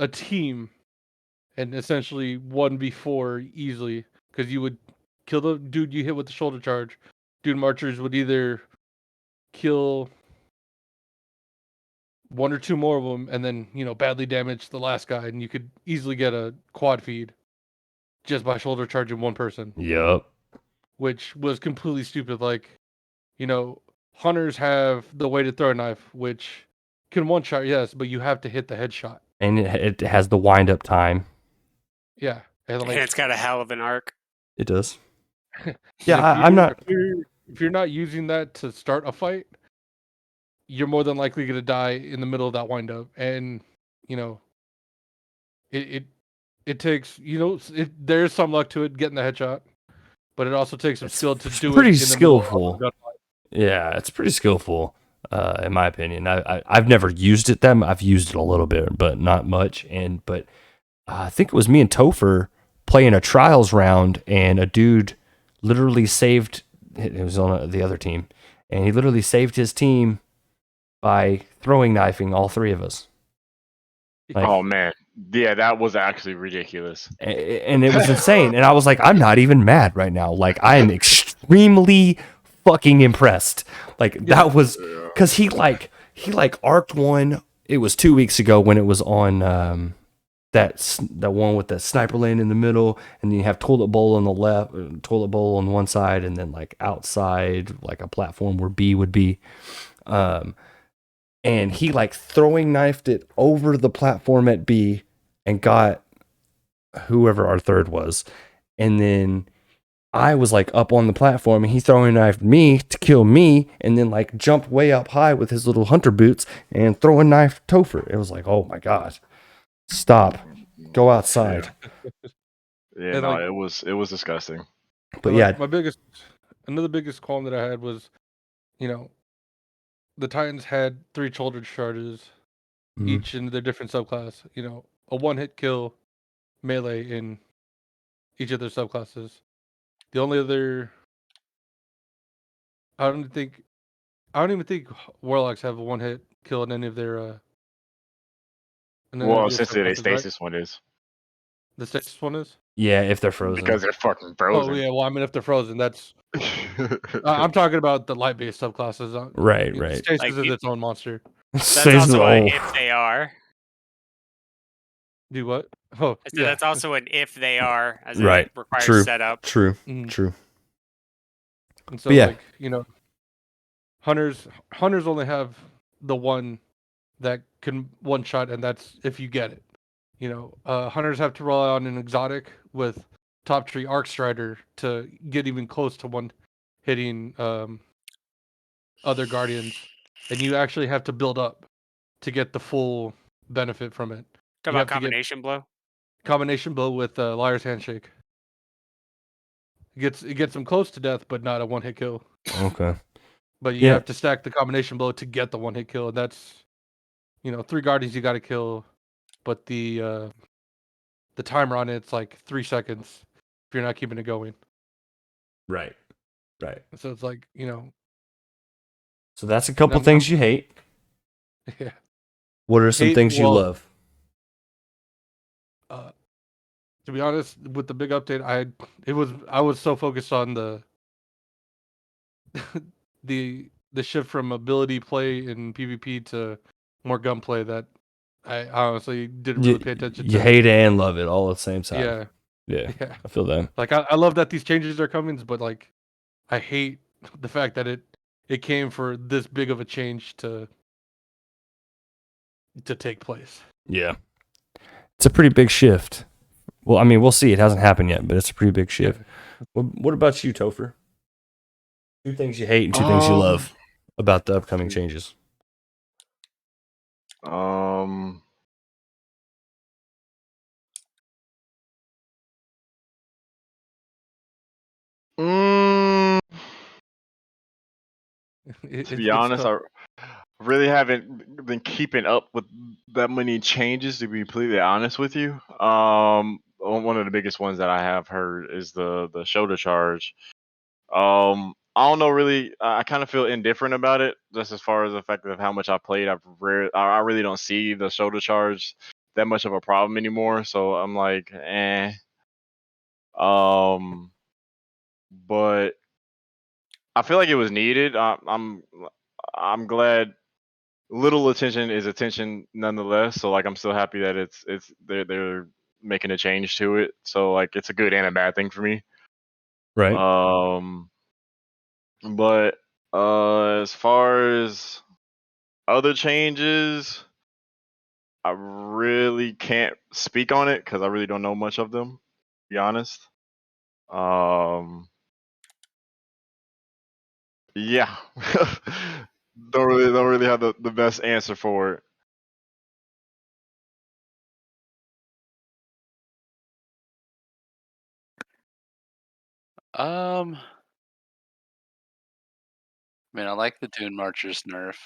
a team and essentially 1v4 easily because you would kill the dude you hit with the shoulder charge. Dude marchers would either kill one or two more of them and then, badly damage the last guy, and you could easily get a quad feed just by shoulder charging one person, Yep. which was completely stupid. Like, hunters have the weighted throw knife, which can one shot, yes, but you have to hit the headshot. And it has the wind up time. Yeah. And And it's got a hell of an arc. It does. yeah, I'm not. If you're not using that to start a fight, you're more than likely going to die in the middle of that wind up. And, it takes, there's some luck to it getting the headshot, but it also takes some skill to do pretty it in the middle skillful. of the gunfight. Yeah, it's pretty skillful, in my opinion. I've never used it. I've used it a little bit, but not much. But I think it was me and Topher playing a trials round, and a dude literally saved. It was on the other team, and he literally saved his team by throwing knifing all three of us. Like, Oh man, yeah, that was actually ridiculous. And it was insane. And I was like, I'm not even mad right now. Like, I am extremely fucking impressed. Like, that was because he arced one. It was 2 weeks ago when it was on that one with the sniper lane in the middle, and you have toilet bowl on the left, toilet bowl on one side, and then like outside, like a platform where B would be. And he like throwing knifed it over the platform at B and got whoever our third was. And then I was like up on the platform, and he throwing knifed me to kill me, and then like jumped way up high with his little hunter boots and throwing knife Topher. It was like, oh my God, stop, go outside. Yeah, And, no, like, it was disgusting. But like, yeah, another biggest qualm that I had was, the Titans had 3 shoulder charges, each in their different subclass. A one-hit kill melee in each of their subclasses. The only other, I don't even think warlocks have a one-hit kill in any of their Well, their essentially, they subclasses, right? stasis one is The stasis one is. yeah, if they're frozen. because they're fucking Oh frozen. yeah, well I mean if they're frozen, that's. I'm talking about the light-based subclasses. Right. Stasis Like, is its own monster. That's also an if they are. Do what? Oh, I said yeah. that's also an if they are, as Right. it requires True. setup. True. Mhm. True. And so, But yeah. like, hunters only have the one that can one shot, and that's if you get it. Hunters have to rely on an exotic with top tree arc strider to get even close to one hitting other guardians, and you actually have to build up to get the full benefit from it. Talk You about have to get combination blow. combination blow with Liar's Handshake. It gets them close to death, but not a one hit kill. Okay. But you Yeah. have to stack the combination blow to get the one hit kill. And that's 3 guardians you got to kill, but the timer on it's like 3 seconds if you're not keeping it going. Right. So it's like So that's a couple I'm- things you hate. yeah. What are some Hate, things you well, love? To be honest, with the big update, I was so focused on the the shift from ability play in PvP to more gunplay that I honestly didn't really pay attention You to. hate it and love it all at the same time. Yeah, Yeah, yeah. I feel that. Like I love that these changes are coming, but like I hate the fact that it came for this big of a change to take place. Yeah. It's a pretty big shift. Well, I mean, we'll see. It hasn't happened yet, but it's a pretty big shift. What about you, Topher? 2 things you hate and 2 things you love about the upcoming changes. To be honest, I really haven't been keeping up with that many changes. To be completely honest with you, one of the biggest ones that I have heard is the shoulder charge. I don't know really. I kind of feel indifferent about it, just as far as the fact of how much I played. I really don't see the shoulder charge that much of a problem anymore. So I'm like, eh. But I feel like it was needed. I'm glad. Little attention is attention nonetheless. So like, I'm still happy that they're making a change to it. So like, it's a good and a bad thing for me. Right. But as far as other changes, I really can't speak on it because I really don't know much of them, to be honest. Yeah. don't really have the best answer for it. I mean, I like the Dune Marchers nerf.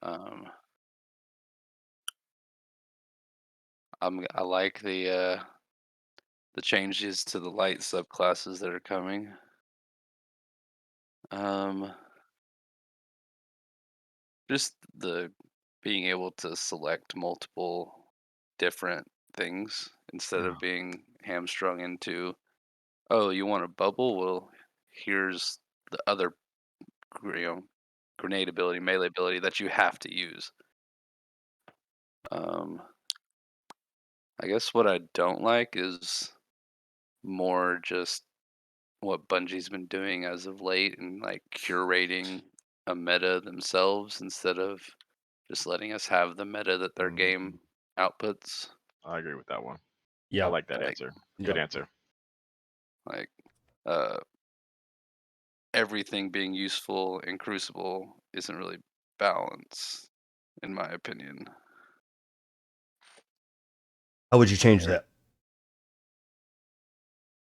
I like the changes to the light subclasses that are coming. Just the being able to select multiple different things instead of being hamstrung into, oh, you want a bubble? Well, here's the other, grenade ability, melee ability that you have to use. I guess what I don't like is more just what Bungie's been doing as of late and like curating a meta themselves instead of just letting us have the meta that their game outputs. I agree with that one. Yeah. I like that Like- answer. Good answer. Like everything being useful in Crucible isn't really balanced, in my opinion. How would you change that?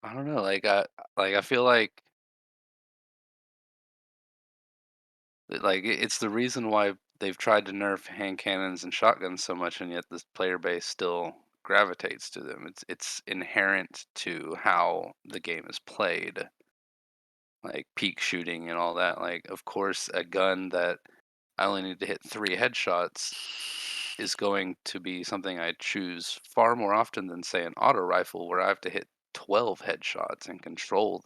I don't know. I feel like it's the reason why they've tried to nerf hand cannons and shotguns so much, and yet the player base still gravitates to them. It's inherent to how the game is played, like peak shooting and all that. Like, of course, a gun that I only need to hit 3 headshots is going to be something I choose far more often than, say, an auto rifle where I have to hit 12 headshots and control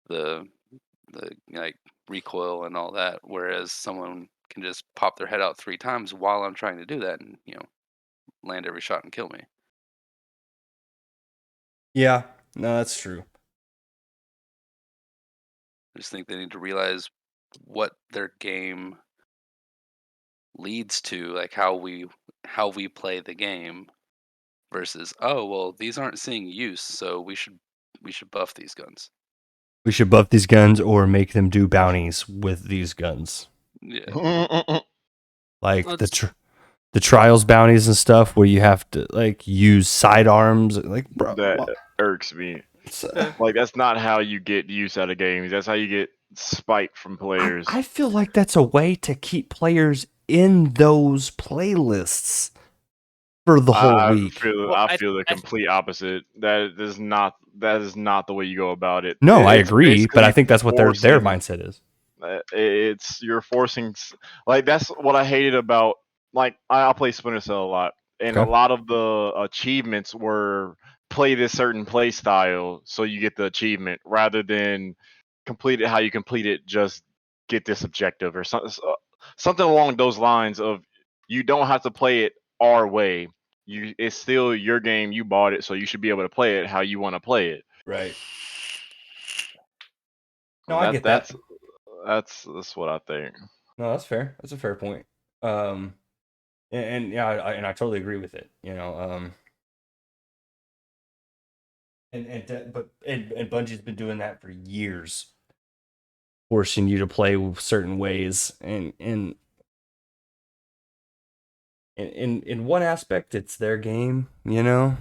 the like recoil and all that, whereas someone can just pop their head out 3 times while I'm trying to do that and land every shot and kill me. Yeah. No, that's true. I just think they need to realize what their game leads to, like how we play the game versus, oh well, these aren't seeing use, so we should buff these guns. We should buff these guns or make them do bounties with these guns. Yeah. Like the trials bounties and stuff where you have to like use sidearms. Like, bro, That irks me. Like, that's not how you get use out of games. That's how you get spite from players. I feel like that's a way to keep players in those playlists for the whole week. I feel the complete opposite. That is not the way you go about it. No, I agree, but basically I think that's what their mindset is. You're forcing, like, that's what I hated about, like, I play Splinter Cell a lot, and a Okay. lot of the achievements were play this certain play style so you get the achievement, rather than complete it how you complete it, just get this objective or something along those lines of you don't have to play it our way. It's still your game. You bought it, so you should be able to play it how you want to play it. Right. No, I get that. That's what I think. No, that's fair. That's a fair point. And yeah, I totally agree with it. You know, and Bungie's been doing that for years, forcing you to play certain ways, and in one aspect, it's their game, you know.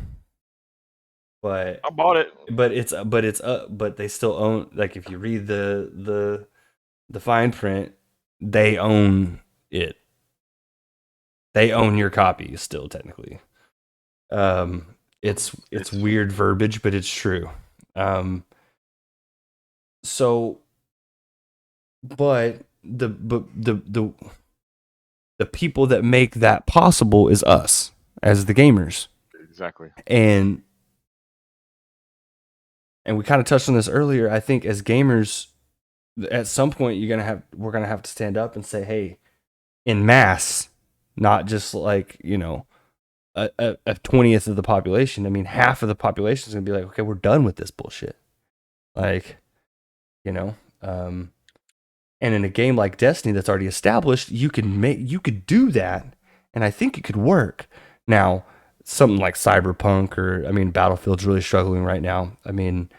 But I bought it. but they still own, like, if you read the fine print, they own it. They own your copy still, technically. It's weird verbiage, but it's true. So, but the people that make that possible is us as the gamers. Exactly. And we kind of touched on this earlier. I think as gamers, at some point we're gonna have to stand up and say, hey, in mass, not just like, you know, a 20th of the population. I mean, half of the population is gonna be like, okay, we're done with this bullshit. Like, you know, and in a game like Destiny that's already established, you could do that, and I think it could work. Now, something like Cyberpunk, or I mean, Battlefield's really struggling right now. I mean,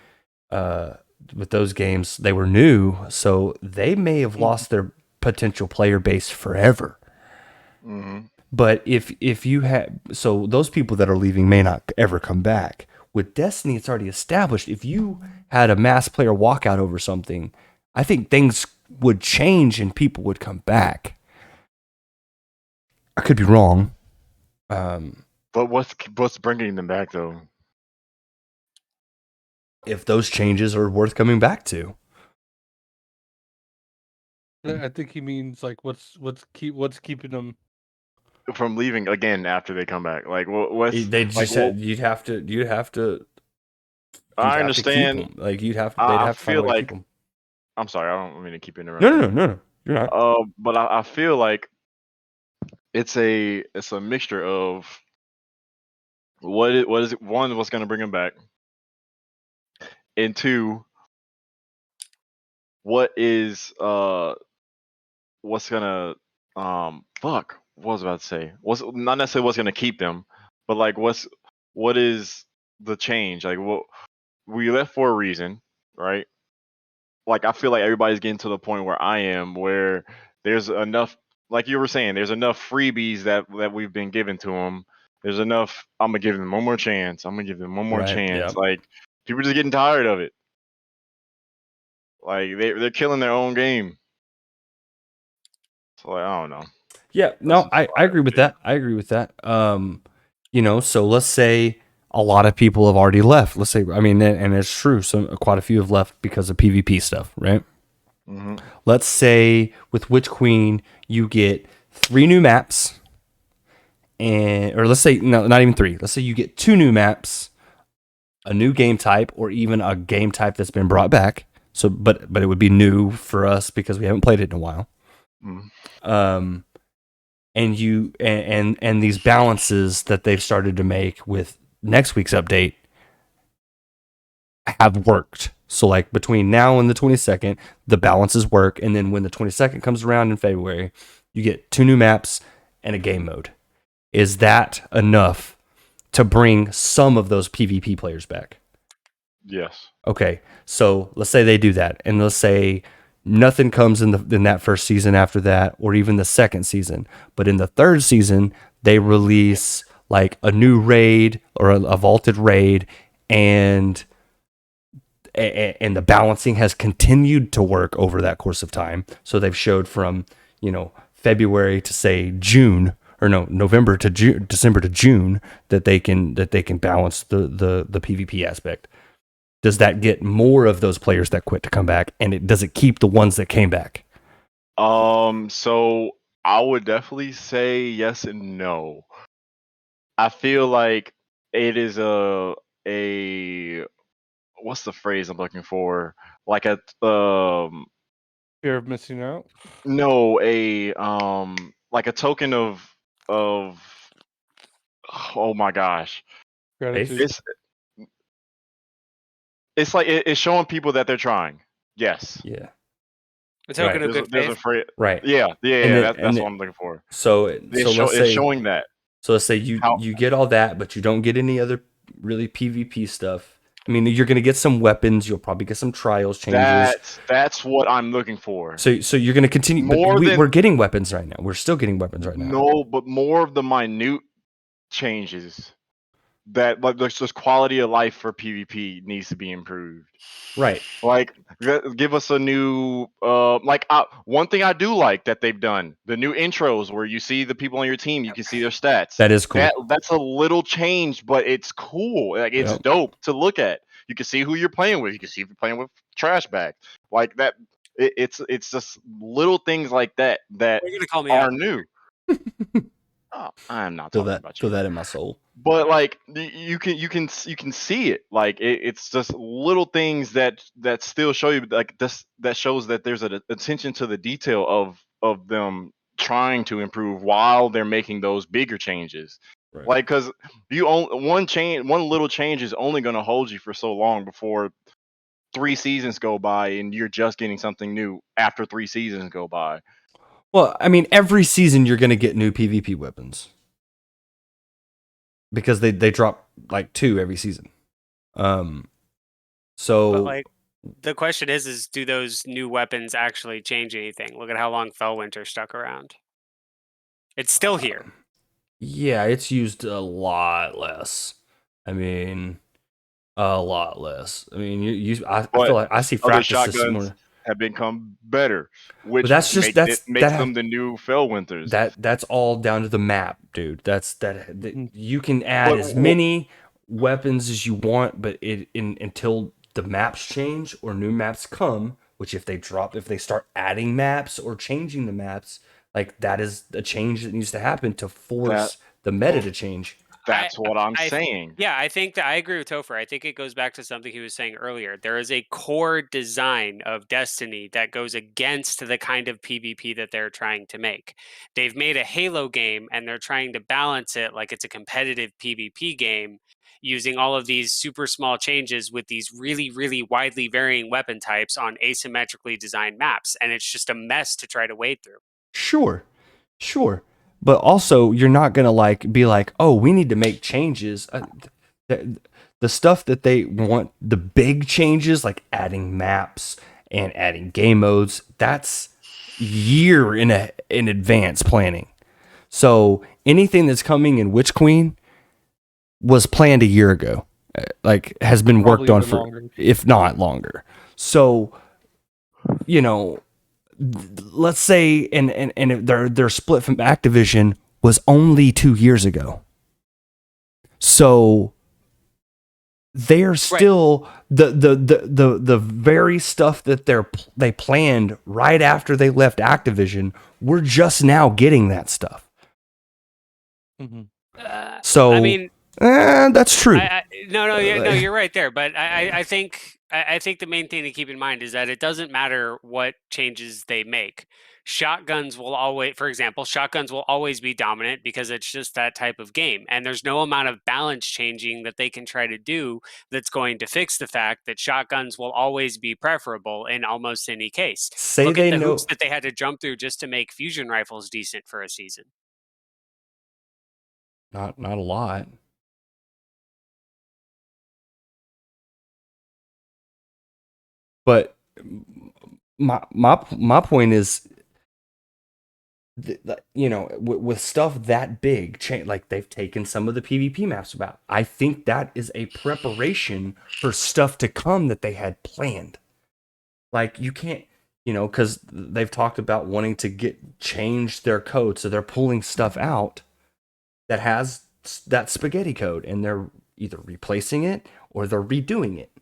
with those games, they were new, so they may have lost their potential player base forever. Mm-hmm. But if you had, so those people that are leaving may not ever come back. With Destiny, it's already established. If you had a mass player walkout over something, I think things would change and people would come back. I could be wrong. But what's bringing them back, though? If those changes are worth coming back to. I think he means like what's keeping them From leaving again after they come back. Like, what's They just like? said you'd have to. I understand. Keep them. Like they'd have I to find a feel way to like keep them. I'm sorry. I don't mean to keep interrupting. No. You're not. But I feel like it's a mixture of what is it? One, what's going to bring them back, and two, what is what's gonna fuck. What was I about to say? What's not necessarily what's gonna keep them, but like what is the change? Like, what we left for a reason, right? Like, I feel like everybody's getting to the point where I am, where there's enough, like you were saying, there's enough freebies that we've been given to them. There's enough. I'm gonna give them one more chance. I'm gonna give them one more Right, chance. yep. Like, people are just getting tired of it. Like, they're killing their own game. So, like, I don't know. Yeah, no, I agree with that. I agree with that. You know, so let's say a lot of people have already left. Let's say, I mean, and it's true. Quite a few have left because of PvP stuff, right? Mm-hmm. Let's say with Witch Queen, you get 3 new maps, or let's say no, not even 3. Let's say you get 2 new maps, a new game type, or even a game type that's been brought back. So, but it would be new for us because we haven't played it in a while. Mm-hmm. And you and these balances that they've started to make with next week's update have worked. So like between now and the 22nd, the balances work, and then when the 22nd comes around in February, you get 2 new maps and a game mode. Is that enough to bring some of those PvP players back? Yes. Okay, so let's say they do that, and let's say nothing comes in that first season after that, or even the second season. But in the third season, they release like a new raid or a vaulted raid, and the balancing has continued to work over that course of time. So they've showed from, you know, February to say June, or no, November to June, December to June, that they can balance the PvP aspect. Does that get more of those players that quit to come back, and does it keep the ones that came back? So I would definitely say yes and no. I feel like it is a what's the phrase I'm looking for? Like a Fear of missing out. no, a like a token of oh my gosh. Gratitude. It's like it's showing people that they're trying. Yes. Yeah. A token Right. of good There's a faith. phrase. Right. Yeah, And then, that's what I'm looking for. so let's It's say showing that. So let's say How you get all that, but you don't get any other really PvP stuff. I mean, you're gonna get some weapons. You'll probably get some trials changes. that's what I'm looking for. So you're gonna continue. But More than we're getting weapons right now. We're still getting weapons right now. no, but more of the minute changes that like there's just quality of life for PvP needs to be improved. Right. Like give us a new one thing I do like that they've done, the new intros where you see the people on your team, you can see their stats. That is cool. That's a little change, but it's cool. Like it's Yep. dope to look at. You can see who you're playing with. You can see if you're playing with trash bag. Like that it's just little things like that You're gonna call me are out. new. Oh, I'm not Feel talking about feel you. that in my soul. But like you can see it. Like it's just little things that still show you like this that shows that there's an attention to the detail of them trying to improve while they're making those bigger changes. Right. Like because one little change is only going to hold you for so long before 3 seasons go by and you're just getting something new after 3 seasons go by. Well, I mean, every season you're gonna get new PvP weapons because they drop like 2 every season. So But like, the question is do those new weapons actually change anything? Look at how long Fellwinter stuck around. It's still here. yeah, it's used a lot less. I mean, a lot less. I mean, I feel like I see Other Fractus shotguns more. have become better, which that's just makes them the new Fellwinters. That's all down to the map, dude. That you can add But as many weapons as you want, but until the maps change or new maps come, which if they start adding maps or changing the maps, like that is a change that needs to happen to force the meta to change. That's what I'm saying. Yeah, I think that I agree with Topher. I think it goes back to something he was saying earlier. There is a core design of Destiny that goes against the kind of PvP that they're trying to make. They've made a Halo game and they're trying to balance it like it's a competitive PvP game using all of these super small changes with these really, really widely varying weapon types on asymmetrically designed maps. And it's just a mess to try to wade through. Sure. But also, you're not gonna be like, oh, we need to make changes. The stuff that they want, the big changes like adding maps and adding game modes, that's year in advance planning. So anything that's coming in Witch Queen was planned a year ago, like has been worked on for longer, if not longer. So, let's say and their split from Activision was only 2 years ago. So they're still the very stuff that they planned right after they left Activision. We're just now getting that stuff. Mm-hmm. So I mean, that's true. No, you're right there. But I think the main thing to keep in mind is that it doesn't matter what changes they make. Shotguns will always, for example, be dominant because it's just that type of game. And there's no amount of balance changing that they can try to do that's going to fix the fact that shotguns will always be preferable in almost any case. Look at the hoops that they had to jump through just to make fusion rifles decent for a season. Not a lot. But my point is, with stuff that big, like they've taken some of the PvP maps about. I think that is a preparation for stuff to come that they had planned. Like you can't, because they've talked about wanting to change their code, so they're pulling stuff out that has that spaghetti code, and they're either replacing it or they're redoing it.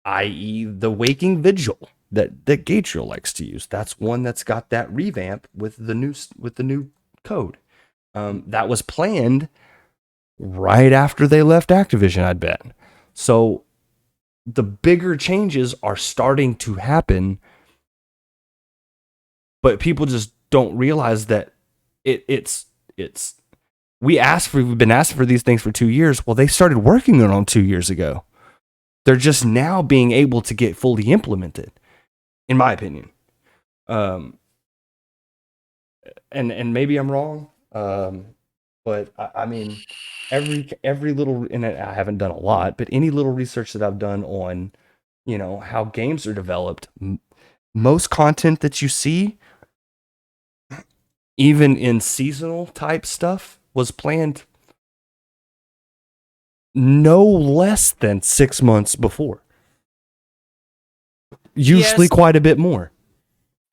I.e. the Waking Vigil that Gatriel likes to use. That's one that's got that revamp with the new code. That was planned right after they left Activision, I'd bet. So the bigger changes are starting to happen, but people just don't realize that it's we've been asking for these things for 2 years. Well, they started working on them 2 years ago. They're just now being able to get fully implemented, in my opinion. And maybe I'm wrong. But I mean, every little, and I haven't done a lot, but any little research that I've done on, how games are developed, most content that you see, even in seasonal type stuff, was planned no less than 6 months before. Usually Yes. quite a bit more.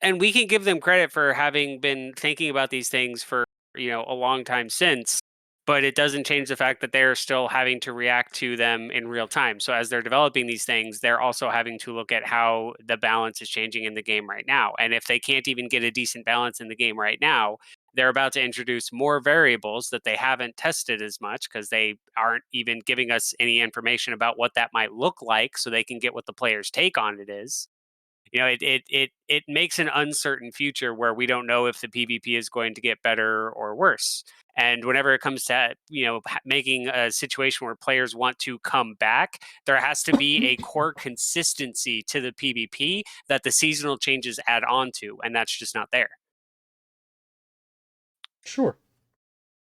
And we can give them credit for having been thinking about these things for, a long time since, but it doesn't change the fact that they're still having to react to them in real time. So as they're developing these things, they're also having to look at how the balance is changing in the game right now. And if they can't even get a decent balance in the game right now, they're about to introduce more variables that they haven't tested as much because they aren't even giving us any information about what that might look like so they can get what the player's take on it is. It makes an uncertain future where we don't know if the PvP is going to get better or worse. And whenever it comes to making a situation where players want to come back, there has to be a core consistency to the PvP that the seasonal changes add on to, and that's just not there. Sure.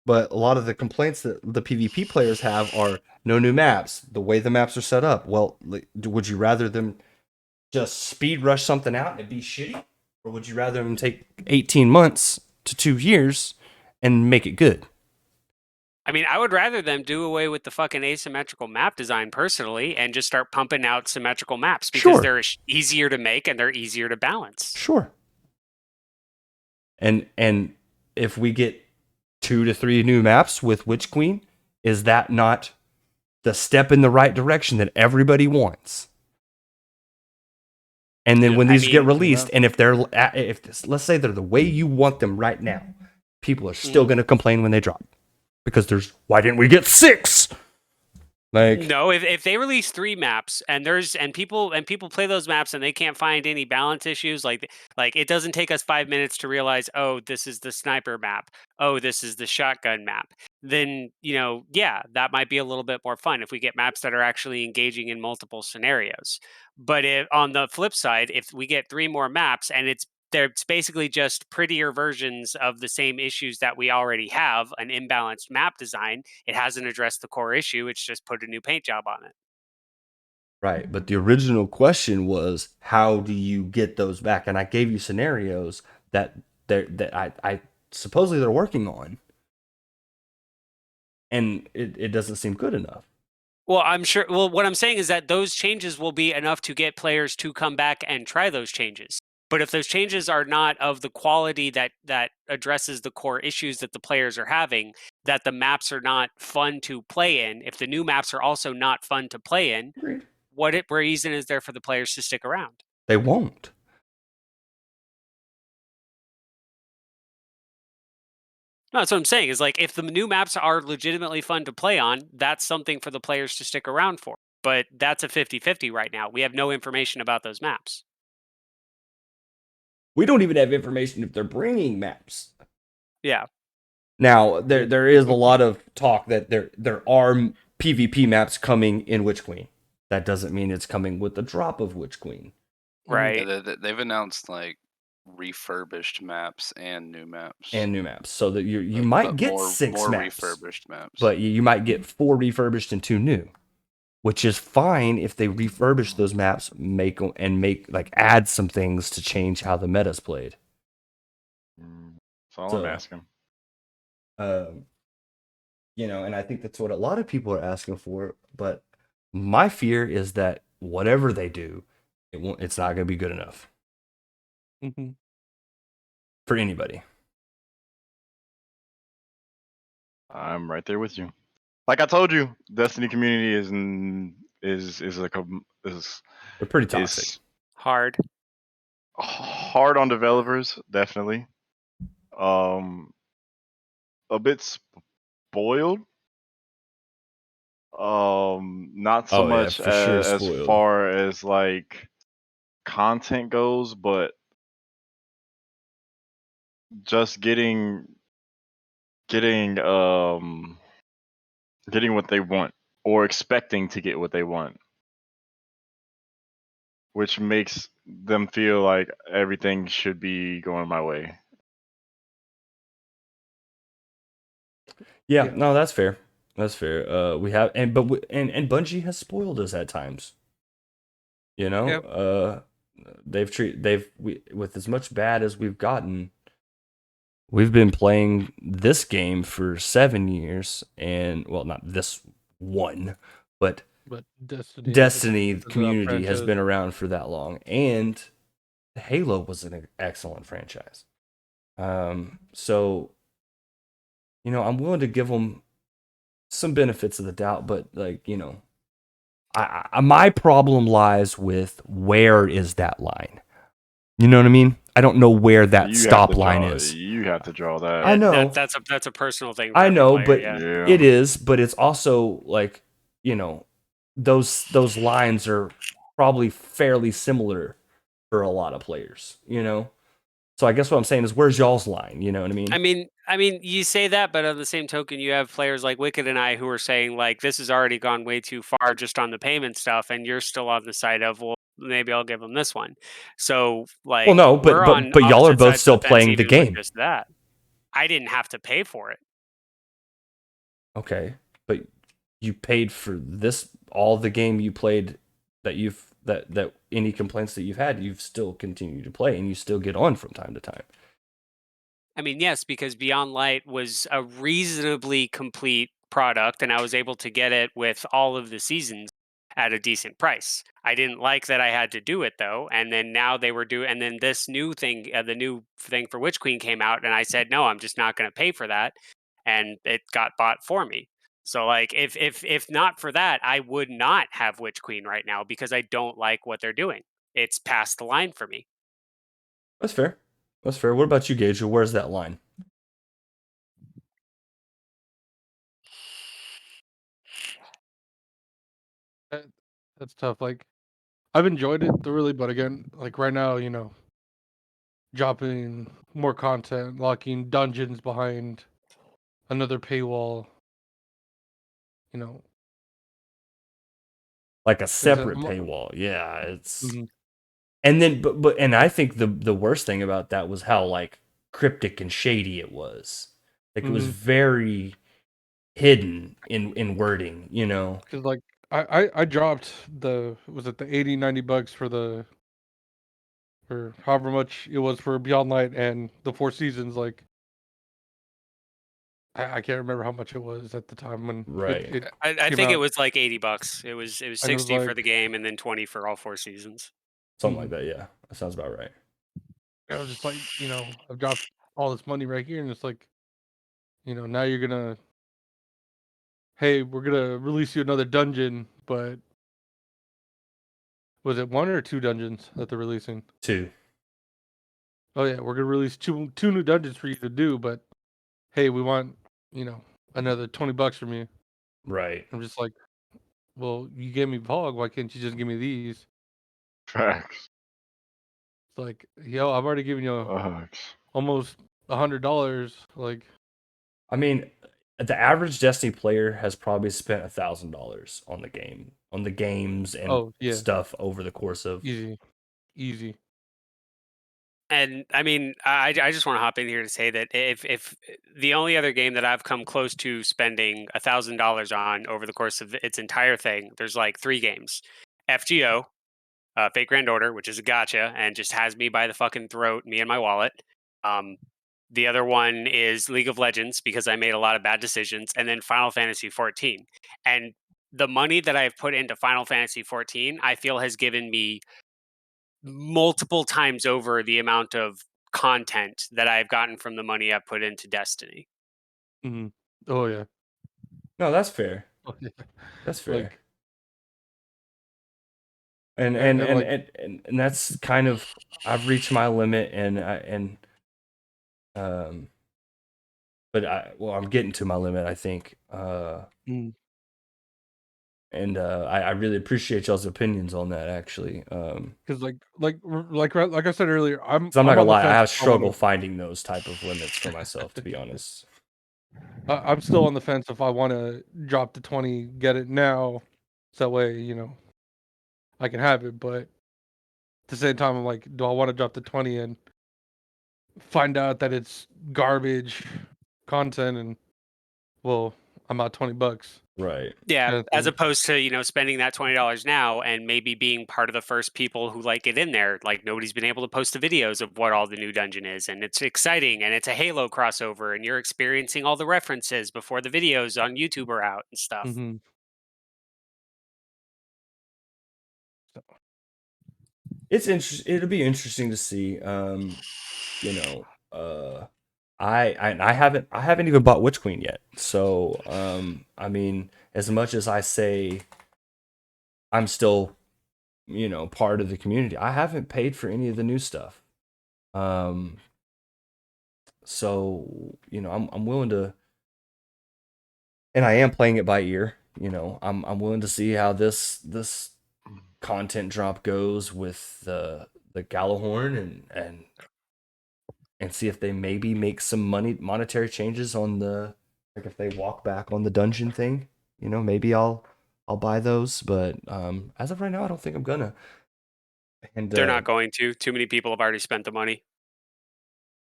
But a lot of the complaints that the PvP players have are no new maps, the way the maps are set up. Well, would you rather them just speed rush something out and it be shitty? Or would you rather them take 18 months to 2 years and make it good? I mean, I would rather them do away with the fucking asymmetrical map design personally and just start pumping out symmetrical maps because Sure. they're easier to make and they're easier to balance. Sure. And if we get 2 to 3 new maps with Witch Queen, is that not the step in the right direction that everybody wants? And then when these get released, and if let's say they're the way you want them right now, people are still going to complain when they drop because why didn't we get 6? No, if they release 3 maps and people play those maps and they can't find any balance issues, like it doesn't take us 5 minutes to realize, oh, this is the sniper map, oh, this is the shotgun map, then that might be a little bit more fun if we get maps that are actually engaging in multiple scenarios. But on the flip side, if we get 3 more maps and they're basically just prettier versions of the same issues that we already have, an imbalanced map design. It hasn't addressed the core issue. It's just put a new paint job on it. Right. But the original question was, how do you get those back? And I gave you scenarios that I supposedly they're working on. And it doesn't seem good enough. Well, I'm sure. Well, what I'm saying is that those changes will be enough to get players to come back and try those changes. But if those changes are not of the quality that addresses the core issues that the players are having, that the maps are not fun to play in, if the new maps are also not fun to play in, Agreed. what reason is there for the players to stick around? They won't. No, that's what I'm saying is if the new maps are legitimately fun to play on, that's something for the players to stick around for. But that's a 50-50 right now. We have no information about those maps. We don't even have information if they're bringing maps. Yeah. Now, there is a lot of talk that there are PvP maps coming in Witch Queen. That doesn't mean it's coming with the drop of Witch Queen. Right. Yeah, they've announced refurbished maps and new maps. So that you might get more, 6 more maps. refurbished maps. But you might get 4 refurbished and 2 new, which is fine if they refurbish those maps, add some things to change how the meta's played. That's all I'm asking. And I think that's what a lot of people are asking for. But my fear is that whatever they do, it's not going to be good enough for anybody. I'm right there with you. Like I told you, Destiny community is They're pretty toxic. Hard on developers, definitely. A bit spoiled Not so Oh yeah, much for sure as spoiled. far as like content goes, but just getting getting what they want or expecting to get what they want, which makes them feel like everything should be going my way. Yeah, Yeah. no, that's fair. That's fair. We have and Bungie has spoiled us at times. You know, Yep. with as much bad as we've gotten, we've been playing this game for 7 years, and well, not this one, but But Destiny Destiny the is a community has franchise. been around for that long, and Halo was an excellent franchise. So I'm willing to give them some benefits of the doubt, but like my problem lies with where is that line? You know what I mean? I don't know where that You have stop to line draw. is. You have to draw that. I Yeah, know, that's a personal thing for I every know, player. but Yeah. Yeah. it is. But it's also like those lines are probably fairly similar for a lot of players. So I guess what I'm saying is, where's y'all's line? You know what I mean? I mean, you say that, but on the same token, you have players like Wicked and I who are saying like this has already gone way too far just on the payment stuff, and you're still on the side of well, maybe I'll give them this one. So Well, like no, we're on but y'all are opposite both sides of still the fence playing the even with game. just that. I didn't have to pay for it. Okay, but you paid for all the game you played that any complaints that you've had, you've still continued to play, and you still get on from time to time. I mean, yes, because Beyond Light was a reasonably complete product, and I was able to get it with all of the seasons at a decent price. I didn't like that I had to do it though, and then now they were doing, and then this new thing, the new thing for Witch Queen came out, and I said no, I'm just not going to pay for that, and it got bought for me. So like, if not for that, I would not have Witch Queen right now because I don't like what they're doing. It's past the line for me. That's fair. That's fair. What about you, Gage? Where's that line? That, that's tough. Like I've enjoyed it thoroughly, but again, like right now, dropping more content, locking dungeons behind another paywall. You know, Like a like I said, separate paywall? Yeah, it's mhm, and then but and I think the worst thing about that was how like cryptic and shady it was. Like it was mhm. very hidden in wording. Because like I dropped was it the 80-90 bucks for however much it was for Beyond Light and the Four Seasons. Like I can't remember how much it was at the time when Right. it I came think it out, was like $80. It was and it was 60 for like the game and then 20 for all 4 seasons. Something like mhm. that. Yeah, that sounds about right. I was just like, I've dropped all this money right here, and it's like, now you're gonna, hey, we're gonna release you another dungeon, but was it one or two dungeons that they're releasing? Two. Oh yeah, we're gonna release two new dungeons for you to do, but hey, we want, you know, another $20 from you. Right. I'm just like, well, you gave me Pog, why can't you just give me these? Facts. It's like, yo, I've already given you Facts. almost $100. Like, I mean, the average Destiny player has probably spent $1,000 on the game, on the games and oh yeah, stuff over the course of. easy, easy. And I mean, I just want to hop in here to say that if the only other game that I've come close to spending $1,000 on over the course of its entire thing, there's like 3 games: FGO, Fake Grand Order, which is a gotcha and just has me by the fucking throat, me and my wallet. Um, the other one is League of Legends because I made a lot of bad decisions, and then Final Fantasy 14. And the money that I've put into Final Fantasy 14, I feel has given me multiple times over the amount of content that I've gotten from the money I've put into Destiny. Hmm. Oh yeah. No, that's fair. Oh, yeah. That's fair. Like, And and, and and and like, and, and that's kind of, I've reached my limit, um but I'm getting to my limit, I think. mm, and I really appreciate y'all's opinions on that. Actually, Because like I said earlier, I'm I'm not I'm gonna on the lie, I fence have if I want struggled finding those type of limits for myself, to be honest. I'm still on the fence if I want to drop to 20, get it now, so that way I can have it. But at the same time, I'm like, do I want to drop to 20 and find out that it's garbage content and well, I'm out $20 Right. Yeah, kind of as thing. opposed to spending that $20 now and maybe being part of the first people who like it in there. Like nobody's been able to post the videos of what all the new dungeon is, and it's exciting, and it's a Halo crossover, and you're experiencing all the references before the videos on YouTube are out and stuff. Mm-hmm. It's interesting. It'll be interesting to see. You know, I haven't even bought Witch Queen yet. So, I mean, as much as I say I'm still, part of the community, I haven't paid for any of the new stuff. Um, so I'm willing to, and I am playing it by ear. I'm willing to see how this content drop goes with the Galahorn and see if they maybe make some monetary changes on the, like, if they walk back on the dungeon thing. Maybe I'll buy those, but as of right now I don't think I'm gonna. And They're not going to. Too many people have already spent the money.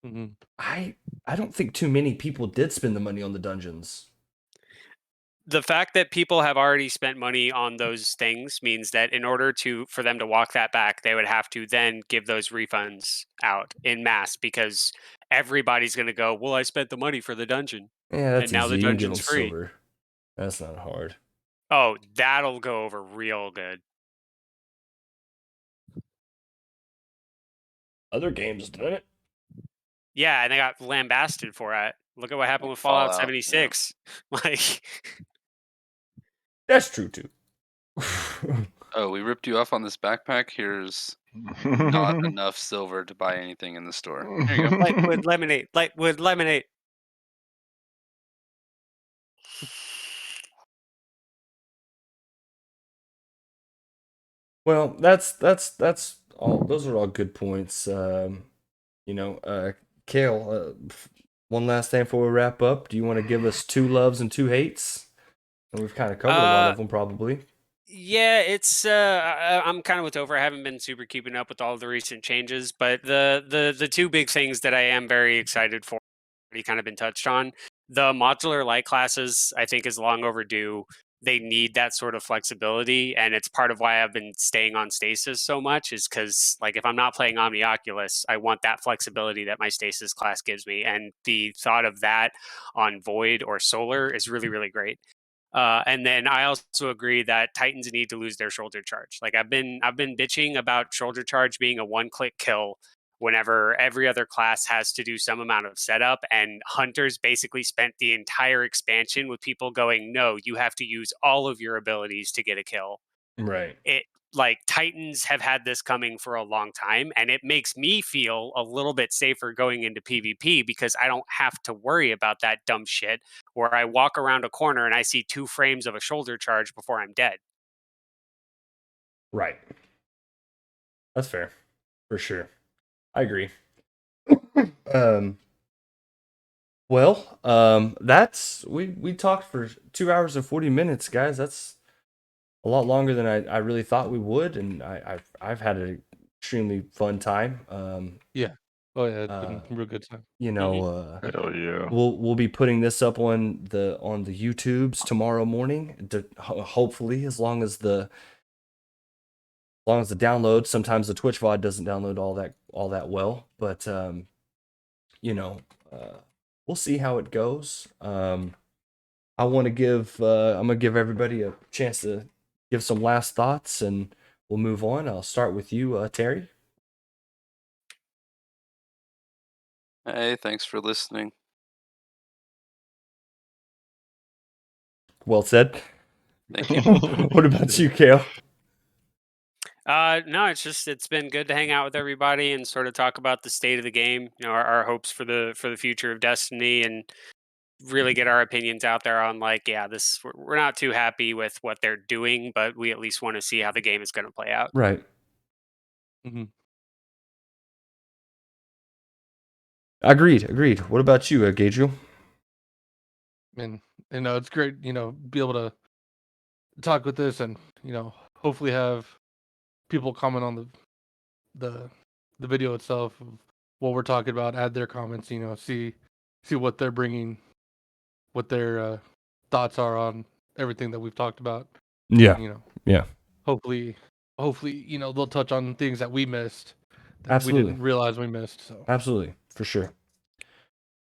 Mm-hmm. I don't think too many people did spend the money on the dungeons. The fact that people have already spent money on those things means that in order for them to walk that back, they would have to then give those refunds out in mass because everybody's going to go, well, I spent the money for the dungeon. Yeah, that's And now easy. the You can give dungeon's them free. silver. That's not hard. Oh, that'll go over real good. Other games done it. Yeah, and they got lambasted for it. Look at what happened with Fallout Fallout, 76. Like, That's true too. oh, we ripped you off on this backpack. Here's not enough silver to buy anything in the store. Here you go. Lightwood lemonade, Lightwood lemonade. Well, that's all. Those are all good points. Kale. One last thing before we wrap up. Do you want to give us two loves and two hates? And we've kind of covered a lot of them, probably. Yeah, it's I'm kind of with Over. I haven't been super keeping up with all of the recent changes, but the two big things that I am very excited for already kind of been touched on. The modular light classes, I think, is long overdue. They need that sort of flexibility, and it's part of why I've been staying on stasis so much. Is because like if I'm not playing Omni Oculus, I want that flexibility that my stasis class gives me, and the thought of that on Void or Solar is really really great. And then I also agree that Titans need to lose their shoulder charge. Like I've been bitching about shoulder charge being a one-click kill whenever every other class has to do some amount of setup, and Hunters basically spent the entire expansion with people going, no, you have to use all of your abilities to get a kill. Right. It like Titans have had this coming for a long time, and it makes me feel a little bit safer going into PvP because I don't have to worry about that dumb shit where I walk around a corner and I see 2 frames of a shoulder charge before I'm dead. Right. That's fair, for sure. I agree. um. Well, that's we talked for 2 hours and 40 minutes, guys. That's a lot longer than I really thought we would, and I've had an extremely fun time. Yeah. Oh yeah, it's been Uh, a real good time. Hell yeah. we'll be putting this up on the YouTubes tomorrow morning. Hopefully, as long as the download. Sometimes the Twitch VOD doesn't download all that well, but you know, uh, we'll see how it goes. I want to give I'm gonna give everybody a chance to give some last thoughts, and we'll move on. I'll start with you, Terry. Hey, thanks for listening. Well said. Thank you. What about you, Kale? No, it's been good to hang out with everybody and sort of talk about the state of the game, our hopes for the future of Destiny, and really get our opinions out there on like, yeah, we're not too happy with what they're doing, but we at least want to see how the game is going to play out. Right. Mm-hmm. Agreed. What about you, Gabriel? And it's great, be able to talk with this and hopefully have people comment on the video itself of what we're talking about, add their comments, see what they're bringing, what their thoughts are on everything that we've talked about. Yeah. Yeah. Hopefully, they'll touch on things that we missed that Absolutely. we didn't realize we missed. So absolutely, for sure.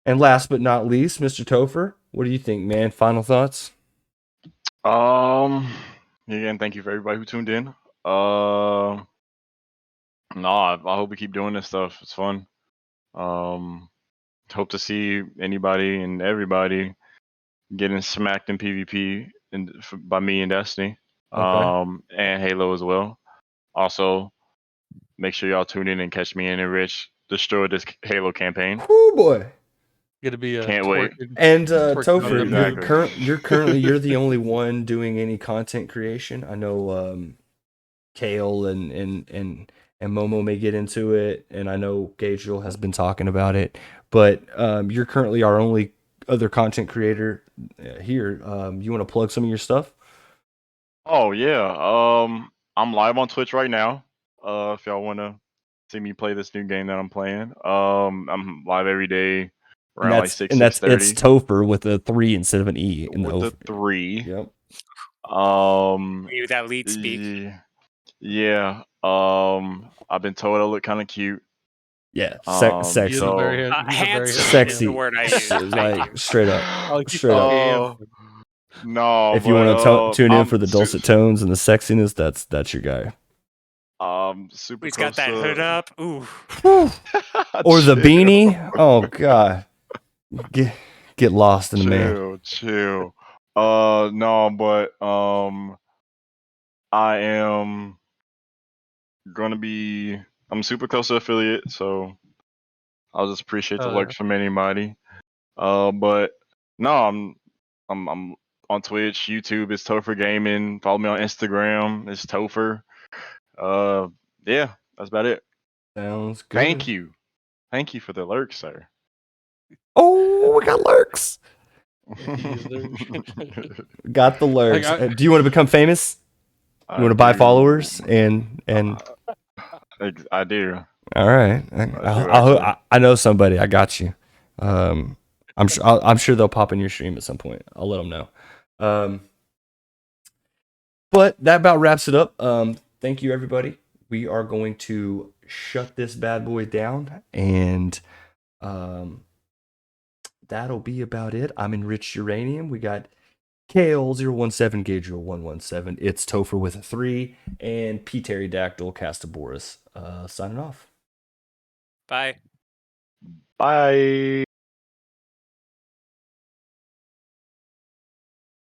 And last but not least, Mr. Topher, what do you think, man? Final thoughts? Again, thank you for everybody who tuned in. No, I hope we keep doing this stuff. It's fun. Hope to see anybody and everybody getting smacked in PvP by me and Destiny. Okay. And Halo as well. Also, make sure y'all tune in and catch me and Rich destroy this Halo campaign. Oh boy. gonna be Can't wait. And twerking Topher, Exactly. you're the only one doing any content creation. I know Kale and Momo may get into it, and I know Gabriel has been talking about it, but you're currently our only other content creator here. You want to plug some of your stuff? Oh yeah. I'm live on Twitch right now. If y'all wanna see me play this new game that I'm playing. I'm live every day around like 6:30. It's Topher with a 3 instead of an E in the with the 3. Yep. You that lead speak. Yeah. I've been told I look kind of cute. Yeah, He's sexy. a very Handsome Sexy. is the word I use. Like Thank you. straight up. Straight up. No, If you want to tune in for the dulcet tones and the sexiness, that's your guy. Super. He's got that hood up. Ooh. Or the beanie. Oh god. Get lost in the man. Chill. No, but I am gonna be. I'm super close to affiliate, so I'll just appreciate the lurks from anybody. But no, I'm on Twitch, YouTube. It's Topher Gaming. Follow me on Instagram. It's Topher. Yeah, that's about it. Sounds good. Thank you for the lurks, sir. Oh, we got lurks. Got the lurks. Do you want to become famous? You want to buy followers and I do. All right. I know somebody. I got you. I'm sure they'll pop in your stream at some point. I'll let them know. But that about wraps it up. Thank you, everybody. We are going to shut this bad boy down, and that'll be about it. I'm Enriched Uranium. We got KL017, Gabriel 117. It's Topher with a 3, and PterryDactyl, Castaboris. Signing off. Bye. Bye.